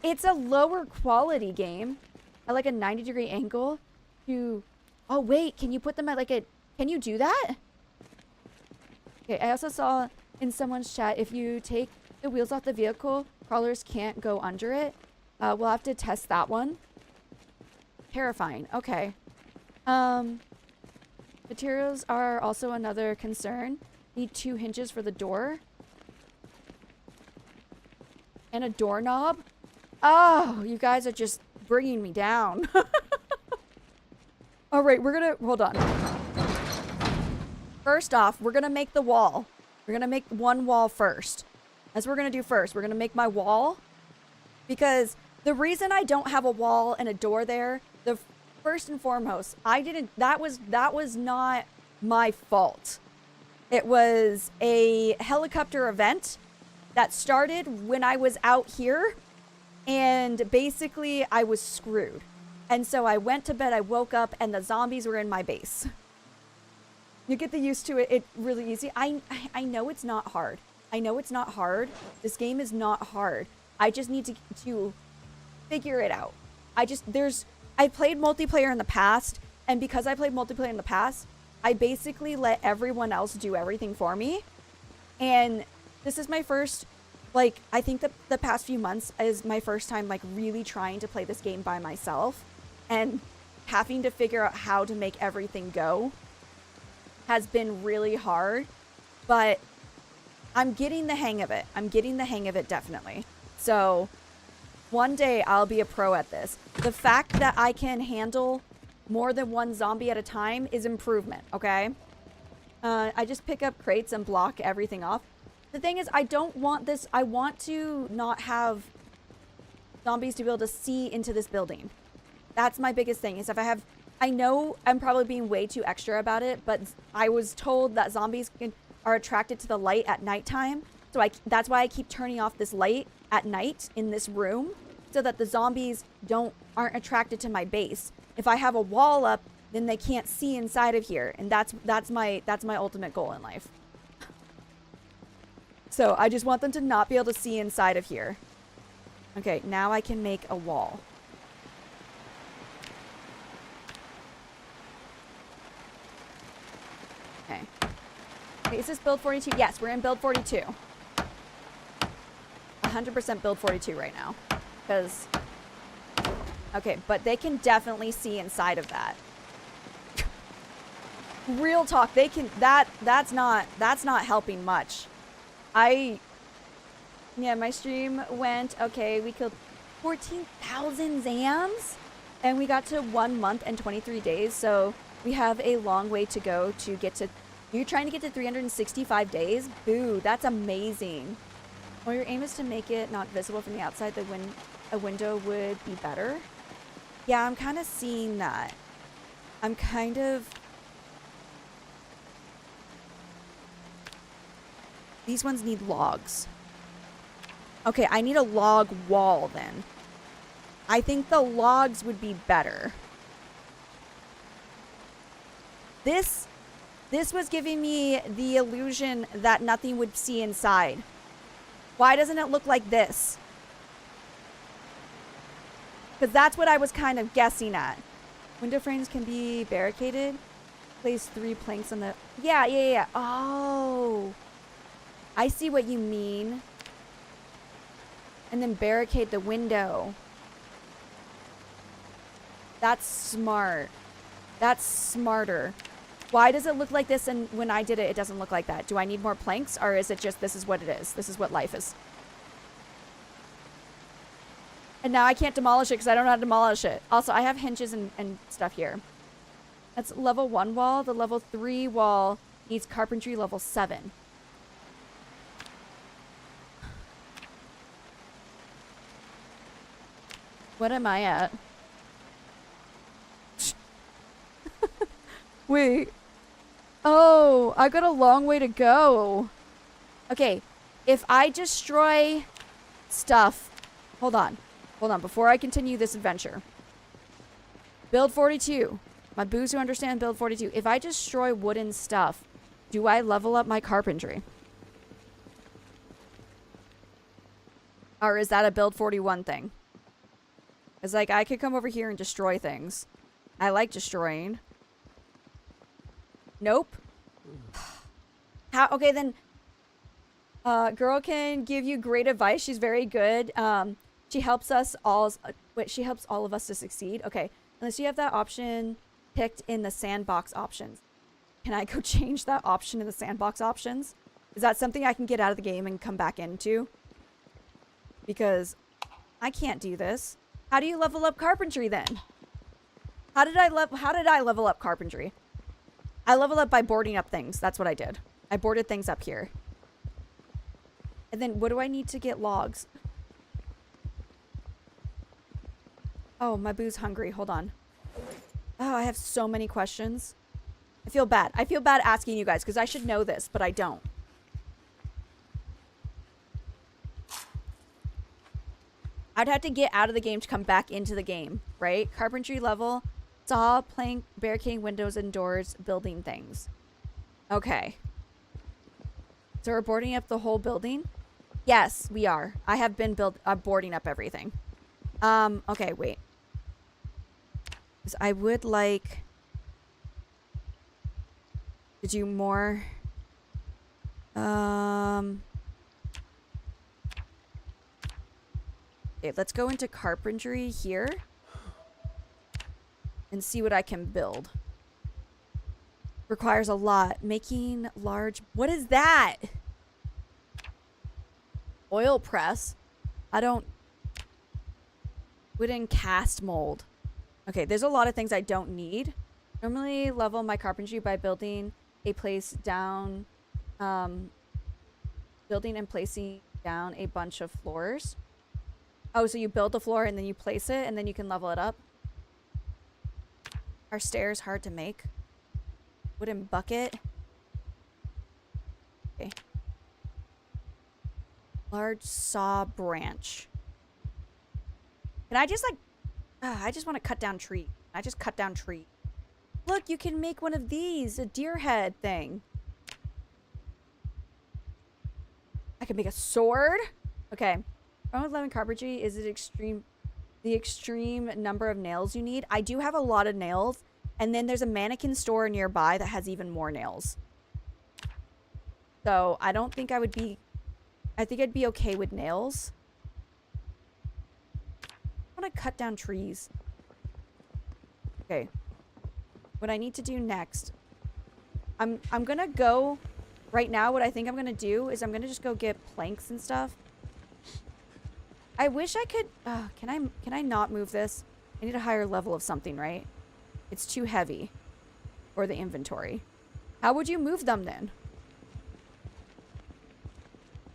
It's a lower quality game. At like a 90-degree angle. Oh wait, can you put them at like a... Can you do that? Okay, I also saw in someone's chat, if you take the wheels off the vehicle, crawlers can't go under it. We'll have to test that one. Terrifying. Okay. Materials are also another concern. Need 2 hinges for the door. And a doorknob. Oh, you guys are just bringing me down. All right, we're gonna... Hold on. First off, we're gonna make the wall. We're gonna make 1 wall first. That's what we're gonna do first. We're gonna make my wall. Because the reason I don't have a wall and a door there... first and foremost, that was not my fault. It was a helicopter event that started when I was out here, and basically I was screwed. And so I went to bed, I woke up, and the zombies were in my base. You get used to it, it's really easy. I know it's not hard. I know it's not hard. This game is not hard. I just need to figure it out. I played multiplayer in the past, and because I played multiplayer in the past, I basically let everyone else do everything for me. And this is my first, like, I think the past few months is my first time, like, really trying to play this game by myself. And having to figure out how to make everything go has been really hard. But I'm getting the hang of it. I'm getting the hang of it, definitely. So one day I'll be a pro at this. The fact that I can handle more than one zombie at a time is improvement, okay? I just pick up crates and block everything off. The thing is, I don't want this. I want to not have zombies to be able to see into this building. That's my biggest thing, is if I know I'm probably being way too extra about it, but I was told that zombies are attracted to the light at nighttime. So that's why I keep turning off this light at night in this room, so that the zombies aren't attracted to my base. If I have a wall up, then they can't see inside of here, and that's my ultimate goal in life. So I just want them to not be able to see inside of here. Okay, now I can make a wall. Okay. Okay, is this build 42? Yes, we're in build 42. 100% build 42 right now. Because... Okay, but they can definitely see inside of that. Real talk, they can... That's not helping much. Yeah, my stream went... Okay, we killed 14,000 Zams. And we got to 1 month and 23 days. So we have a long way to go to get to... You're trying to get to 365 days? Boo, that's amazing. Well, your aim is to make it not visible from the outside. A window would be better. Yeah, I'm kind of seeing that. I'm kind of... These ones need logs. Okay, I need a log wall then. I think the logs would be better. This was giving me the illusion that nothing would see inside. Why doesn't it look like this? Because that's what I was kind of guessing at. Window frames can be barricaded. Place 3 planks on the... Yeah. Oh. I see what you mean. And then barricade the window. That's smart. That's smarter. Why does it look like this, and when I did it, it doesn't look like that? Do I need more planks, or is it just this is what it is? This is what life is. And now I can't demolish it because I don't know how to demolish it. Also, I have hinges and stuff here. That's level 1 wall. The level 3 wall needs carpentry level 7. What am I at? Wait. Oh, I got a long way to go. Okay, if I destroy stuff... Hold on. Before I continue this adventure. Build 42. My boos who understand build 42. If I destroy wooden stuff, do I level up my carpentry? Or is that a build 41 thing? It's like, I could come over here and destroy things. I like destroying. Nope. How? Okay, then. Girl can give you great advice. She's very good. She helps us all. Wait, she helps all of us to succeed. Okay, unless you have that option picked in the sandbox options. Can I go change that option in the sandbox options? Is that something I can get out of the game and come back into? Because I can't do this. How do you level up carpentry then? How did I level up carpentry? I level up by boarding up things. That's what I did. I boarded things up here. And then what do I need to get logs? Oh, my boo's hungry. Hold on. Oh, I have so many questions. I feel bad. I feel bad asking you guys because I should know this, but I don't. I'd have to get out of the game to come back into the game, right? Carpentry level, saw, plank, barricading windows and doors, building things. Okay. So we're boarding up the whole building? Yes, we are. I have been boarding up everything. Okay, wait. I would like to do more. Okay, let's go into carpentry here and see what I can build. Requires a lot. Making large. What is that? Oil press. I don't. Wooden cast mold. Okay, there's a lot of things I don't need. Normally level my carpentry by building a place down. Building and placing down a bunch of floors. Oh, so you build the floor and then you place it and then you can level it up. Are stairs hard to make? Wooden bucket. Okay. Large saw branch. Can I just like... I just want to cut down tree. I just cut down tree. Look, you can make one of these. A deer head thing. I can make a sword. Okay. Problem with 11 carpentry is the extreme number of nails you need. I do have a lot of nails. And then there's a mannequin store nearby that has even more nails. So I don't think I would be... I think I'd be okay with nails. I want to cut down trees. Okay. What I need to do next... I'm gonna go... Right now, what I think I'm gonna do is I'm gonna just go get planks and stuff. I wish I could... can I not move this? I need a higher level of something, right? It's too heavy for the inventory. How would you move them then?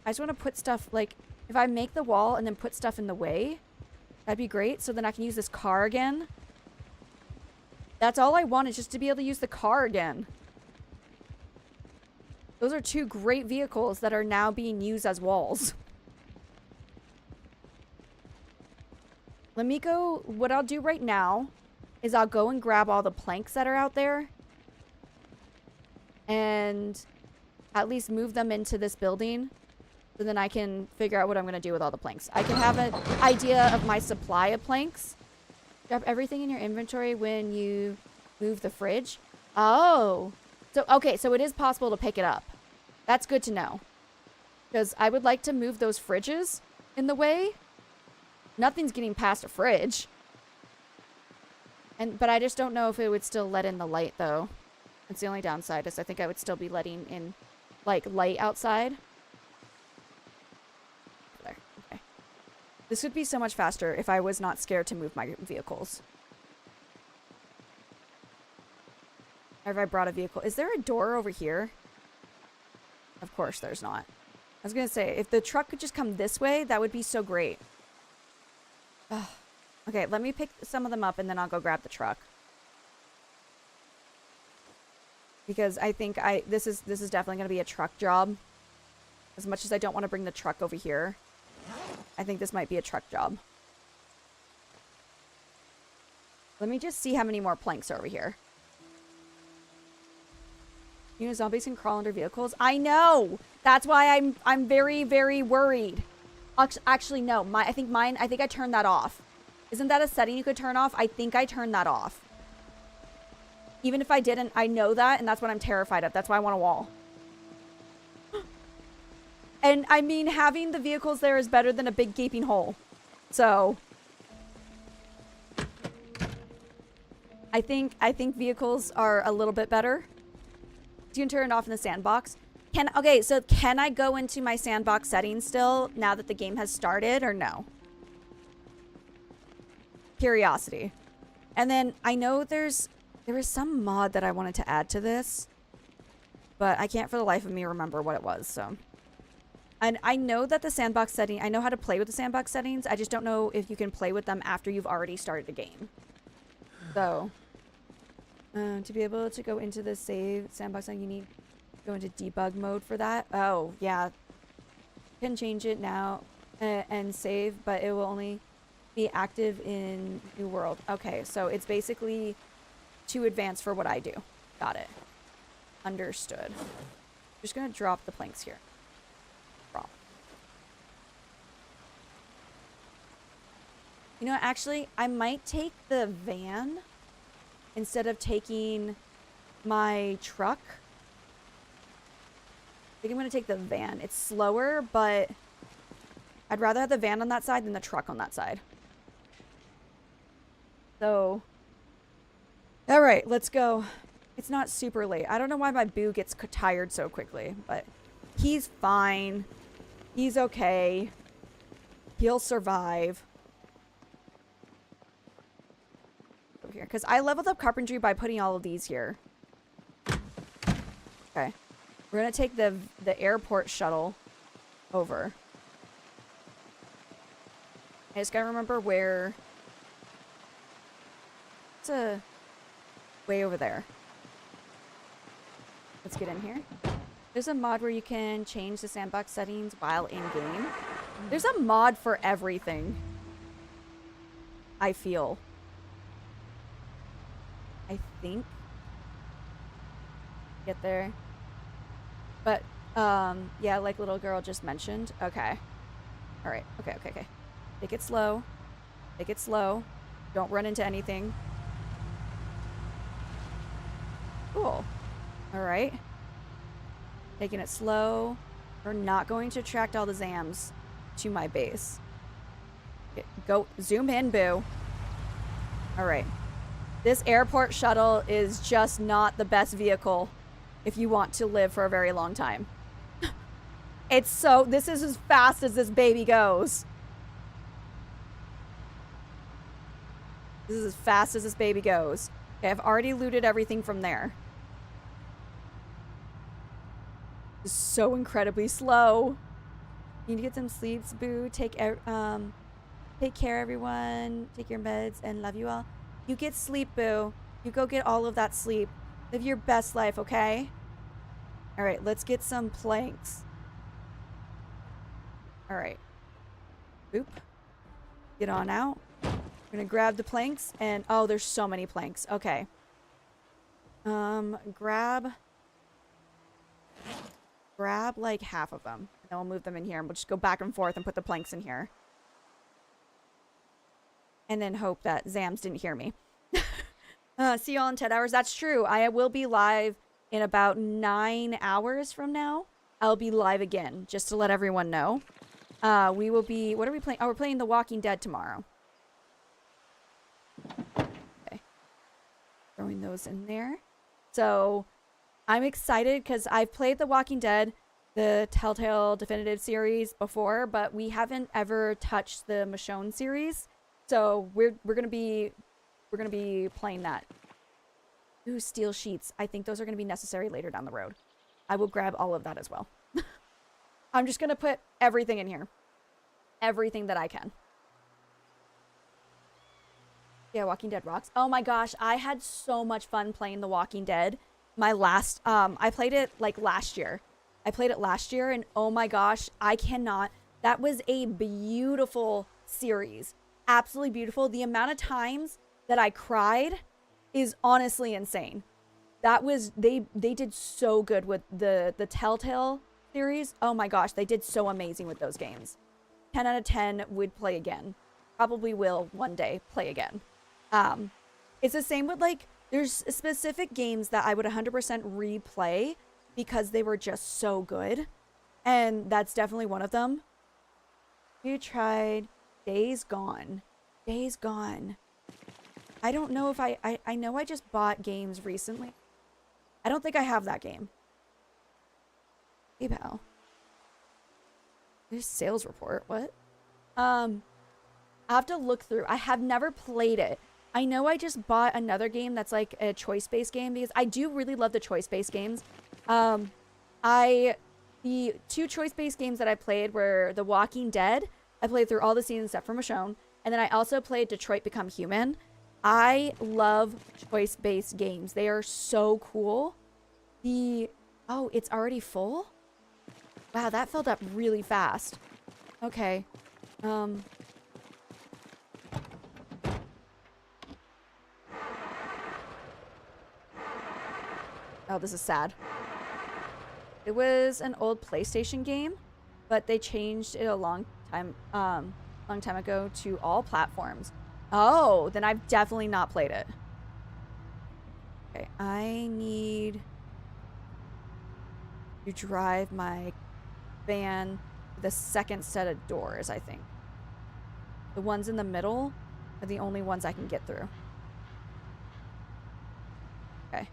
I just want to put stuff, like, if I make the wall and then put stuff in the way, that'd be great. So then I can use this car again. That's all I want, is just to be able to use the car again. Those are two great vehicles that are now being used as walls. Let me go... What I'll do right now is I'll go and grab all the planks that are out there. And at least move them into this building. So then I can figure out what I'm going to do with all the planks. I can have an idea of my supply of planks. Grab everything in your inventory when you move the fridge. Oh. So, okay, so it is possible to pick it up. That's good to know. Because I would like to move those fridges in the way. Nothing's getting past a fridge. But I just don't know if it would still let in the light, though. That's the only downside, is I think I would still be letting in, like, light outside. There. Okay. This would be so much faster if I was not scared to move my vehicles. Or if I brought a vehicle. Is there a door over here? Of course there's not. I was going to say, if the truck could just come this way, that would be so great. Ugh. Okay, let me pick some of them up and then I'll go grab the truck. Because I think this is definitely going to be a truck job. As much as I don't want to bring the truck over here, I think this might be a truck job. Let me just see how many more planks are over here. You know, zombies can crawl under vehicles. I know. That's why I'm very, very worried. Actually, no. I think I turned that off. Isn't that a setting you could turn off? I think I turned that off. Even if I didn't, I know that, and that's what I'm terrified of. That's why I want a wall. And, I mean, having the vehicles there is better than a big gaping hole. So... I think vehicles are a little bit better. You can turn it off in the sandbox. Okay, so can I go into my sandbox settings still now that the game has started, or no? Curiosity. And then I know there was some mod that I wanted to add to this, but I can't for the life of me remember what it was. So, and I know that the sandbox setting, I know how to play with the sandbox settings. I just don't know if you can play with them after you've already started the game. So To be able to go into the save sandbox, you need to go into debug mode for that. Oh, yeah. You can change it now and save, but it will only be active in New World. Okay, so it's basically too advanced for what I do. Got it. Understood. Just gonna drop the planks here. Drop. You know, actually, I might take the van instead of taking my truck. I think I'm gonna take the van. It's slower, but I'd rather have the van on that side than the truck on that side. So, all right, let's go. It's not super late. I don't know why my boo gets tired so quickly, but he's fine. He's okay. He'll survive. Over here, because I leveled up carpentry by putting all of these here. Okay. We're gonna take the airport shuttle over. I just gotta remember where. It's way over there. Let's get in here. There's a mod where you can change the sandbox settings while in game. There's a mod for everything. I feel. I think. Get there. But, yeah, like little girl just mentioned. Okay. Alright. Okay. Take it slow. Take it slow. Don't run into anything. Cool. Alright. Taking it slow. We're not going to attract all the Zams to my base. Okay, go. Zoom in, boo. Alright. This airport shuttle is just not the best vehicle if you want to live for a very long time. It's so... This is as fast as this baby goes. This is as fast as this baby goes. Okay, I've already looted everything from there. It's so incredibly slow. You need to get some sleeps, boo. Take care, everyone. Take your meds and love you all. You get sleep, boo. You go get all of that sleep. Live your best life, okay? Alright, let's get some planks. Alright. Boop. Get on out. We're gonna grab the planks and... Oh, there's so many planks. Okay. Grab like half of them. And then we'll move them in here and we'll just go back and forth and put the planks in here. And then hope that Zams didn't hear me. See y'all in 10 hours. That's true. I will be live in about 9 hours from now. I'll be live again, just to let everyone know. We will be... What are we playing? Oh, we're playing The Walking Dead tomorrow. Okay. Throwing those in there. So, I'm excited because I've played The Walking Dead, the Telltale Definitive series before, but we haven't ever touched the Michonne series. So, we're gonna be playing that. Ooh, steel sheets. I think those are gonna be necessary later down the road. I will grab all of that as well. I'm just gonna put everything in here. Everything that I can. Yeah, Walking Dead rocks. Oh my gosh, I had so much fun playing The Walking Dead. My last, I played it like last year. I played it last year and oh my gosh, I cannot. That was a beautiful series. Absolutely beautiful. The amount of times that I cried is honestly insane. That was, they did so good with the Telltale series. Oh my gosh, they did so amazing with those games. 10 out of 10 would play again. Probably will one day play again. It's the same with like, there's specific games that I would 100% replay because they were just so good. And that's definitely one of them. You tried Days Gone. Days Gone. I don't know if I know I just bought games recently. I don't think I have that game. Hey, pal. There's sales report. What? I'll have to look through. I have never played it. I know I just bought another game that's like a choice-based game because I do really love the choice-based games. The two choice-based games that I played were The Walking Dead. I played through all the seasons except for Michonne. And then I also played Detroit Become Human. I love choice-based games. They are so cool. Oh, it's already full? Wow, that filled up really fast. Okay. Oh, this is sad. It was an old PlayStation game, but they changed it a long time ago to all platforms. Oh, then I've definitely not played it. Okay, I need to drive my van to the second set of doors, I think. The ones in the middle are the only ones I can get through. Okay.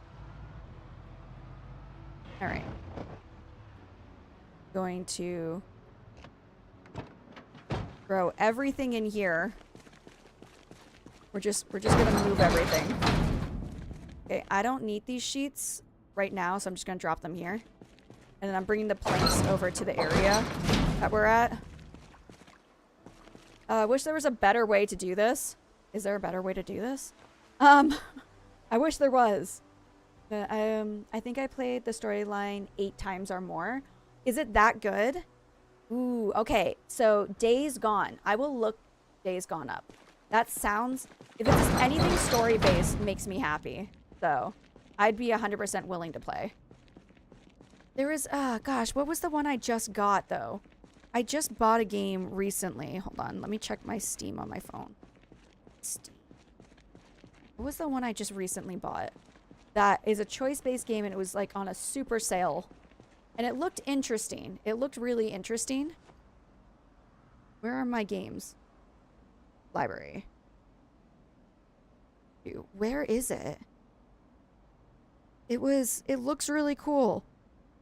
All right. Going to throw everything in here. We're just gonna move everything. Okay, I don't need these sheets right now, so I'm just gonna drop them here. And then I'm bringing the planks over to the area that we're at. I wish there was a better way to do this. Is there a better way to do this? I wish there was. But, I think I played the storyline 8 times or more. Is it that good? Ooh, okay. So, Days Gone. I will look Days Gone up. That sounds... If it's anything story-based, makes me happy. So, I'd be 100% willing to play. There is... gosh, what was the one I just got, though? I just bought a game recently. Hold on. Let me check my Steam on my phone. Steam. What was the one I just recently bought? That is a choice-based game, and it was, like, on a super sale. And it looked interesting. It looked really interesting. Where are my games? Library. Where is it? It looks really cool.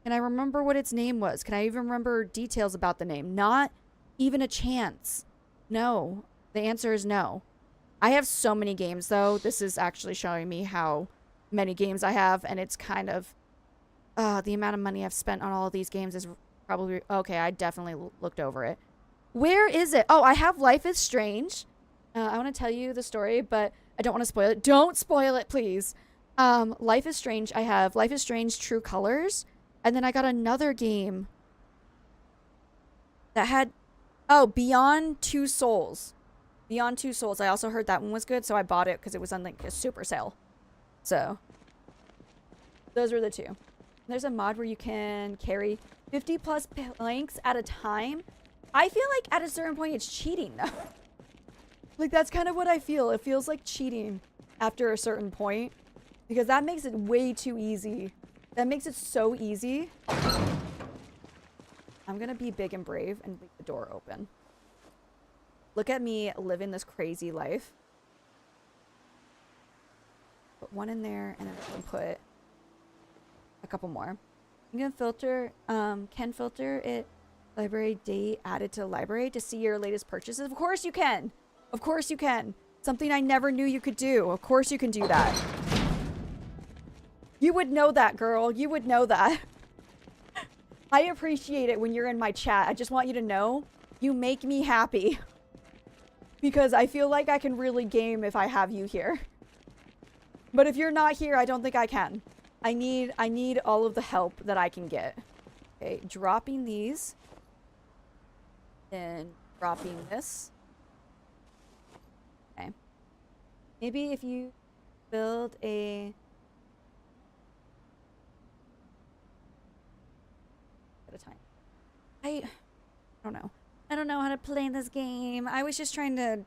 And I remember what its name was. Can I even remember details about the name? Not even a chance. No. The answer is no. I have so many games, though. This is actually showing me how many games I have, and it's kind of... the amount of money I've spent on all of these games is probably... Okay, I definitely looked over it. Where is it? Oh, I have Life is Strange. I want to tell you the story, but I don't want to spoil it. Don't spoil it, please. Life is Strange. I have Life is Strange True Colors. And then I got another game that had... Oh, Beyond Two Souls. Beyond Two Souls. I also heard that one was good, so I bought it because it was on like a super sale. So, those were the two. There's a mod where you can carry 50 plus planks at a time. I feel like at a certain point it's cheating, though. Like, that's kind of what I feel. It feels like cheating after a certain point. Because that makes it way too easy. That makes it so easy. I'm gonna be big and brave and leave the door open. Look at me living this crazy life. Put one in there, and then I can put a couple more. You can filter, can filter it library date added to the library to see your latest purchases. Of course you can. Of course you can. Something I never knew you could do. Of course you can do that. You would know that, girl. You would know that. I appreciate it when you're in my chat. I just want you to know you make me happy. Because I feel like I can really game if I have you here. But if you're not here, I don't think I can. I need all of the help that I can get. Okay, dropping these. Then dropping this. Okay. Maybe if you build a... at a time. I don't know. I don't know how to play this game. I was just trying to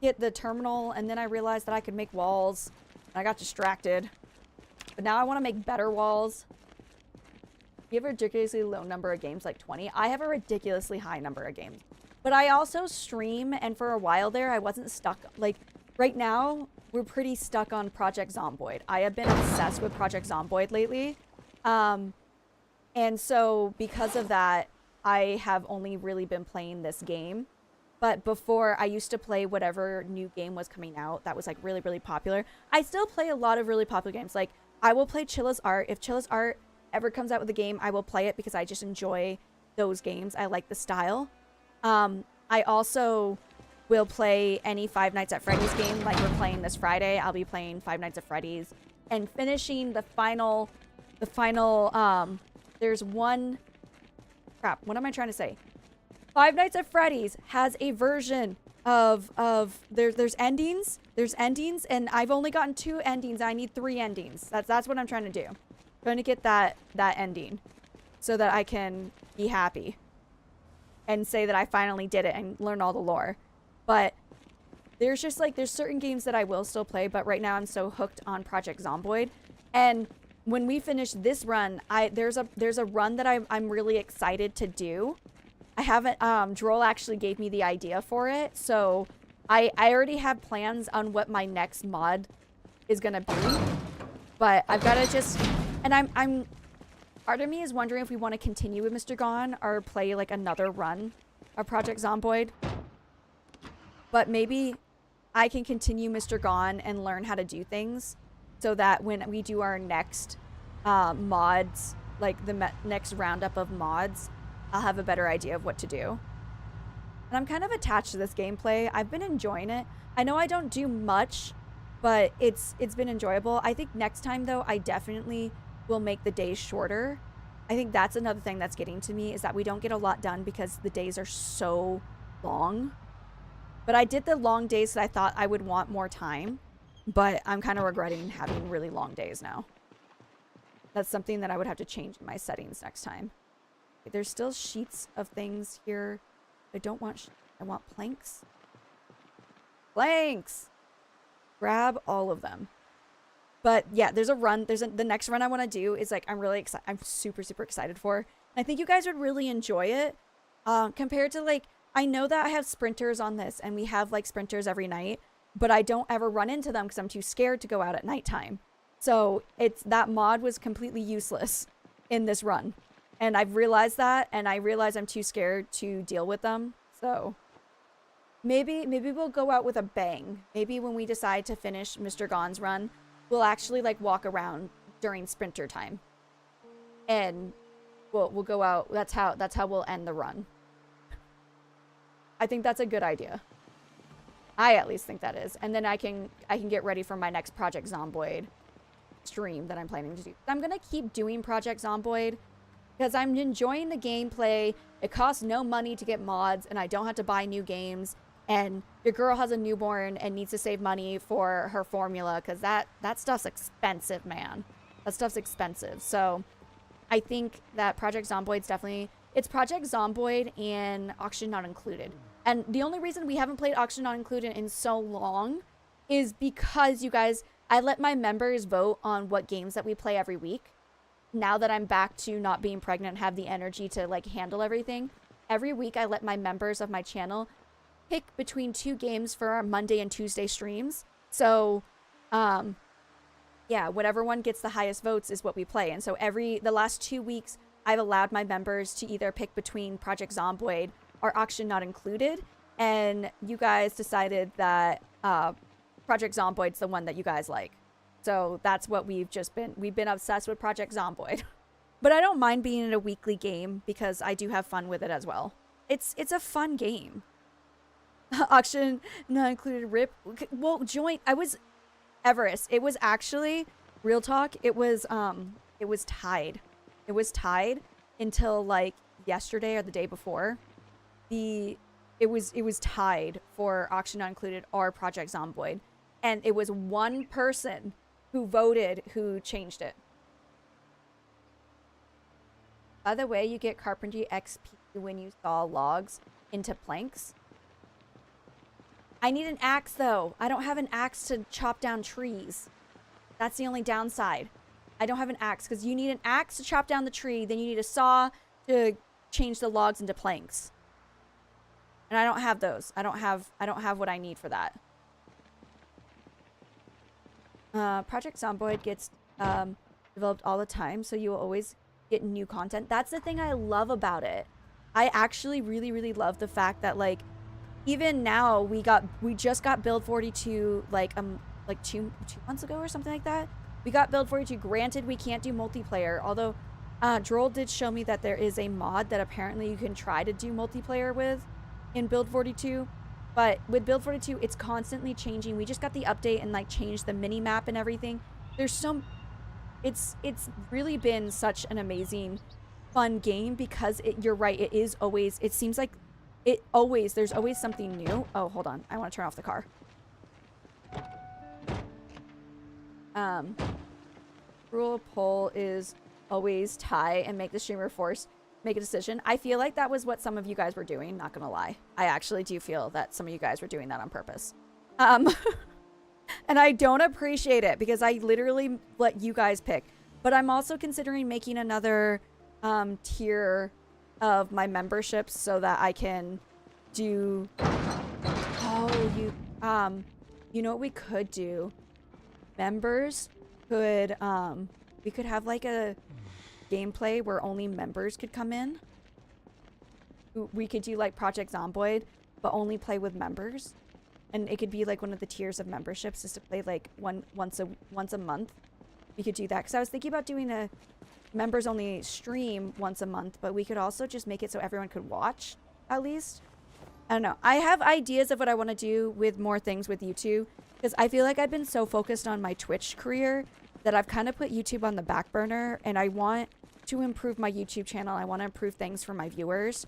get the terminal, and then I realized that I could make walls. And I got distracted. But now I want to make better walls. You have a ridiculously low number of games, like 20. I have a ridiculously high number of games. But I also stream, and for a while there, I wasn't stuck. Like, right now, we're pretty stuck on Project Zomboid. I have been obsessed with Project Zomboid lately. And so, because of that, I have only really been playing this game. But before, I used to play whatever new game was coming out that was, like, really, really popular. I still play a lot of really popular games. Like, I will play Chilla's Art. If Chilla's Art ever comes out with a game, I will play it because I just enjoy those games. I like the style. I also we'll play any Five Nights at Freddy's game like we're playing this Friday. I'll be playing Five Nights at Freddy's and finishing the final, there's one, crap, what am I trying to say? Five Nights at Freddy's has a version of there's endings, and I've only gotten 2 endings. I need 3 endings. That's what I'm trying to do. I'm trying to get that ending so that I can be happy and say that I finally did it and learn all the lore. But there's just like, there's certain games that I will still play, but right now I'm so hooked on Project Zomboid. And when we finish this run, there's a run that I'm really excited to do. I haven't, Droll actually gave me the idea for it, so I already have plans on what my next mod is gonna be. But I've gotta just, and I'm part of me is wondering if we want to continue with Mr. Gone or play like another run of Project Zomboid. But maybe I can continue Mr. Gone and learn how to do things so that when we do our next mods, like the next roundup of mods, I'll have a better idea of what to do. And I'm kind of attached to this gameplay. I've been enjoying it. I know I don't do much, but it's been enjoyable. I think next time though, I definitely will make the days shorter. I think that's another thing that's getting to me, is that we don't get a lot done because the days are so long. But I did the long days because I thought I would want more time, but I'm kind of regretting having really long days now. That's something that I would have to change in my settings next time. Okay, there's still sheets of things here. I don't want, I want planks. Planks! Grab all of them. But yeah, there's a run. The next run I want to do is like, I'm really excited. I'm super, super excited for. And I think you guys would really enjoy it. Compared to like, I know that I have sprinters on this and we have like sprinters every night, but I don't ever run into them because I'm too scared to go out at nighttime. So that mod was completely useless in this run. And I've realized that, and I realize I'm too scared to deal with them. So maybe we'll go out with a bang. Maybe when we decide to finish Mr. Gone's run, we'll actually like walk around during sprinter time. And we'll go out. That's how we'll end the run. I think that's a good idea. I at least think that is. And then I can get ready for my next Project Zomboid stream that I'm planning to do. I'm going to keep doing Project Zomboid because I'm enjoying the gameplay. It costs no money to get mods and I don't have to buy new games. And your girl has a newborn and needs to save money for her formula because that stuff's expensive, man. That stuff's expensive. So I think that Project Zomboid's definitely... It's Project Zomboid and Auction Not Included. And the only reason we haven't played Auction Not Included in so long is because, you guys, I let my members vote on what games that we play every week. Now that I'm back to not being pregnant and have the energy to, like, handle everything, every week I let my members of my channel pick between 2 games for our Monday and Tuesday streams. So, yeah, whatever one gets the highest votes is what we play. And so the last 2 weeks... I've allowed my members to either pick between Project Zomboid or Auction Not Included, and you guys decided that Project Zomboid's the one that you guys like. So that's what we've been obsessed with Project Zomboid. But I don't mind being in a weekly game because I do have fun with it as well. It's a fun game. Auction Not Included, rip. Well, joint. Everest. It was actually, real talk, it was tied. It was tied until like yesterday or the day before. It was tied for Auction Not Included or Project Zomboid. And it was one person who voted who changed it. By the way, you get carpentry XP when you saw logs into planks. I need an axe though. I don't have an axe to chop down trees. That's the only downside. I don't have an axe because you need an axe to chop down the tree. Then you need a saw to change the logs into planks. And I don't have those. I don't have what I need for that. Project Zomboid gets developed all the time, so you will always get new content. That's the thing I love about it. I actually really, really love the fact that like even now we just got build 42 like 2 months ago or something like that. We got build 42. Granted, we can't do multiplayer, although Droll did show me that there is a mod that apparently you can try to do multiplayer with in build 42. But with Build 42, it's constantly changing. We just got the update and like changed the mini map and everything. There's some, it's really been such an amazing, fun game because you're right. It is always, it seems like there's always something new. Oh, hold on. I want to turn off the car. Rule poll is always tie and make the streamer force make a decision. I feel like that was what some of you guys were doing, not gonna lie. I actually do feel that some of you guys were doing that on purpose. And I don't appreciate it because I literally let you guys pick. But I'm also considering making another tier of my memberships so that I can do... Oh, you know what we could do? Members could, we could have like a gameplay where only members could come in. We could do like Project Zomboid, but only play with members. And it could be like one of the tiers of memberships is to play like once a month. We could do that because I was thinking about doing a members only stream once a month, but we could also just make it so everyone could watch at least. I don't know. I have ideas of what I want to do with more things with YouTube because I feel like I've been so focused on my Twitch career that I've kind of put YouTube on the back burner, and I want to improve my YouTube channel. I want to improve things for my viewers,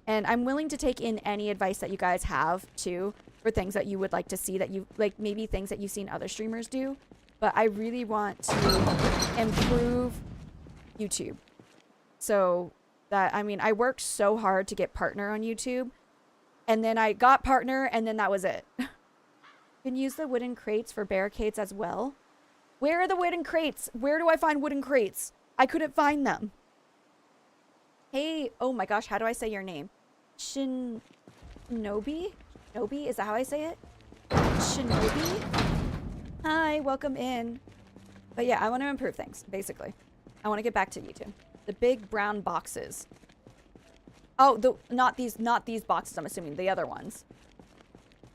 and I'm willing to take in any advice that you guys have too for things that you would like to see, that you like, maybe things that you've seen other streamers do. But I really want to improve YouTube. So that, I mean, I worked so hard to get partner on YouTube, and then I got partner, and then that was it. You can use the wooden crates for barricades as well. Where are the wooden crates? Where do I find wooden crates? I couldn't find them. Hey, oh my gosh, how do I say your name? Shinobi? Shinobi? Is that how I say it? Shinobi? Hi, welcome in. But yeah, I want to improve things, basically. I want to get back to YouTube. The big brown boxes. Oh, not these boxes, I'm assuming. The other ones.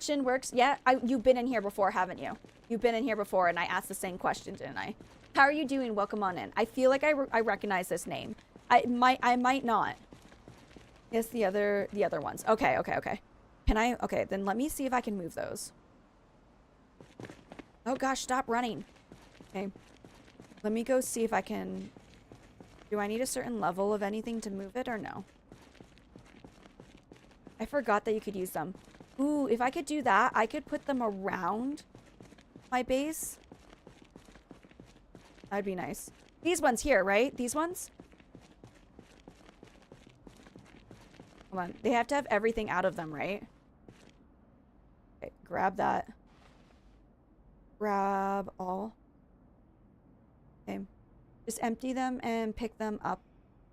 Shin works. Yeah, you've been in here before, haven't you? You've been in here before, and I asked the same question, didn't I? How are you doing? Welcome on in. I feel like I recognize this name. I might not. Yes, the other ones. Okay. Can I? Okay, then let me see if I can move those. Oh gosh, stop running. Okay. Let me go see if I can... Do I need a certain level of anything to move it or no? I forgot that you could use them. Ooh, if I could do that, I could put them around my base. That'd be nice. These ones here, right? These ones? Hold on. They have to have everything out of them, right? Okay, grab that. Grab all. Okay. Just empty them and pick them up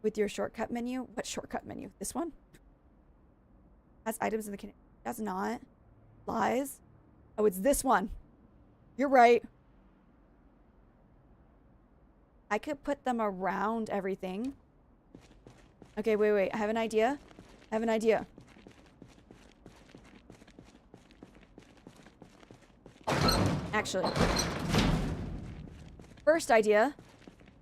with your shortcut menu. What shortcut menu? This one? Has items in the... Does not. Lies. Oh, it's this one. You're right. I could put them around everything. Okay, wait. I have an idea. Actually. First idea.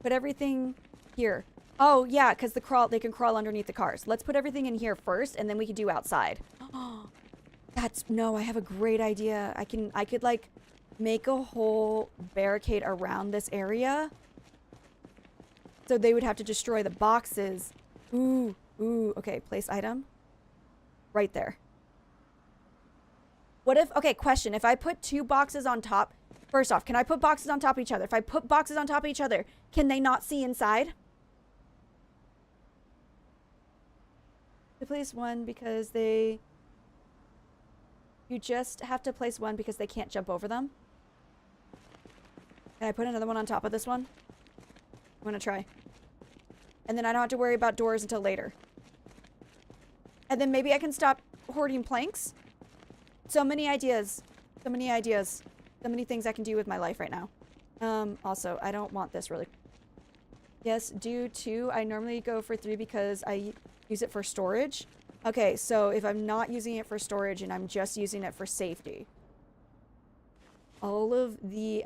Put everything here. Oh, yeah, because they can crawl underneath the cars. Let's put everything in here first, and then we can do outside. No, I have a great idea. I could like make a whole barricade around this area. So they would have to destroy the boxes. Ooh, okay, place item. Right there. What if, okay, question. If I put two boxes on top, first off, can I put boxes on top of each other? If I put boxes on top of each other, can they not see inside? To place one because they... You just have to place one because they can't jump over them. Can I put another one on top of this one? I'm gonna try. And then I don't have to worry about doors until later. And then maybe I can stop hoarding planks. So many ideas. So many ideas. So many things I can do with my life right now. Also, I don't want this really. Yes, do 2. I normally go for 3 because I use it for storage. Okay, so if I'm not using it for storage and I'm just using it for safety, all of the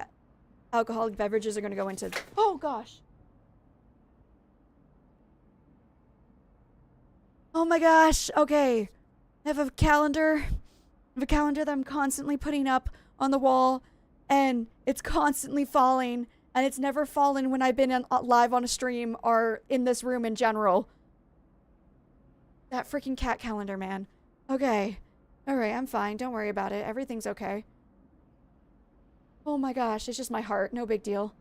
alcoholic beverages are going to go into... Oh, gosh. Oh, my gosh. Okay. I have a calendar. of a calendar that I'm constantly putting up on the wall, and it's constantly falling, and it's never fallen when I've been live on a stream or in this room in general. That freaking cat calendar, man. Okay. Alright, I'm fine. Don't worry about it. Everything's okay. Oh my gosh, it's just my heart. No big deal.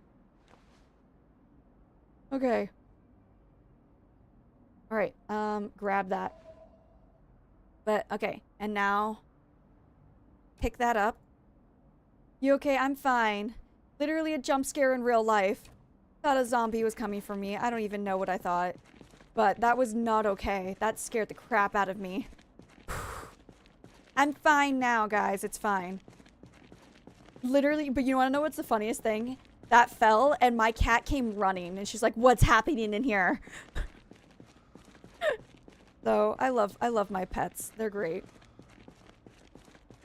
Okay. Alright, grab that. But, okay. And now, pick that up. You okay? I'm fine. Literally a jump scare in real life. Thought a zombie was coming for me. I don't even know what I thought. But that was not okay. That scared the crap out of me. I'm fine now, guys. It's fine. Literally, but you want to know what's the funniest thing? That fell, and my cat came running, and she's like, "What's happening in here?" So, I love my pets. They're great.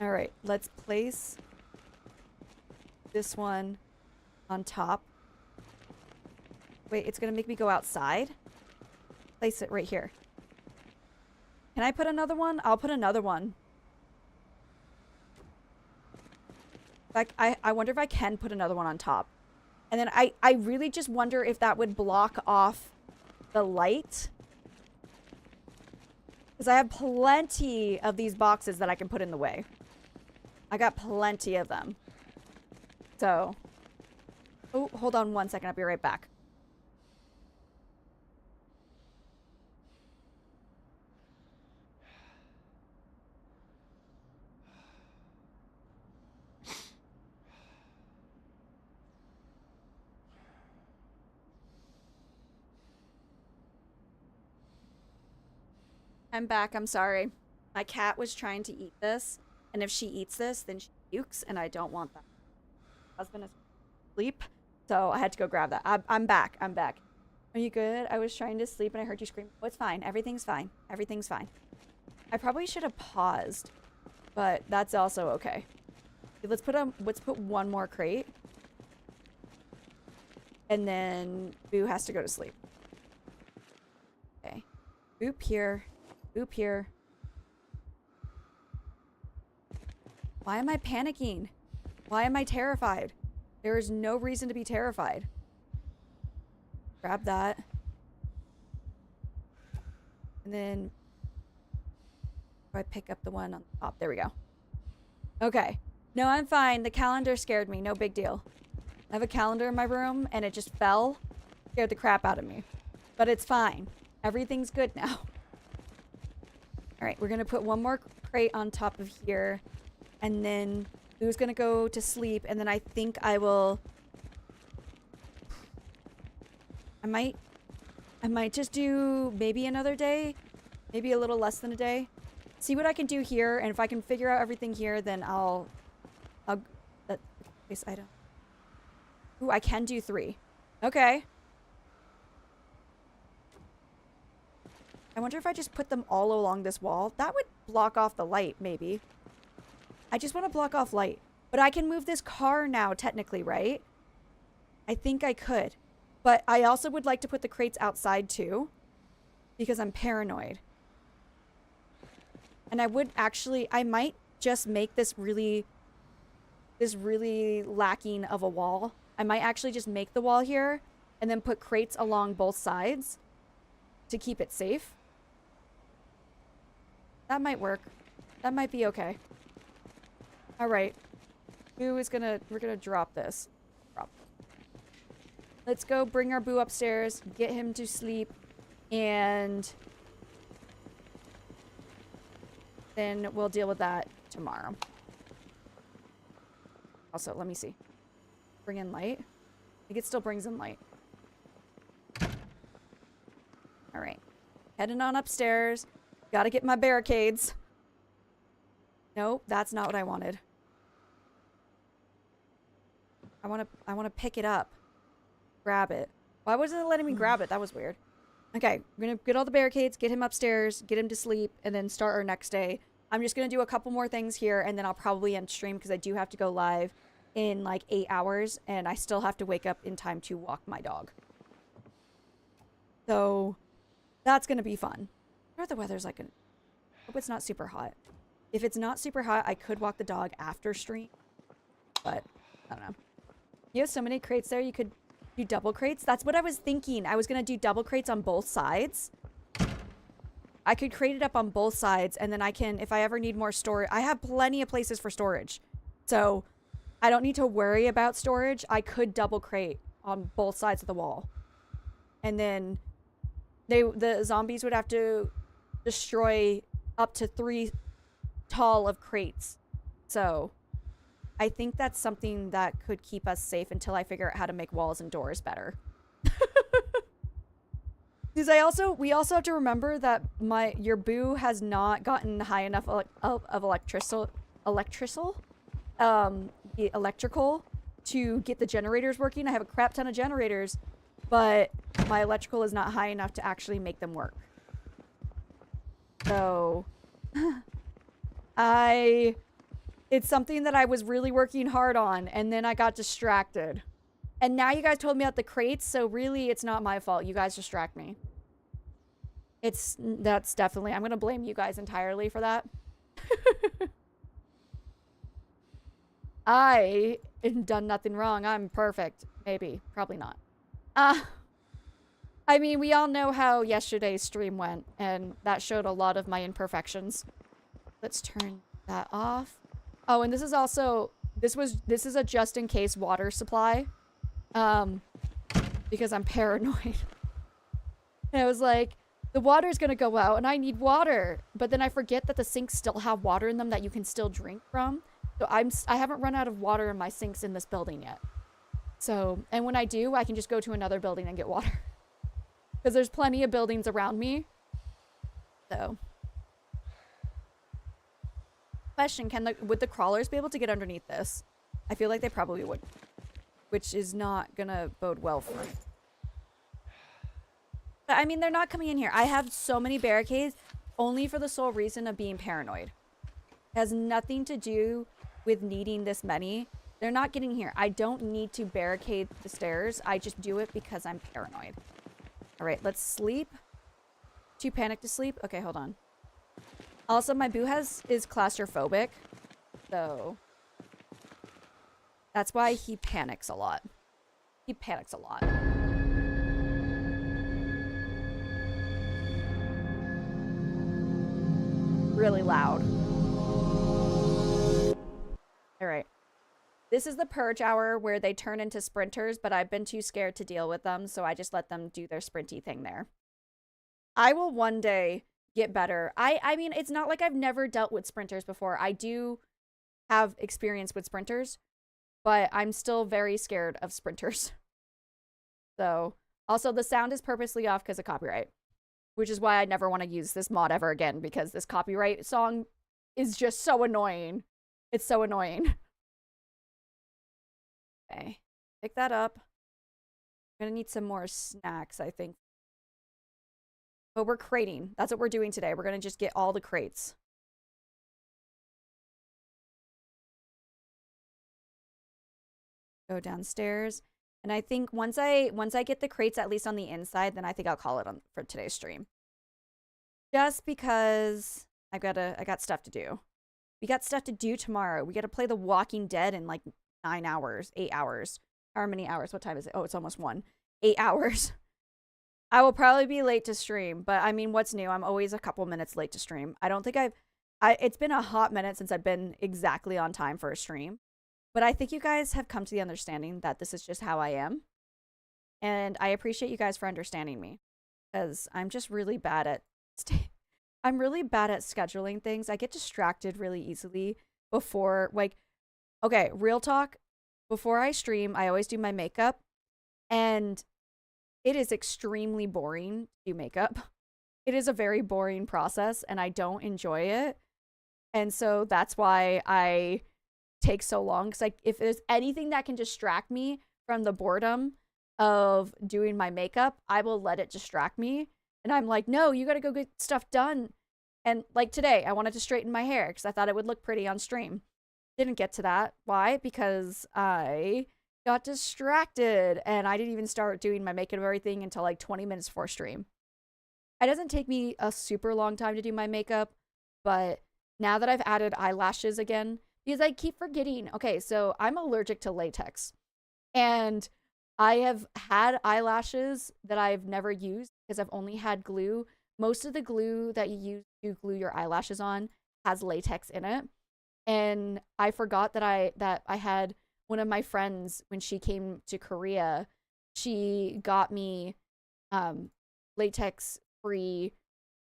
Alright, let's place this one on top. Wait, it's gonna make me go outside? Place it right here. Can I put another one? I'll put another one. Like, I wonder if I can put another one on top. And then I really just wonder if that would block off the light. Because I have plenty of these boxes that I can put in the way. I got plenty of them. So. Oh, hold on one second. I'll be right back. I'm back. I'm sorry. My cat was trying to eat this. And if she eats this, then she pukes. And I don't want that. Husband is asleep. So I had to go grab that. I'm back. I'm back. Are you good? I was trying to sleep and I heard you scream. Oh, it's fine. Everything's fine. Everything's fine. I probably should have paused. But that's also okay. Okay, let's put one more crate. And then Boo has to go to sleep. Okay. Boop here. Boop here. Why am I panicking? Why am I terrified? There is no reason to be terrified. Grab that. And then I pick up the one on the top. There we go. Okay. No, I'm fine. The calendar scared me. No big deal. I have a calendar in my room and it just fell. Scared the crap out of me. But it's fine. Everything's good now. Alright, we're gonna put one more crate on top of here. And then Boo's gonna go to sleep. And then I think I will... I might just do maybe another day. Maybe a little less than a day. See what I can do here. And if I can figure out everything here, then I'll place item. Ooh, I can do 3. Okay. I wonder if I just put them all along this wall. That would block off the light, maybe. I just want to block off light. But I can move this car now, technically, right? I think I could. But I also would like to put the crates outside, too. Because I'm paranoid. And I would actually... I might just make this really lacking of a wall. I might actually just make the wall here. And then put crates along both sides. To keep it safe. That might work. That might be okay. Alright. Boo is gonna... We're gonna drop this. Let's go bring our Boo upstairs. Get him to sleep. And... then we'll deal with that tomorrow. Also, let me see. Bring in light. I think it still brings in light. Alright. Heading on upstairs. Gotta get my barricades. Nope, that's not what I wanted. I wanna pick it up. Grab it. Why wasn't it letting me grab it? That was weird. Okay, we're gonna get all the barricades, get him upstairs, get him to sleep, and then start our next day. I'm just gonna do a couple more things here, and then I'll probably end stream because I do have to go live in like 8 hours, and I still have to wake up in time to walk my dog. So... that's gonna be fun. I wonder what the weather's like. Hope it's not super hot. If it's not super hot, I could walk the dog after stream. But, I don't know. You have so many crates there, you could do double crates. That's what I was thinking. I was going to do double crates on both sides. I could crate it up on both sides, and then I can, if I ever need more storage, I have plenty of places for storage. So, I don't need to worry about storage. I could double crate on both sides of the wall. And then the zombies would have to destroy up to 3 tall of crates. So, I think that's something that could keep us safe until I figure out how to make walls and doors better. Because we also have to remember that your boo has not gotten high enough of electrical to get the generators working. I have a crap ton of generators, but my electrical is not high enough to actually make them work. So, it's something that I was really working hard on, and then I got distracted. And now you guys told me about the crates, so really it's not my fault. You guys distract me. That's definitely, I'm gonna blame you guys entirely for that. I done nothing wrong. I'm perfect. Maybe. Probably not. I mean, we all know how yesterday's stream went, and that showed a lot of my imperfections. Let's turn that off. Oh, and this is also, this is a just in case water supply. Because I'm paranoid. And I was like, the water's gonna go out and I need water. But then I forget that the sinks still have water in them that you can still drink from. So I haven't run out of water in my sinks in this building yet. So, and when I do, I can just go to another building and get water. Because there's plenty of buildings around me. So. Question, would the crawlers be able to get underneath this? I feel like they probably would. Which is not gonna bode well for me. But I mean, they're not coming in here. I have so many barricades only for the sole reason of being paranoid. It has nothing to do with needing this many. They're not getting here. I don't need to barricade the stairs. I just do it because I'm paranoid. All right, let's sleep. Too panicked to sleep? Okay, hold on. Also, my boo is claustrophobic. So that's why he panics a lot. He panics a lot. Really loud. Alright. This is the purge hour where they turn into sprinters, but I've been too scared to deal with them, so I just let them do their sprinty thing there. I will one day get better. I mean, it's not like I've never dealt with sprinters before. I do have experience with sprinters, but I'm still very scared of sprinters. So, also the sound is purposely off because of copyright, which is why I never want to use this mod ever again, because this copyright song is just so annoying. It's so annoying. Okay, pick that up. I'm gonna need some more snacks, I think. But we're crating. That's what we're doing today. We're gonna just get all the crates. Go downstairs. And I think once I get the crates at least on the inside, then I think I'll call it for today's stream. Just because I got stuff to do. We got stuff to do tomorrow. We got to play The Walking Dead in like 9 hours, 8 hours. How many hours? What time is it? Oh, it's almost 1. 8 hours. I will probably be late to stream, but I mean, what's new? I'm always a couple minutes late to stream. I don't think it's been a hot minute since I've been exactly on time for a stream. But I think you guys have come to the understanding that this is just how I am. And I appreciate you guys for understanding me. Because I'm just really bad at... I'm really bad at scheduling things. I get distracted really easily before... Like, okay, real talk. Before I stream, I always do my makeup. And it is extremely boring to do makeup. It is a very boring process, and I don't enjoy it. And so that's why I... take so long, because like if there's anything that can distract me from the boredom of doing my makeup, I will let it distract me. And I'm like, no, you gotta go get stuff done. And like today, I wanted to straighten my hair because I thought it would look pretty on stream. Didn't get to that. Why? Because I got distracted and I didn't even start doing my makeup and everything until like 20 minutes before stream. It doesn't take me a super long time to do my makeup, but now that I've added eyelashes again, because I keep forgetting. Okay, so I'm allergic to latex. And I have had eyelashes that I've never used because I've only had glue. Most of the glue that you use to glue your eyelashes on has latex in it. And I forgot that I had one of my friends when she came to Korea, she got me latex free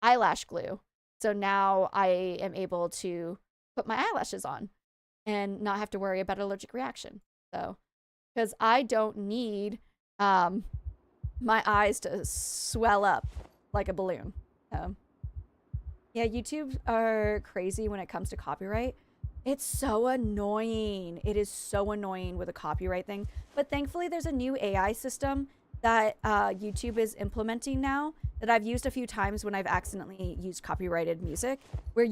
eyelash glue. So now I am able to put my eyelashes on and not have to worry about allergic reaction. So, because I don't need my eyes to swell up like a balloon. Yeah, YouTube are crazy when it comes to copyright. It's so annoying. It is so annoying with a copyright thing. But thankfully, there's a new AI system that YouTube is implementing now that I've used a few times when I've accidentally used copyrighted music, where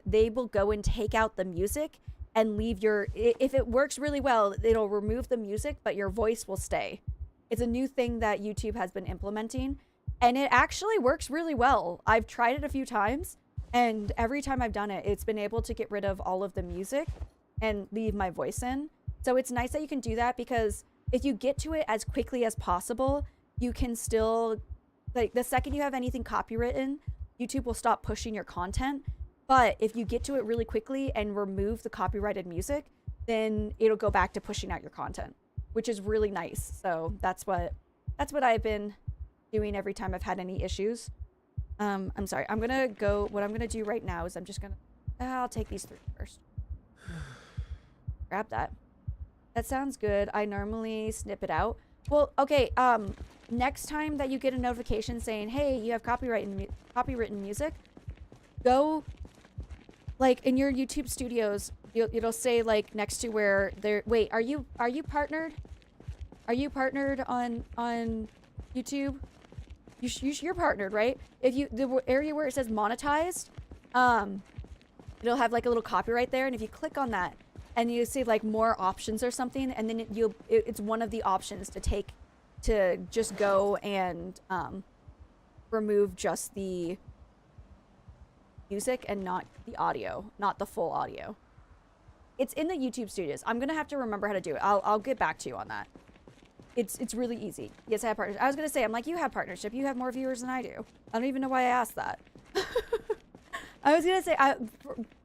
they will go and take out the music and leave if it works really well, it'll remove the music, but your voice will stay. It's a new thing that YouTube has been implementing, and it actually works really well. I've tried it a few times, and every time I've done it, it's been able to get rid of all of the music and leave my voice in. So it's nice that you can do that, because if you get to it as quickly as possible, you can still, like, the second you have anything copywritten, YouTube will stop pushing your content. But if you get to it really quickly and remove the copyrighted music, then it'll go back to pushing out your content, which is really nice. So that's what I've been doing every time I've had any issues. I'm sorry. What I'm gonna do right now is I'll take these 3 first. Grab that. That sounds good. I normally snip it out. Well, okay, next time that you get a notification saying, hey, you have copywritten music, go, like, in your YouTube studios, it'll say, like, next to where wait, are you partnered? Are you partnered on YouTube? You're partnered, right? If the area where it says monetized, it'll have, like, a little copyright there, and if you click on that, and you see, like, more options or something, and then it's one of the options to just go and remove just the music and not the audio, not the full audio. It's in the YouTube studios. I'm gonna have to remember how to do it. I'll get back to you on that. It's really easy. Yes, I have partnership. I was gonna say, I'm like, you have partnership. You have more viewers than I do. I don't even know why I asked that. I was gonna say,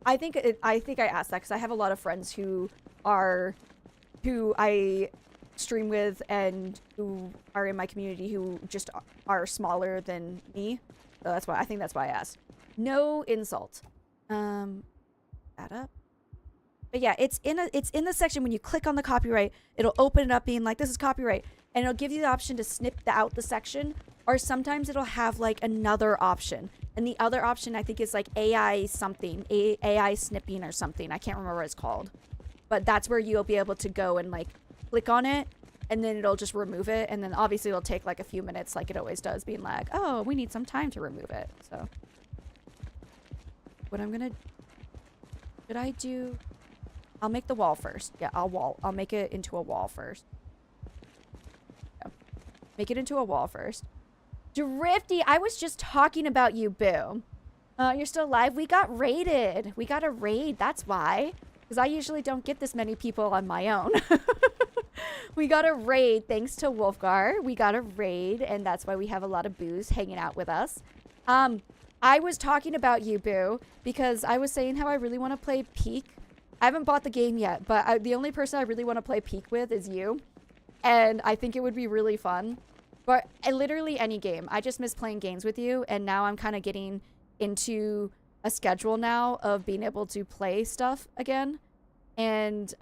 I think I asked that because I have a lot of friends who I stream with and who are in my community who just are smaller than me. So I think that's why I asked. No insult. That up. But yeah, it's in the section when you click on the copyright, it'll open it up being like, this is copyright, and it'll give you the option to snip out the section, or sometimes it'll have, like, another option. And the other option, I think, is like AI something, AI snipping or something. I can't remember what it's called. But that's where you'll be able to go and, like, click on it, and then it'll just remove it. And then obviously it'll take, like, a few minutes, like it always does, being like, oh, we need some time to remove it. So what I'm gonna, should I do, I'll make the wall first. Yeah, I'll make it into a wall first. Yeah. Make it into a wall first. Drifty, I was just talking about you, boo. You're still alive? We got raided. We got a raid, that's why. Because I usually don't get this many people on my own. We got a raid thanks to Wolfgar. We got a raid, and that's why we have a lot of boos hanging out with us. I was talking about you, boo, because I was saying how I really want to play Peak. I haven't bought the game yet, but the only person I really want to play Peak with is you. And I think it would be really fun. But literally any game. I just miss playing games with you, and now I'm kind of getting into a schedule now of being able to play stuff again. And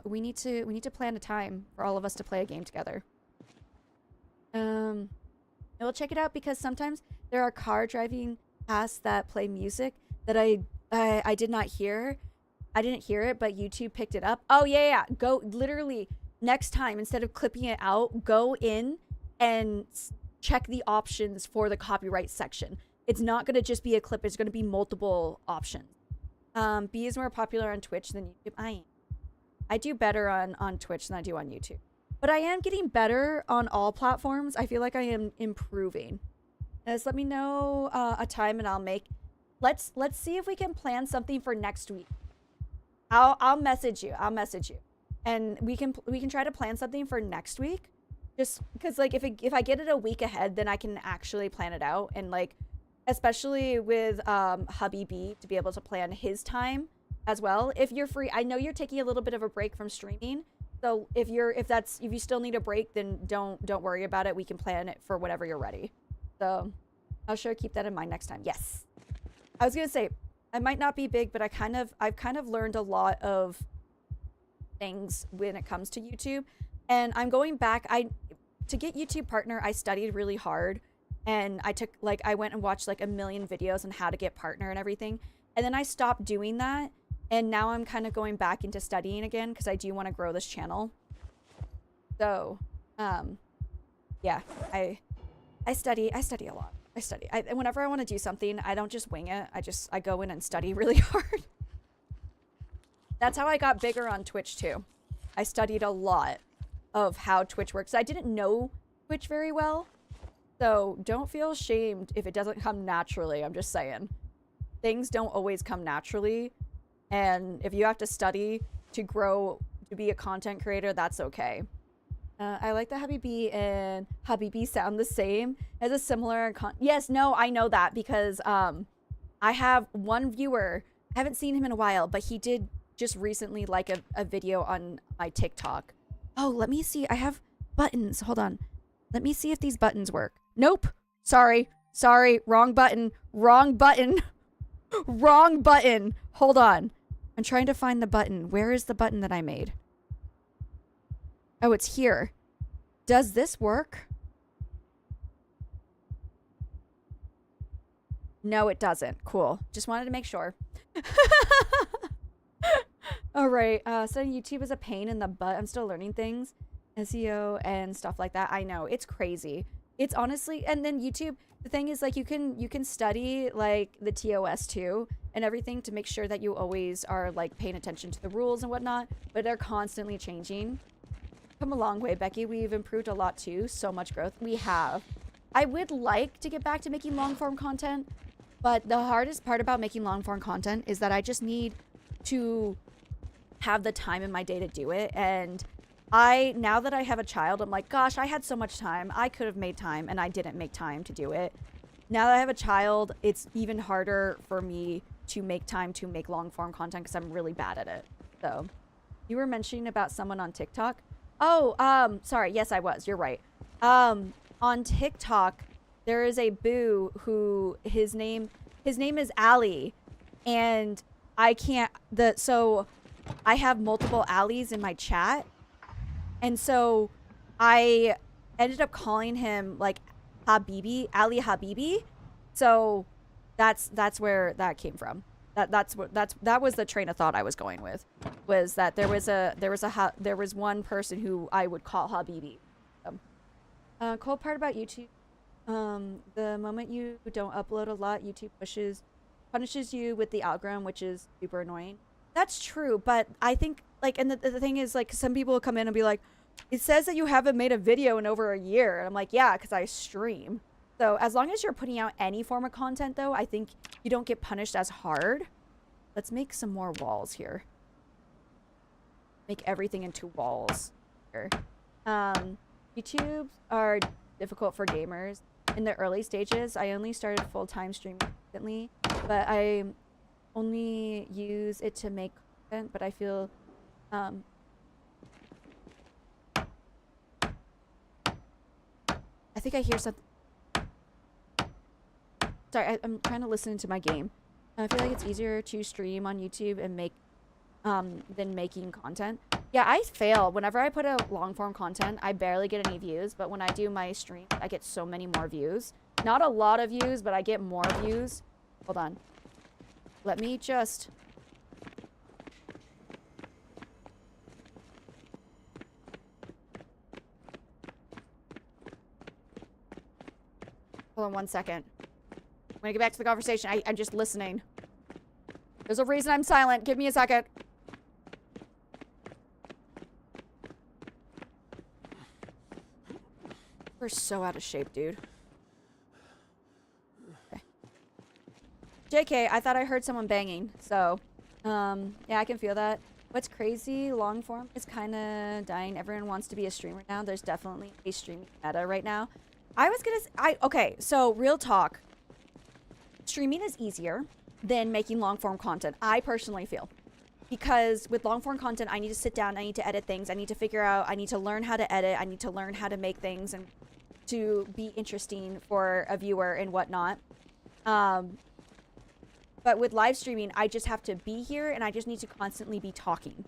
we need to plan a time for all of us to play a game together. We'll check it out, because sometimes there are car driving past that play music that I did not hear. I didn't hear it, but YouTube picked it up. Oh yeah. Go, literally, next time, instead of clipping it out, go in and check the options for the copyright section. It's not going to just be a clip. It's going to be multiple options. B is more popular on Twitch than YouTube. I do better on Twitch than I do on YouTube. But I am getting better on all platforms. I feel like I am improving. Just let me know a time, and I'll make let's see if we can plan something for next week. I'll message you. I'll message you. And we can try to plan something for next week. Just because, like, if I get it a week ahead, then I can actually plan it out. And, like, especially with hubby B, to be able to plan his time as well. If you're free, I know you're taking a little bit of a break from streaming. So if you still need a break, then don't worry about it. We can plan it for whenever you're ready. So I'll sure keep that in mind next time. Yes. I was gonna say, I might not be big, but I've kind of learned a lot of things when it comes to YouTube. And I'm going back. To get YouTube partner, I studied really hard. And I went and watched like a million videos on how to get partner and everything. And then I stopped doing that. And now I'm kind of going back into studying again because I do want to grow this channel. So, yeah, I study a lot. Whenever I want to do something, I don't just wing it. I go in and study really hard. That's how I got bigger on Twitch too. I studied a lot of how Twitch works. I didn't know Twitch very well. So don't feel ashamed if it doesn't come naturally. I'm just saying. Things don't always come naturally. And if you have to study to grow, to be a content creator, that's okay. I like that Habibi and Habibi sound the same as a similar yes, no, I know that because I have one viewer. I haven't seen him in a while, but he did just recently like a video on my TikTok. Oh, let me see. I have buttons. Hold on. Let me see if these buttons work. Nope. Sorry. Wrong button. Wrong button. Wrong button. Hold on. I'm trying to find the button. Where is the button that I made? Oh, it's here. Does this work? No, it doesn't. Cool. Just wanted to make sure. All right. So YouTube is a pain in the butt. I'm still learning things. SEO and stuff like that. I know. It's crazy. It's honestly, and then YouTube, the thing is like you can study like the TOS too and everything to make sure that you always are like paying attention to the rules and whatnot, but they're constantly changing. Come a long way, Becky. We've improved a lot too. So much growth. We have. I would like to get back to making long form content, but the hardest part about making long form content is that I just need to have the time in my day to do it. And now that I have a child, I'm like, gosh, I had so much time. I could have made time and I didn't make time to do it. Now that I have a child, it's even harder for me to make time to make long form content because I'm really bad at it. So you were mentioning about someone on TikTok. Oh, sorry. Yes, I was. You're right. On TikTok, there is a boo who his name is Ali, and I can't, so I have multiple Alis in my chat. And so I ended up calling him like Habibi, Ali Habibi. So that's where that came from. That was the train of thought I was going with, was that there was one person who I would call Habibi. Cool part about YouTube, the moment you don't upload a lot, YouTube punishes you with the algorithm, which is super annoying. That's true, but I think like, and the thing is like, some people will come in and be like, it says that you haven't made a video in over a year. And I'm like, yeah, because I stream. So as long as you're putting out any form of content though, I think you don't get punished as hard. Let's make some more walls here. Make everything into walls here. YouTube are difficult for gamers. In the early stages, I only started full-time streaming recently, but I only use it to make content, but I feel I think I hear something. Sorry, I'm trying to listen to my game. I feel like it's easier to stream on YouTube and make than making content. Yeah, I fail. Whenever I put out long form content, I barely get any views, but when I do my stream, I get so many more views. Not a lot of views, but I get more views. Hold on. Let me just... Hold on 1 second. I'm gonna get back to the conversation. I'm just listening. There's a reason I'm silent. Give me a second. We're so out of shape, dude. Okay. JK, I thought I heard someone banging. So, yeah, I can feel that. What's crazy, long form is kind of dying. Everyone wants to be a streamer now. There's definitely a streaming meta right now. Okay, so real talk. Streaming is easier than making long form content, I personally feel. Because with long form content, I need to sit down, I need to edit things, I need to figure out, I need to learn how to edit, I need to learn how to make things and to be interesting for a viewer and whatnot. But with live streaming, I just have to be here and I just need to constantly be talking.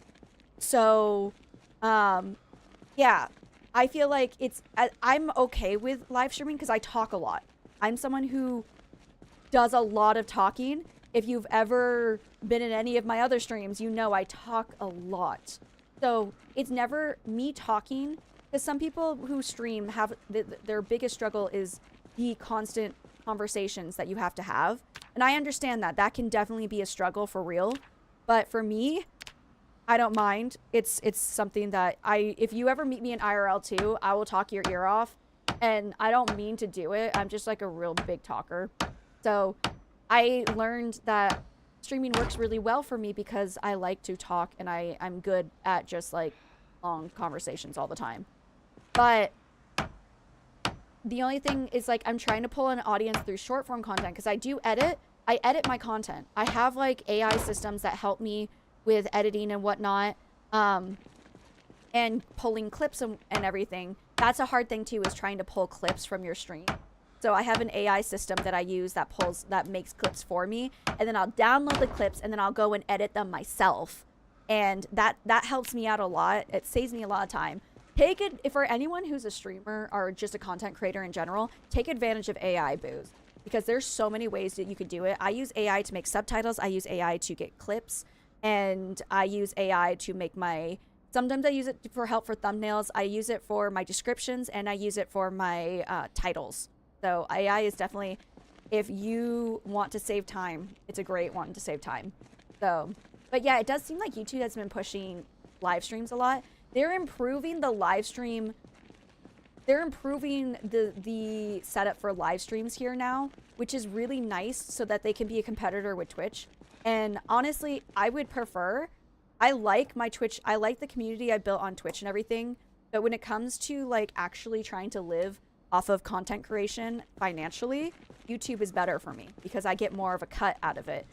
So, yeah, I feel like I'm okay with live streaming because I talk a lot. I'm someone who does a lot of talking. If you've ever been in any of my other streams, you know I talk a lot. So it's never me talking, because some people who stream have their biggest struggle is the constant conversations that you have to have. And I understand that. That can definitely be a struggle for real. But for me, I don't mind. It's something that if you ever meet me in IRL too, I will talk your ear off. And I don't mean to do it. I'm just like a real big talker. So I learned that streaming works really well for me because I like to talk and I'm good at just like long conversations all the time. But the only thing is like I'm trying to pull an audience through short form content because I edit my content. I have like AI systems that help me with editing and whatnot, and pulling clips and everything. That's a hard thing too, is trying to pull clips from your stream. So I have an AI system that I use that makes clips for me, and then I'll download the clips and then I'll go and edit them myself. And that helps me out a lot. It saves me a lot of time. For anyone who's a streamer or just a content creator in general, take advantage of AI boos, because there's so many ways that you could do it. I use AI to make subtitles. I use AI to get clips, and I use AI to make sometimes I use it for help for thumbnails. I use it for my descriptions, and I use it for my titles. So AI is definitely, if you want to save time, it's a great one to save time. So, but yeah, it does seem like YouTube has been pushing live streams a lot. They're improving the live stream. They're improving the setup for live streams here now, which is really nice so that they can be a competitor with Twitch. And honestly, I would prefer, I like my Twitch, I like the community I built on Twitch and everything, but when it comes to like actually trying to live off of content creation financially, YouTube is better for me because I get more of a cut out of it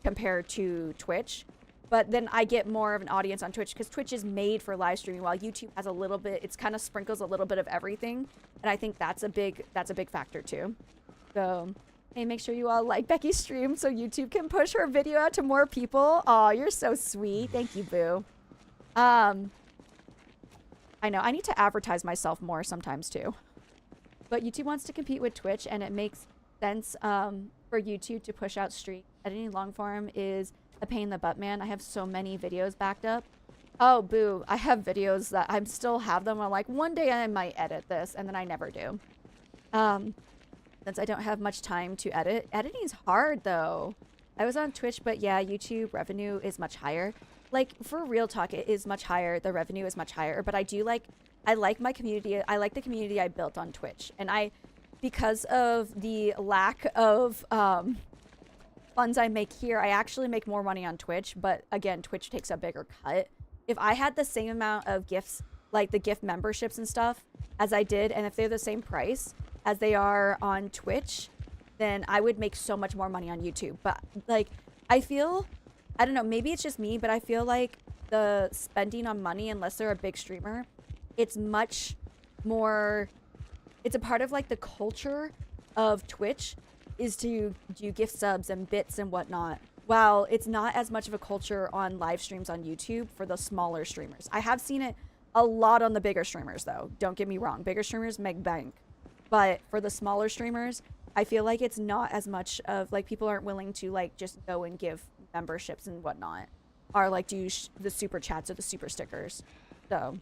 compared to Twitch. But then I get more of an audience on Twitch because Twitch is made for live streaming, while YouTube has a little bit, it's kind of sprinkles a little bit of everything. And I think that's a big factor too. So, hey, make sure you all like Becky's stream so YouTube can push her video out to more people. Aw, you're so sweet. Thank you, boo. I know, I need to advertise myself more sometimes too. But YouTube wants to compete with Twitch, and it makes sense for YouTube to push out stream. Editing long form is a pain in the butt, man. I have so many videos backed up. Oh, boo. I have videos that I still have them. I'm like, one day I might edit this, and then I never do. Since I don't have much time to edit. Editing is hard, though. I was on Twitch, but yeah, YouTube revenue is much higher. Like, for real talk, it is much higher. The revenue is much higher. But I like my community. I like the community I built on Twitch. And because of the lack of funds I make here, I actually make more money on Twitch. But again, Twitch takes a bigger cut. If I had the same amount of gifts, like the gift memberships and stuff, as I did, and if they're the same price as they are on Twitch, then I would make so much more money on YouTube. But like, I don't know, maybe it's just me, but I feel like the spending on money, unless they're a big streamer, it's much more, it's a part of like the culture of Twitch is to do gift subs and bits and whatnot. While it's not as much of a culture on live streams on YouTube for the smaller streamers. I have seen it a lot on the bigger streamers though. Don't get me wrong. Bigger streamers make bank. But for the smaller streamers, I feel like it's not as much of like, people aren't willing to like just go and give memberships and whatnot, or like do the super chats or the super stickers. So,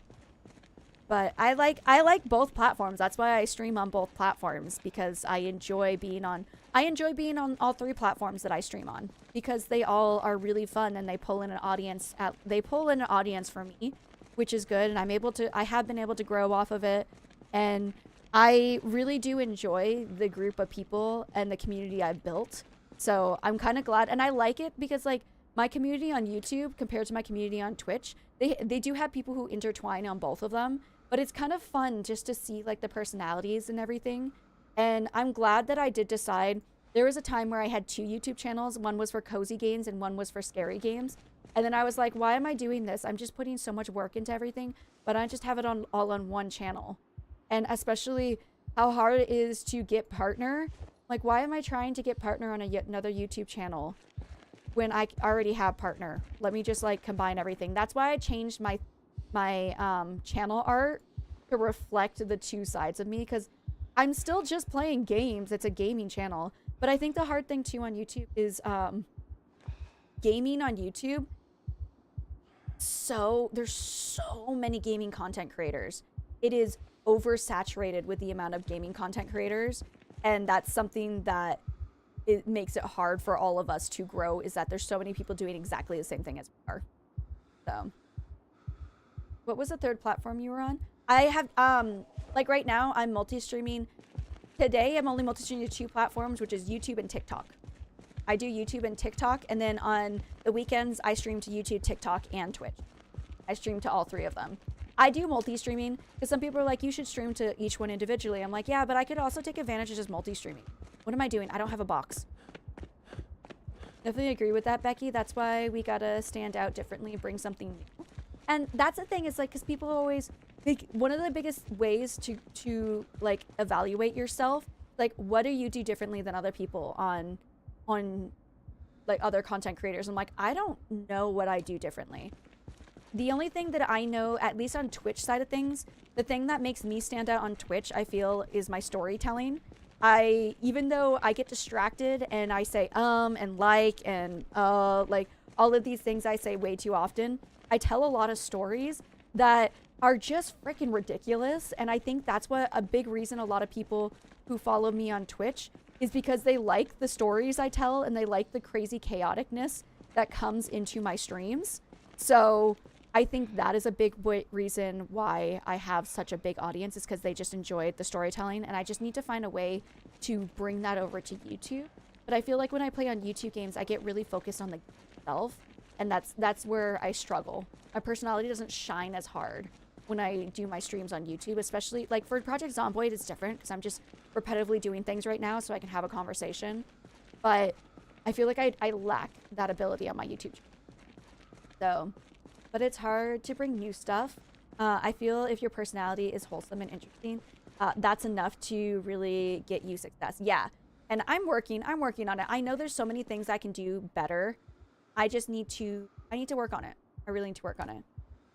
but I like both platforms. That's why I stream on both platforms, because I enjoy being on all three platforms that I stream on, because they all are really fun and they pull in an audience for me, which is good. And I have been able to grow off of it. And I really do enjoy the group of people and the community I've built. So I'm kind of glad, and I like it because like my community on YouTube compared to my community on Twitch, they do have people who intertwine on both of them, but it's kind of fun just to see like the personalities and everything. And I'm glad that I did decide. There was a time where I had 2 YouTube channels. One was for cozy games and one was for scary games. And then I was like, why am I doing this? I'm just putting so much work into everything, but I just have it on all on one channel. And especially how hard it is to get partner. Like, why am I trying to get partner on another YouTube channel when I already have partner? Let me just like combine everything. That's why I changed my channel art to reflect the 2 sides of me, because I'm still just playing games. It's a gaming channel. But I think the hard thing too on YouTube is gaming on YouTube. So there's so many gaming content creators. It is oversaturated with the amount of gaming content creators. And that's something that it makes it hard for all of us to grow, is that there's so many people doing exactly the same thing as we are. So what was the 3rd platform you were on? I have like right now I'm multi-streaming. Today I'm only multi-streaming to 2 platforms, which is YouTube and TikTok. I do YouTube and TikTok, and then on the weekends I stream to YouTube, TikTok, and Twitch. I stream to all 3 of them. I do multi-streaming because some people are like, you should stream to each one individually. I'm like, yeah, but I could also take advantage of just multi-streaming. What am I doing? I don't have a box. Definitely agree with that, Becky. That's why we gotta stand out differently and bring something new. And that's the thing, is like, because people always, like, one of the biggest ways to like evaluate yourself, like, what do you do differently than other people on like other content creators? I'm like, I don't know what I do differently. The only thing that I know, at least on Twitch side of things, the thing that makes me stand out on Twitch, I feel, is my storytelling. Even though I get distracted and I say and like all of these things I say way too often, I tell a lot of stories that are just freaking ridiculous. And I think that's what a big reason a lot of people who follow me on Twitch is, because they like the stories I tell and they like the crazy chaoticness that comes into my streams. So I think that is a big reason why I have such a big audience, is because they just enjoyed the storytelling, and I just need to find a way to bring that over to YouTube. But I feel like when I play on YouTube games, I get really focused on the self, and that's where I struggle. My personality doesn't shine as hard when I do my streams on YouTube, especially like for Project Zomboid, it's different because I'm just repetitively doing things right now so I can have a conversation. But I feel like I lack that ability on my YouTube channel. So, but it's hard to bring new stuff. I feel if your personality is wholesome and interesting, that's enough to really get you success. Yeah, and I'm working on it. I know there's so many things I can do better. I need to work on it. I really need to work on it.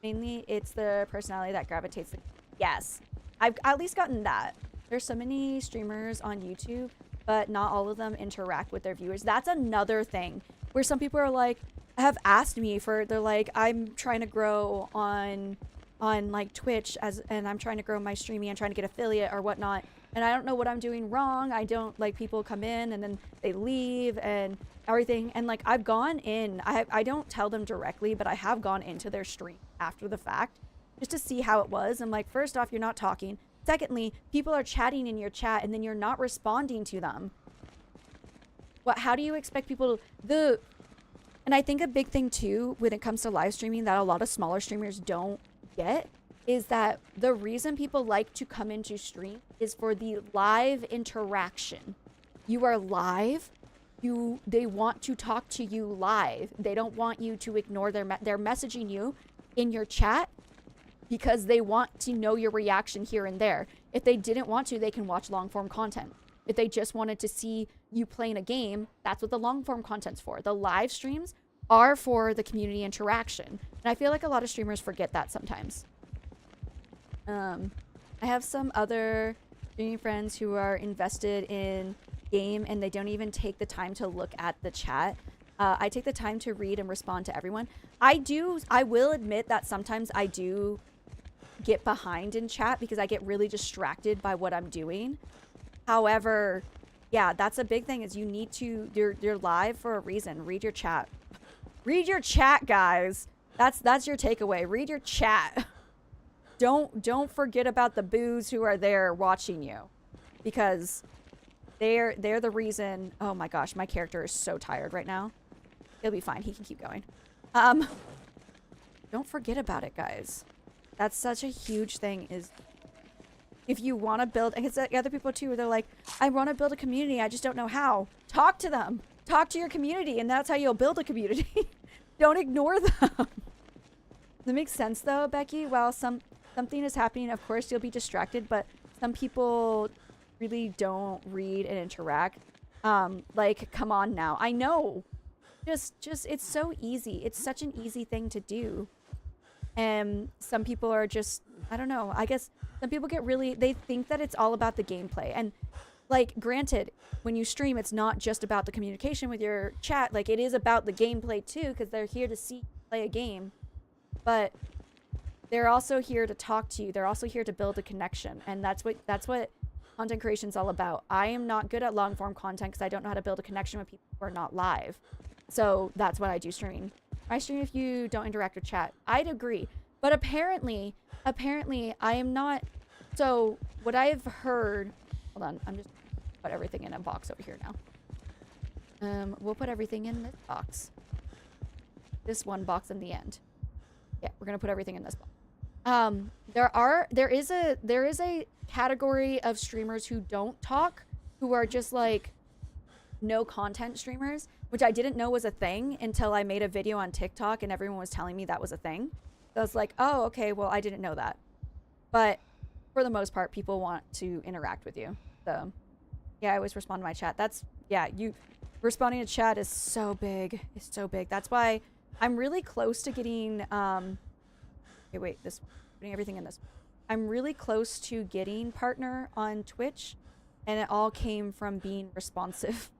Mainly, it's the personality that gravitates. Yes, I've at least gotten that. There's so many streamers on YouTube, but not all of them interact with their viewers. That's another thing where some people are like, have asked me for, they're like, I'm trying to grow on like Twitch and I'm trying to grow my streaming and trying to get affiliate or whatnot. And I don't know what I'm doing wrong. I don't, like, people come in and then they leave and everything. And like, I've gone in, I don't tell them directly, but I have gone into their stream after the fact just to see how it was. I'm like, first off, you're not talking. Secondly, people are chatting in your chat and then you're not responding to them. How do you expect people to, and I think a big thing too, when it comes to live streaming that a lot of smaller streamers don't get, is that the reason people like to come into stream is for the live interaction. You are live. They want to talk to you live. They don't want you to ignore they're messaging you in your chat because they want to know your reaction here and there. If they didn't want to, they can watch long form content. If they just wanted to see you playing a game, that's what the long form content's for. The live streams are for the community interaction. And I feel like a lot of streamers forget that sometimes. I have some other streaming friends who are invested in game and they don't even take the time to look at the chat. I take the time to read and respond to everyone. I will admit that sometimes I do get behind in chat because I get really distracted by what I'm doing. However, yeah, that's a big thing, is you need to, you're live for a reason. Read your chat. Read your chat, guys. That's your takeaway. Read your chat. Don't forget about the boos who are there watching you, because they're the reason. Oh my gosh, my character is so tired right now. He'll be fine. He can keep going. Don't forget about it, guys. That's such a huge thing, is if you want to build, and it's the other people too, they're like, I want to build a community, I just don't know how. Talk to them. Talk to your community, and that's how you'll build a community. Don't ignore them. That makes sense though, Becky. While something is happening, of course you'll be distracted, but some people really don't read and interact. Like, come on now. I know. Just it's so easy. It's such an easy thing to do. And some people are just, I don't know, I guess some people get really, they think that it's all about the gameplay. And like, granted, when you stream, it's not just about the communication with your chat. Like, it is about the gameplay too, because they're here to see you play a game. But they're also here to talk to you. They're also here to build a connection. And that's what content creation is all about. I am not good at long form content because I don't know how to build a connection with people who are not live. So that's what I do streaming. I stream if you don't interact with chat. I'd agree. But apparently I am not. So what I've heard, hold on, I'm just put everything in a box over here now. We'll put everything in this box. This one box in the end. Yeah, we're gonna put everything in this box. There is a category of streamers who don't talk, who are just like no content streamers, which I didn't know was a thing until I made a video on TikTok and everyone was telling me that was a thing. So I was like, oh, okay, well, I didn't know that. But for the most part, people want to interact with you. So yeah, I always respond to my chat. That's, yeah, you responding to chat is so big. It's so big. That's why I'm really close to getting, okay, wait, this one, putting everything in this one. I'm really close to getting partner on Twitch, and it all came from being responsive.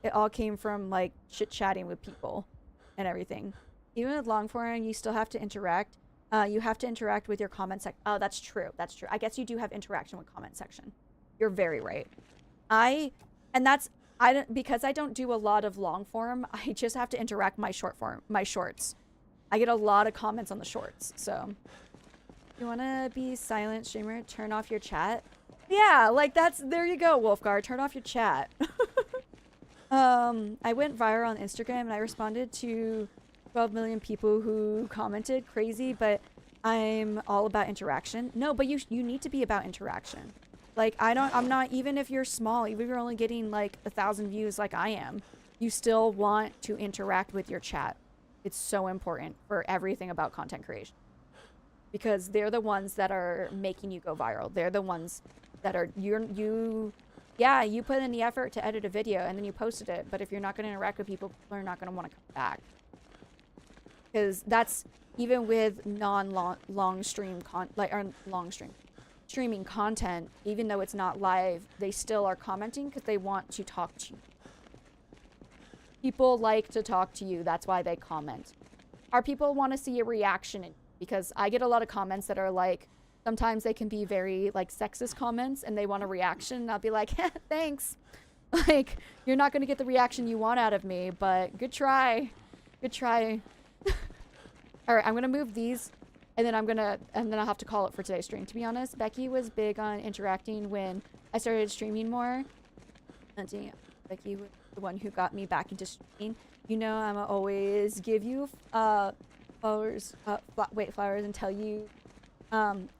It all came from like chit-chatting with people and everything. Even with long form, you still have to interact. You have to interact with your comment section. Oh, that's true. That's true. I guess you do have interaction with comment section. You're very right. Because I don't do a lot of long form, I just have to interact my shorts. I get a lot of comments on the shorts. So if you want to be silent streamer, turn off your chat. Yeah, like there you go, Wolfgar. Turn off your chat. I went viral on Instagram and I responded to 12 million people who commented. Crazy, but I'm all about interaction. No, but you need to be about interaction. Like, I'm not, even if you're small, even if you're only getting like 1,000 views like I am, you still want to interact with your chat. It's so important for everything about content creation. Because they're the ones that are making you go viral. They're the ones that are, yeah, you put in the effort to edit a video and then you posted it. But if you're not going to interact with people, people are not going to want to come back. Because that's, even with non-long stream, streaming content, even though it's not live, they still are commenting because they want to talk to you. People like to talk to you. That's why they comment. Our people want to see a reaction, because I get a lot of comments that are like, sometimes they can be very like sexist comments and they want a reaction. And I'll be like, thanks. Like, you're not going to get the reaction you want out of me, but good try. Good try. All right, I'm going to move these. And then I'll have to call it for today's stream. To be honest, Becky was big on interacting when I started streaming more. Becky was the one who got me back into streaming. You know, I'm always give you flowers and tell you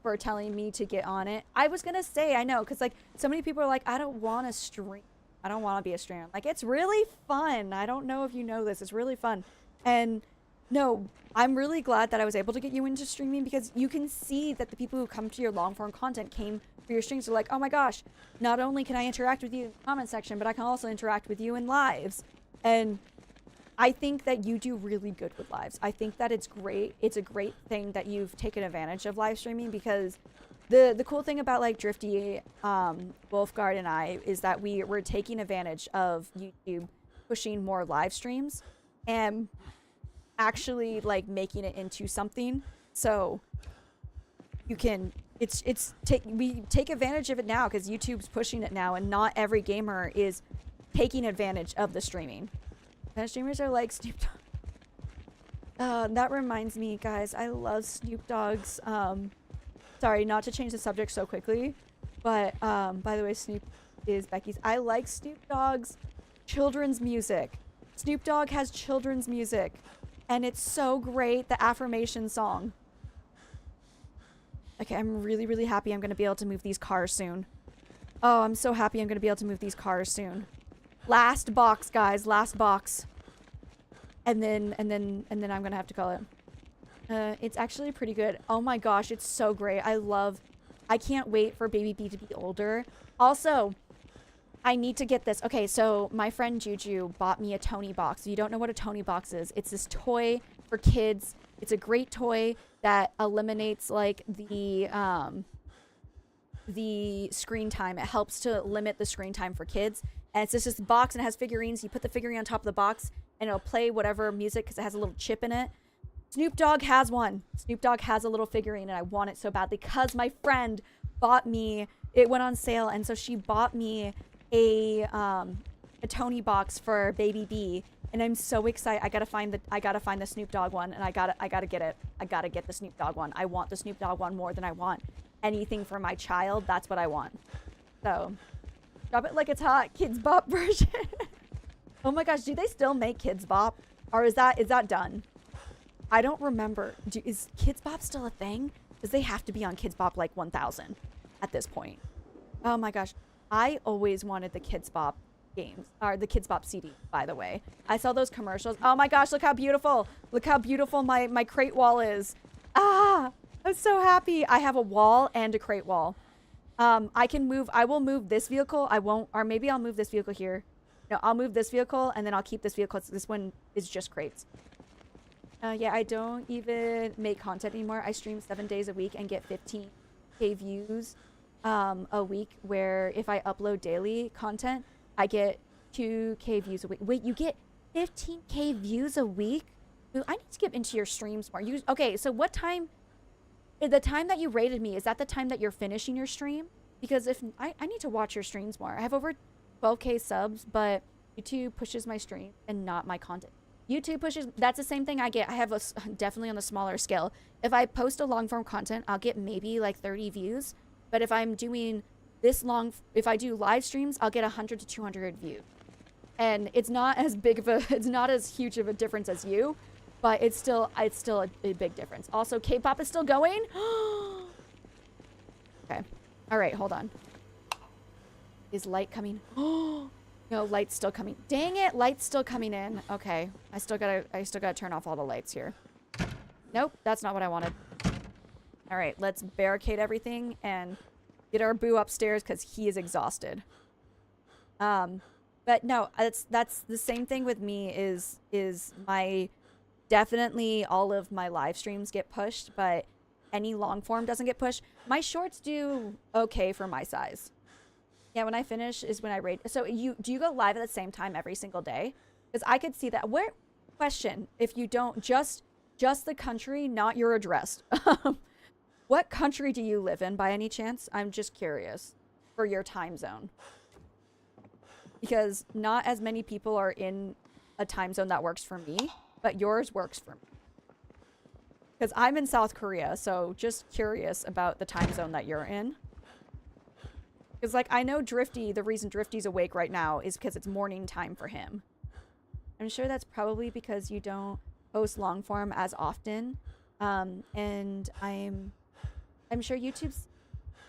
for telling me to get on it. I was gonna say, I know, because like so many people are like, I don't want to stream. I don't want to be a streamer. Like, it's really fun. I don't know if you know this. It's really fun. And no, I'm really glad that I was able to get you into streaming, because you can see that the people who come to your long form content came for your streams. They're like, oh my gosh, not only can I interact with you in the comment section, but I can also interact with you in lives. And I think that you do really good with lives. I think that it's great. It's a great thing that you've taken advantage of live streaming, because the cool thing about like Drifty, Wolfguard, and I is that we're taking advantage of YouTube pushing more live streams and actually like making it into something. So you can, we take advantage of it now because YouTube's pushing it now, and not every gamer is taking advantage of the streaming. And streamers are like Snoop Dogg. That reminds me, guys, I love Snoop Dogg's, sorry, not to change the subject so quickly, but by the way, Snoop is Becky's. I like Snoop Dogg's children's music. Snoop Dogg has children's music, and it's so great. The affirmation song. Okay, I'm really, really happy I'm going to be able to move these cars soon. Oh, I'm so happy I'm going to be able to move these cars soon. Last box, guys. Last box. And then I'm going to have to call it. It's actually pretty good. Oh my gosh, it's so great. I can't wait for Baby B to be older. Also, I need to get this. Okay, so my friend Juju bought me a Tony box. If you don't know what a Tony box is, it's this toy for kids. It's a great toy that eliminates like the screen time. It helps to limit the screen time for kids. And it's just this box and it has figurines. You put the figurine on top of the box and it'll play whatever music because it has a little chip in it. Snoop Dogg has one. Snoop Dogg has a little figurine and I want it so badly because my friend bought me, it went on sale, and so she bought me a Tony box for Baby B, and I'm so excited. I gotta find the Snoop Dogg one, and I gotta get it. I gotta get the Snoop Dogg one. I want the Snoop Dogg one more than I want anything for my child. That's what I want. So, drop it like it's hot, Kids Bop version. Oh my gosh, do they still make Kids Bop, or is that done? I don't remember. Is Kids Bop still a thing? Because they have to be on Kids Bop like 1000 at this point. Oh my gosh. I always wanted the Kids Bop games, or the Kids Bop CD, by the way. I saw those commercials. Oh my gosh, look how beautiful. Look how beautiful my crate wall is. Ah, I'm so happy. I have a wall and a crate wall. I will move this vehicle. I won't, or maybe I'll move this vehicle here. No, I'll move this vehicle and then I'll keep this vehicle. This one is just crates. Yeah, I don't even make content anymore. I stream 7 days a week and get 15K views a week, where if I upload daily content, I get 2K views a week. Wait, you get 15K views a week? Ooh, I need to get into your streams more. Okay, so what time, the time that you rated me, is that the time that you're finishing your stream? Because if I need to watch your streams more. I have over 12K subs, but YouTube pushes my stream and not my content. YouTube pushes, that's the same thing I get. I have definitely on the smaller scale. If I post a long form content, I'll get maybe like 30 views. But if I'm doing this long, if I do live streams, I'll get 100 to 200 views. And it's not as big of a, it's not as huge of a difference as you, but it's still a big difference. Also, K-pop is still going. Okay. All right, hold on. Is light coming? No, light's still coming. Dang it, light's still coming in. Okay, I still gotta turn off all the lights here. Nope, that's not what I wanted. All right, let's barricade everything and get our boo upstairs because he is exhausted. But no, that's the same thing with me. Is my definitely all of my live streams get pushed, but any long form doesn't get pushed. My shorts do okay for my size. Yeah, when I finish is when I rate. So do you go live at the same time every single day? Because I could see that. Question, if you don't, just the country, not your address. What country do you live in by any chance? I'm just curious for your time zone. Because not as many people are in a time zone that works for me, but yours works for me. Because I'm in South Korea, so just curious about the time zone that you're in. Because, like, I know Drifty, the reason Drifty's awake right now is because it's morning time for him. I'm sure that's probably because you don't post long form as often. And I'm sure YouTube's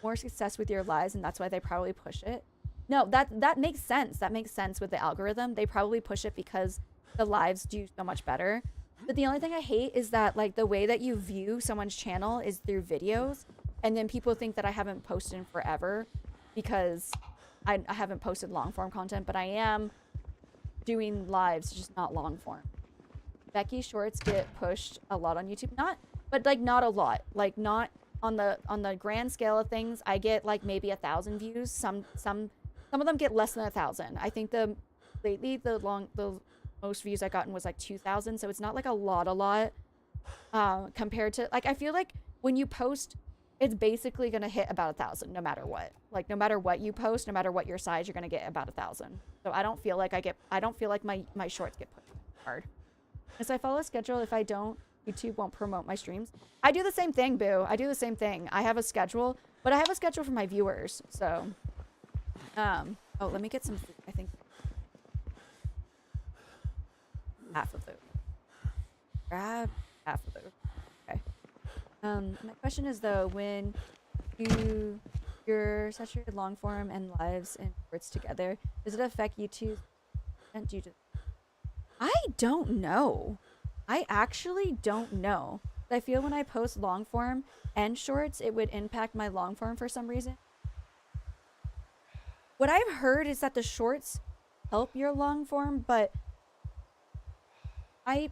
more success with your lives, and that's why they probably push it. No, that makes sense. That makes sense with the algorithm. They probably push it because the lives do so much better. But the only thing I hate is that, like, the way that you view someone's channel is through videos, and then people think that I haven't posted in forever. Because I haven't posted long form content, but I am doing lives, just not long form. Becky shorts get pushed a lot on YouTube, but like not a lot, like not on the grand scale of things. I get like maybe 1,000 views. Some of them get less than 1,000. I think lately the most views I gotten was like 2,000. So it's not like a lot compared to, like, I feel like when you post, it's basically going to hit about 1,000 no matter what. Like, no matter what you post, no matter what your size, you're going to get about 1,000. So I don't feel like my shorts get pushed hard. As I follow a schedule, if I don't, YouTube won't promote my streams. I do the same thing, boo. I do the same thing. I have a schedule, but I have a schedule for my viewers. So, Oh, let me get some food. I think half of those. Grab half of those. Okay. My question is though, when you're saturated long form and lives and words together, does it affect YouTube? And do you just, I don't know. I actually don't know. I feel when I post long form and shorts, it would impact my long form for some reason. What I've heard is that the shorts help your long form, but I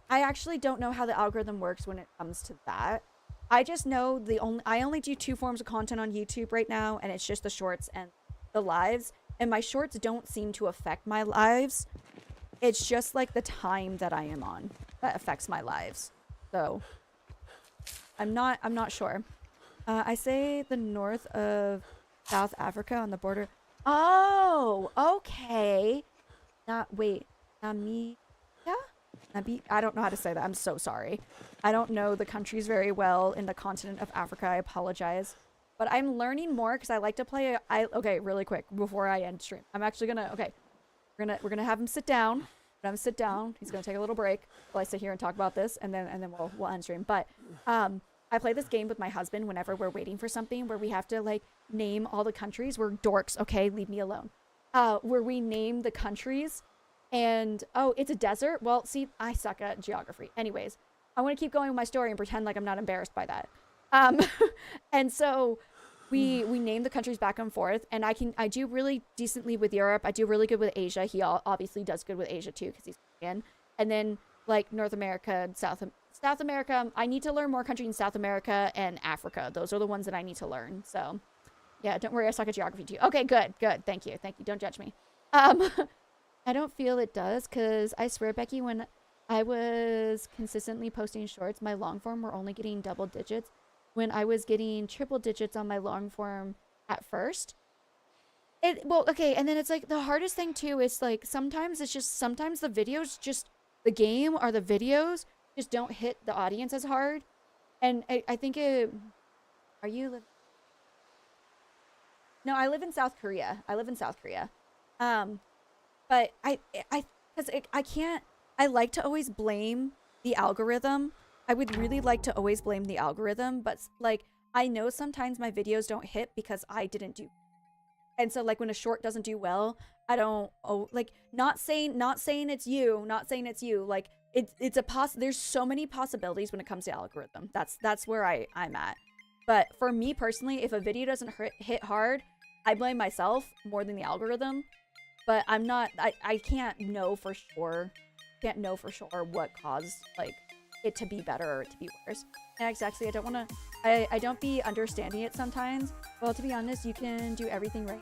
actually don't know how the algorithm works when it comes to that. I just know I only do 2 forms of content on YouTube right now, and it's just the shorts and the lives. And my shorts don't seem to affect my lives. It's just like the time that I am on that affects my lives. So I'm not sure. I say the north of South Africa on the border. Oh, okay. Wait, Namibia? I don't know how to say that. I'm so sorry. I don't know the countries very well in the continent of Africa. I apologize. But I'm learning more because I like to play. Okay, really quick before I end stream. I'm actually gonna. Okay, we're gonna have him sit down. Let him sit down. He's gonna take a little break while I sit here and talk about this, and then we'll end stream. But I play this game with my husband whenever we're waiting for something where we have to like name all the countries. We're dorks, okay? Leave me alone. Where we name the countries. And, oh, it's a desert? Well, see, I suck at geography. Anyways, I want to keep going with my story and pretend like I'm not embarrassed by that. And so we name the countries back and forth, and I do really decently with Europe. I do really good with Asia. He obviously does good with Asia too because he's Korean. And then like North America and South America, I need to learn more countries in South America and Africa. Those are the ones that I need to learn. So yeah, don't worry, I suck at geography too. Okay, good. Thank you. Don't judge me. I don't feel it does because I swear, Becky, when I was consistently posting shorts, my long form were only getting double digits when I was getting triple digits on my long form at first. Well, okay, and then it's like the hardest thing too is like sometimes the videos just the game or the videos just don't hit the audience as hard. And I think No, I live in South Korea. But I like to always blame the algorithm. I would really like to always blame the algorithm, but like, I know sometimes my videos don't hit because I didn't do. And so like when a short doesn't do well, I don't, not saying it's you, like there's so many possibilities when it comes to algorithm. That's where I'm at. But for me personally, if a video doesn't hit hard, I blame myself more than the algorithm. But I can't know for sure. What caused like it to be better or to be worse. And exactly, I don't be understanding it sometimes. Well, to be honest, you can do everything right,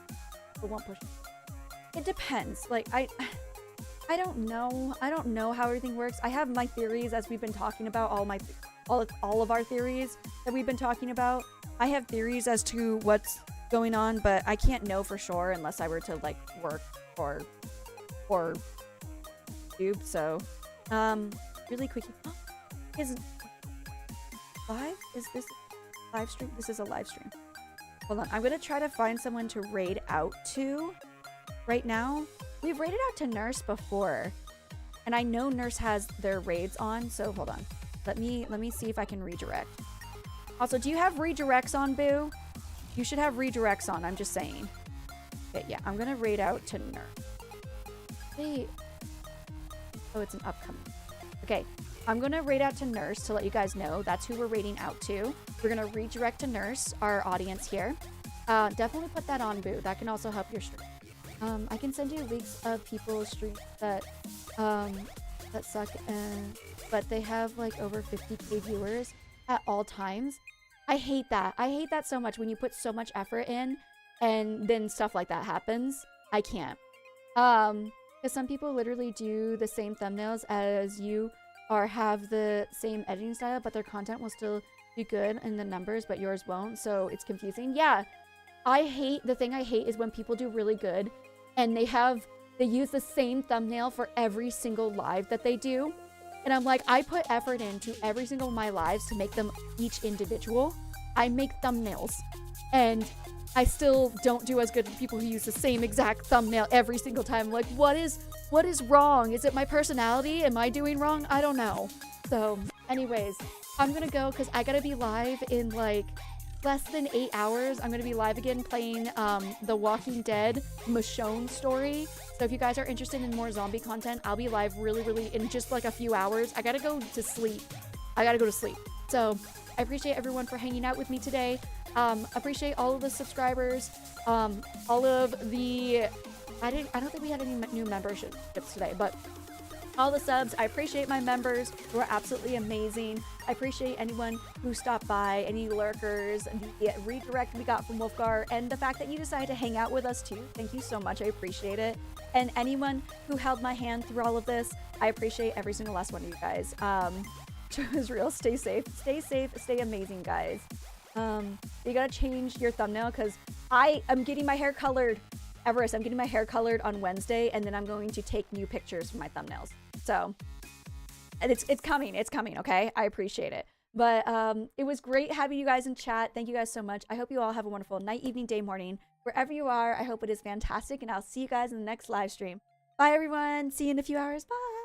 but won't push. It depends. Like I don't know. I don't know how everything works. I have my theories as we've been talking about all of our theories that we've been talking about. I have theories as to what's going on, but I can't know for sure unless I were to like work or YouTube. So really quick, is this live stream? This is a live stream. Hold on, I'm gonna try to find someone to raid out to right now. We've raided out to Nurse before, and I know Nurse has their raids on, so hold on, let me see if I can redirect. Also, do you have redirects on, Boo? You should have redirects on, I'm just saying. Okay, yeah, I'm gonna raid out to Nurse. Wait. Oh, it's an upcoming. Okay, I'm gonna raid out to Nurse to let you guys know that's who we're raiding out to. We're gonna redirect to Nurse, our audience here. Definitely put that on, Boo. That can also help your stream. I can send you links of people's streams that suck, but they have like over 50k viewers at all times. I hate that. I hate that so much when you put so much effort in and then stuff like that happens. I can't. Because some people literally do the same thumbnails as you or have the same editing style, but their content will still be good in the numbers, but yours won't. So it's confusing. Yeah. The thing I hate is when people do really good and they use the same thumbnail for every single live that they do. And I'm like, I put effort into every single of my lives to make them each individual. I make thumbnails. and I still don't do as good as people who use the same exact thumbnail every single time. Like, what is wrong? Is it my personality? Am I doing wrong? I don't know. So anyways, I'm gonna go because I gotta be live in like less than 8 hours. I'm gonna be live again playing the Walking Dead Michonne story. So if you guys are interested in more zombie content, I'll be live really in just like a few hours. I gotta go to sleep. So I appreciate everyone for hanging out with me today. Appreciate all of the subscribers, all of the, I don't think we had any new memberships today, but all the subs. I appreciate my members who are absolutely amazing. I appreciate anyone who stopped by, any lurkers, the redirect we got from Wolfgar, and the fact that you decided to hang out with us too. Thank you so much. I appreciate it. And anyone who held my hand through all of this, I appreciate every single last one of you guys. It was real. Stay safe, stay amazing, guys. You gotta change your thumbnail because I am getting my hair colored. Everest, I'm getting my hair colored on Wednesday, and then I'm going to take new pictures for my thumbnails. So, and it's coming, okay? I appreciate it. But it was great having you guys in chat. Thank you guys so much. I hope you all have a wonderful night, evening, day, morning. Wherever you are, I hope it is fantastic, and I'll see you guys in the next live stream. Bye, everyone. See you in a few hours. Bye.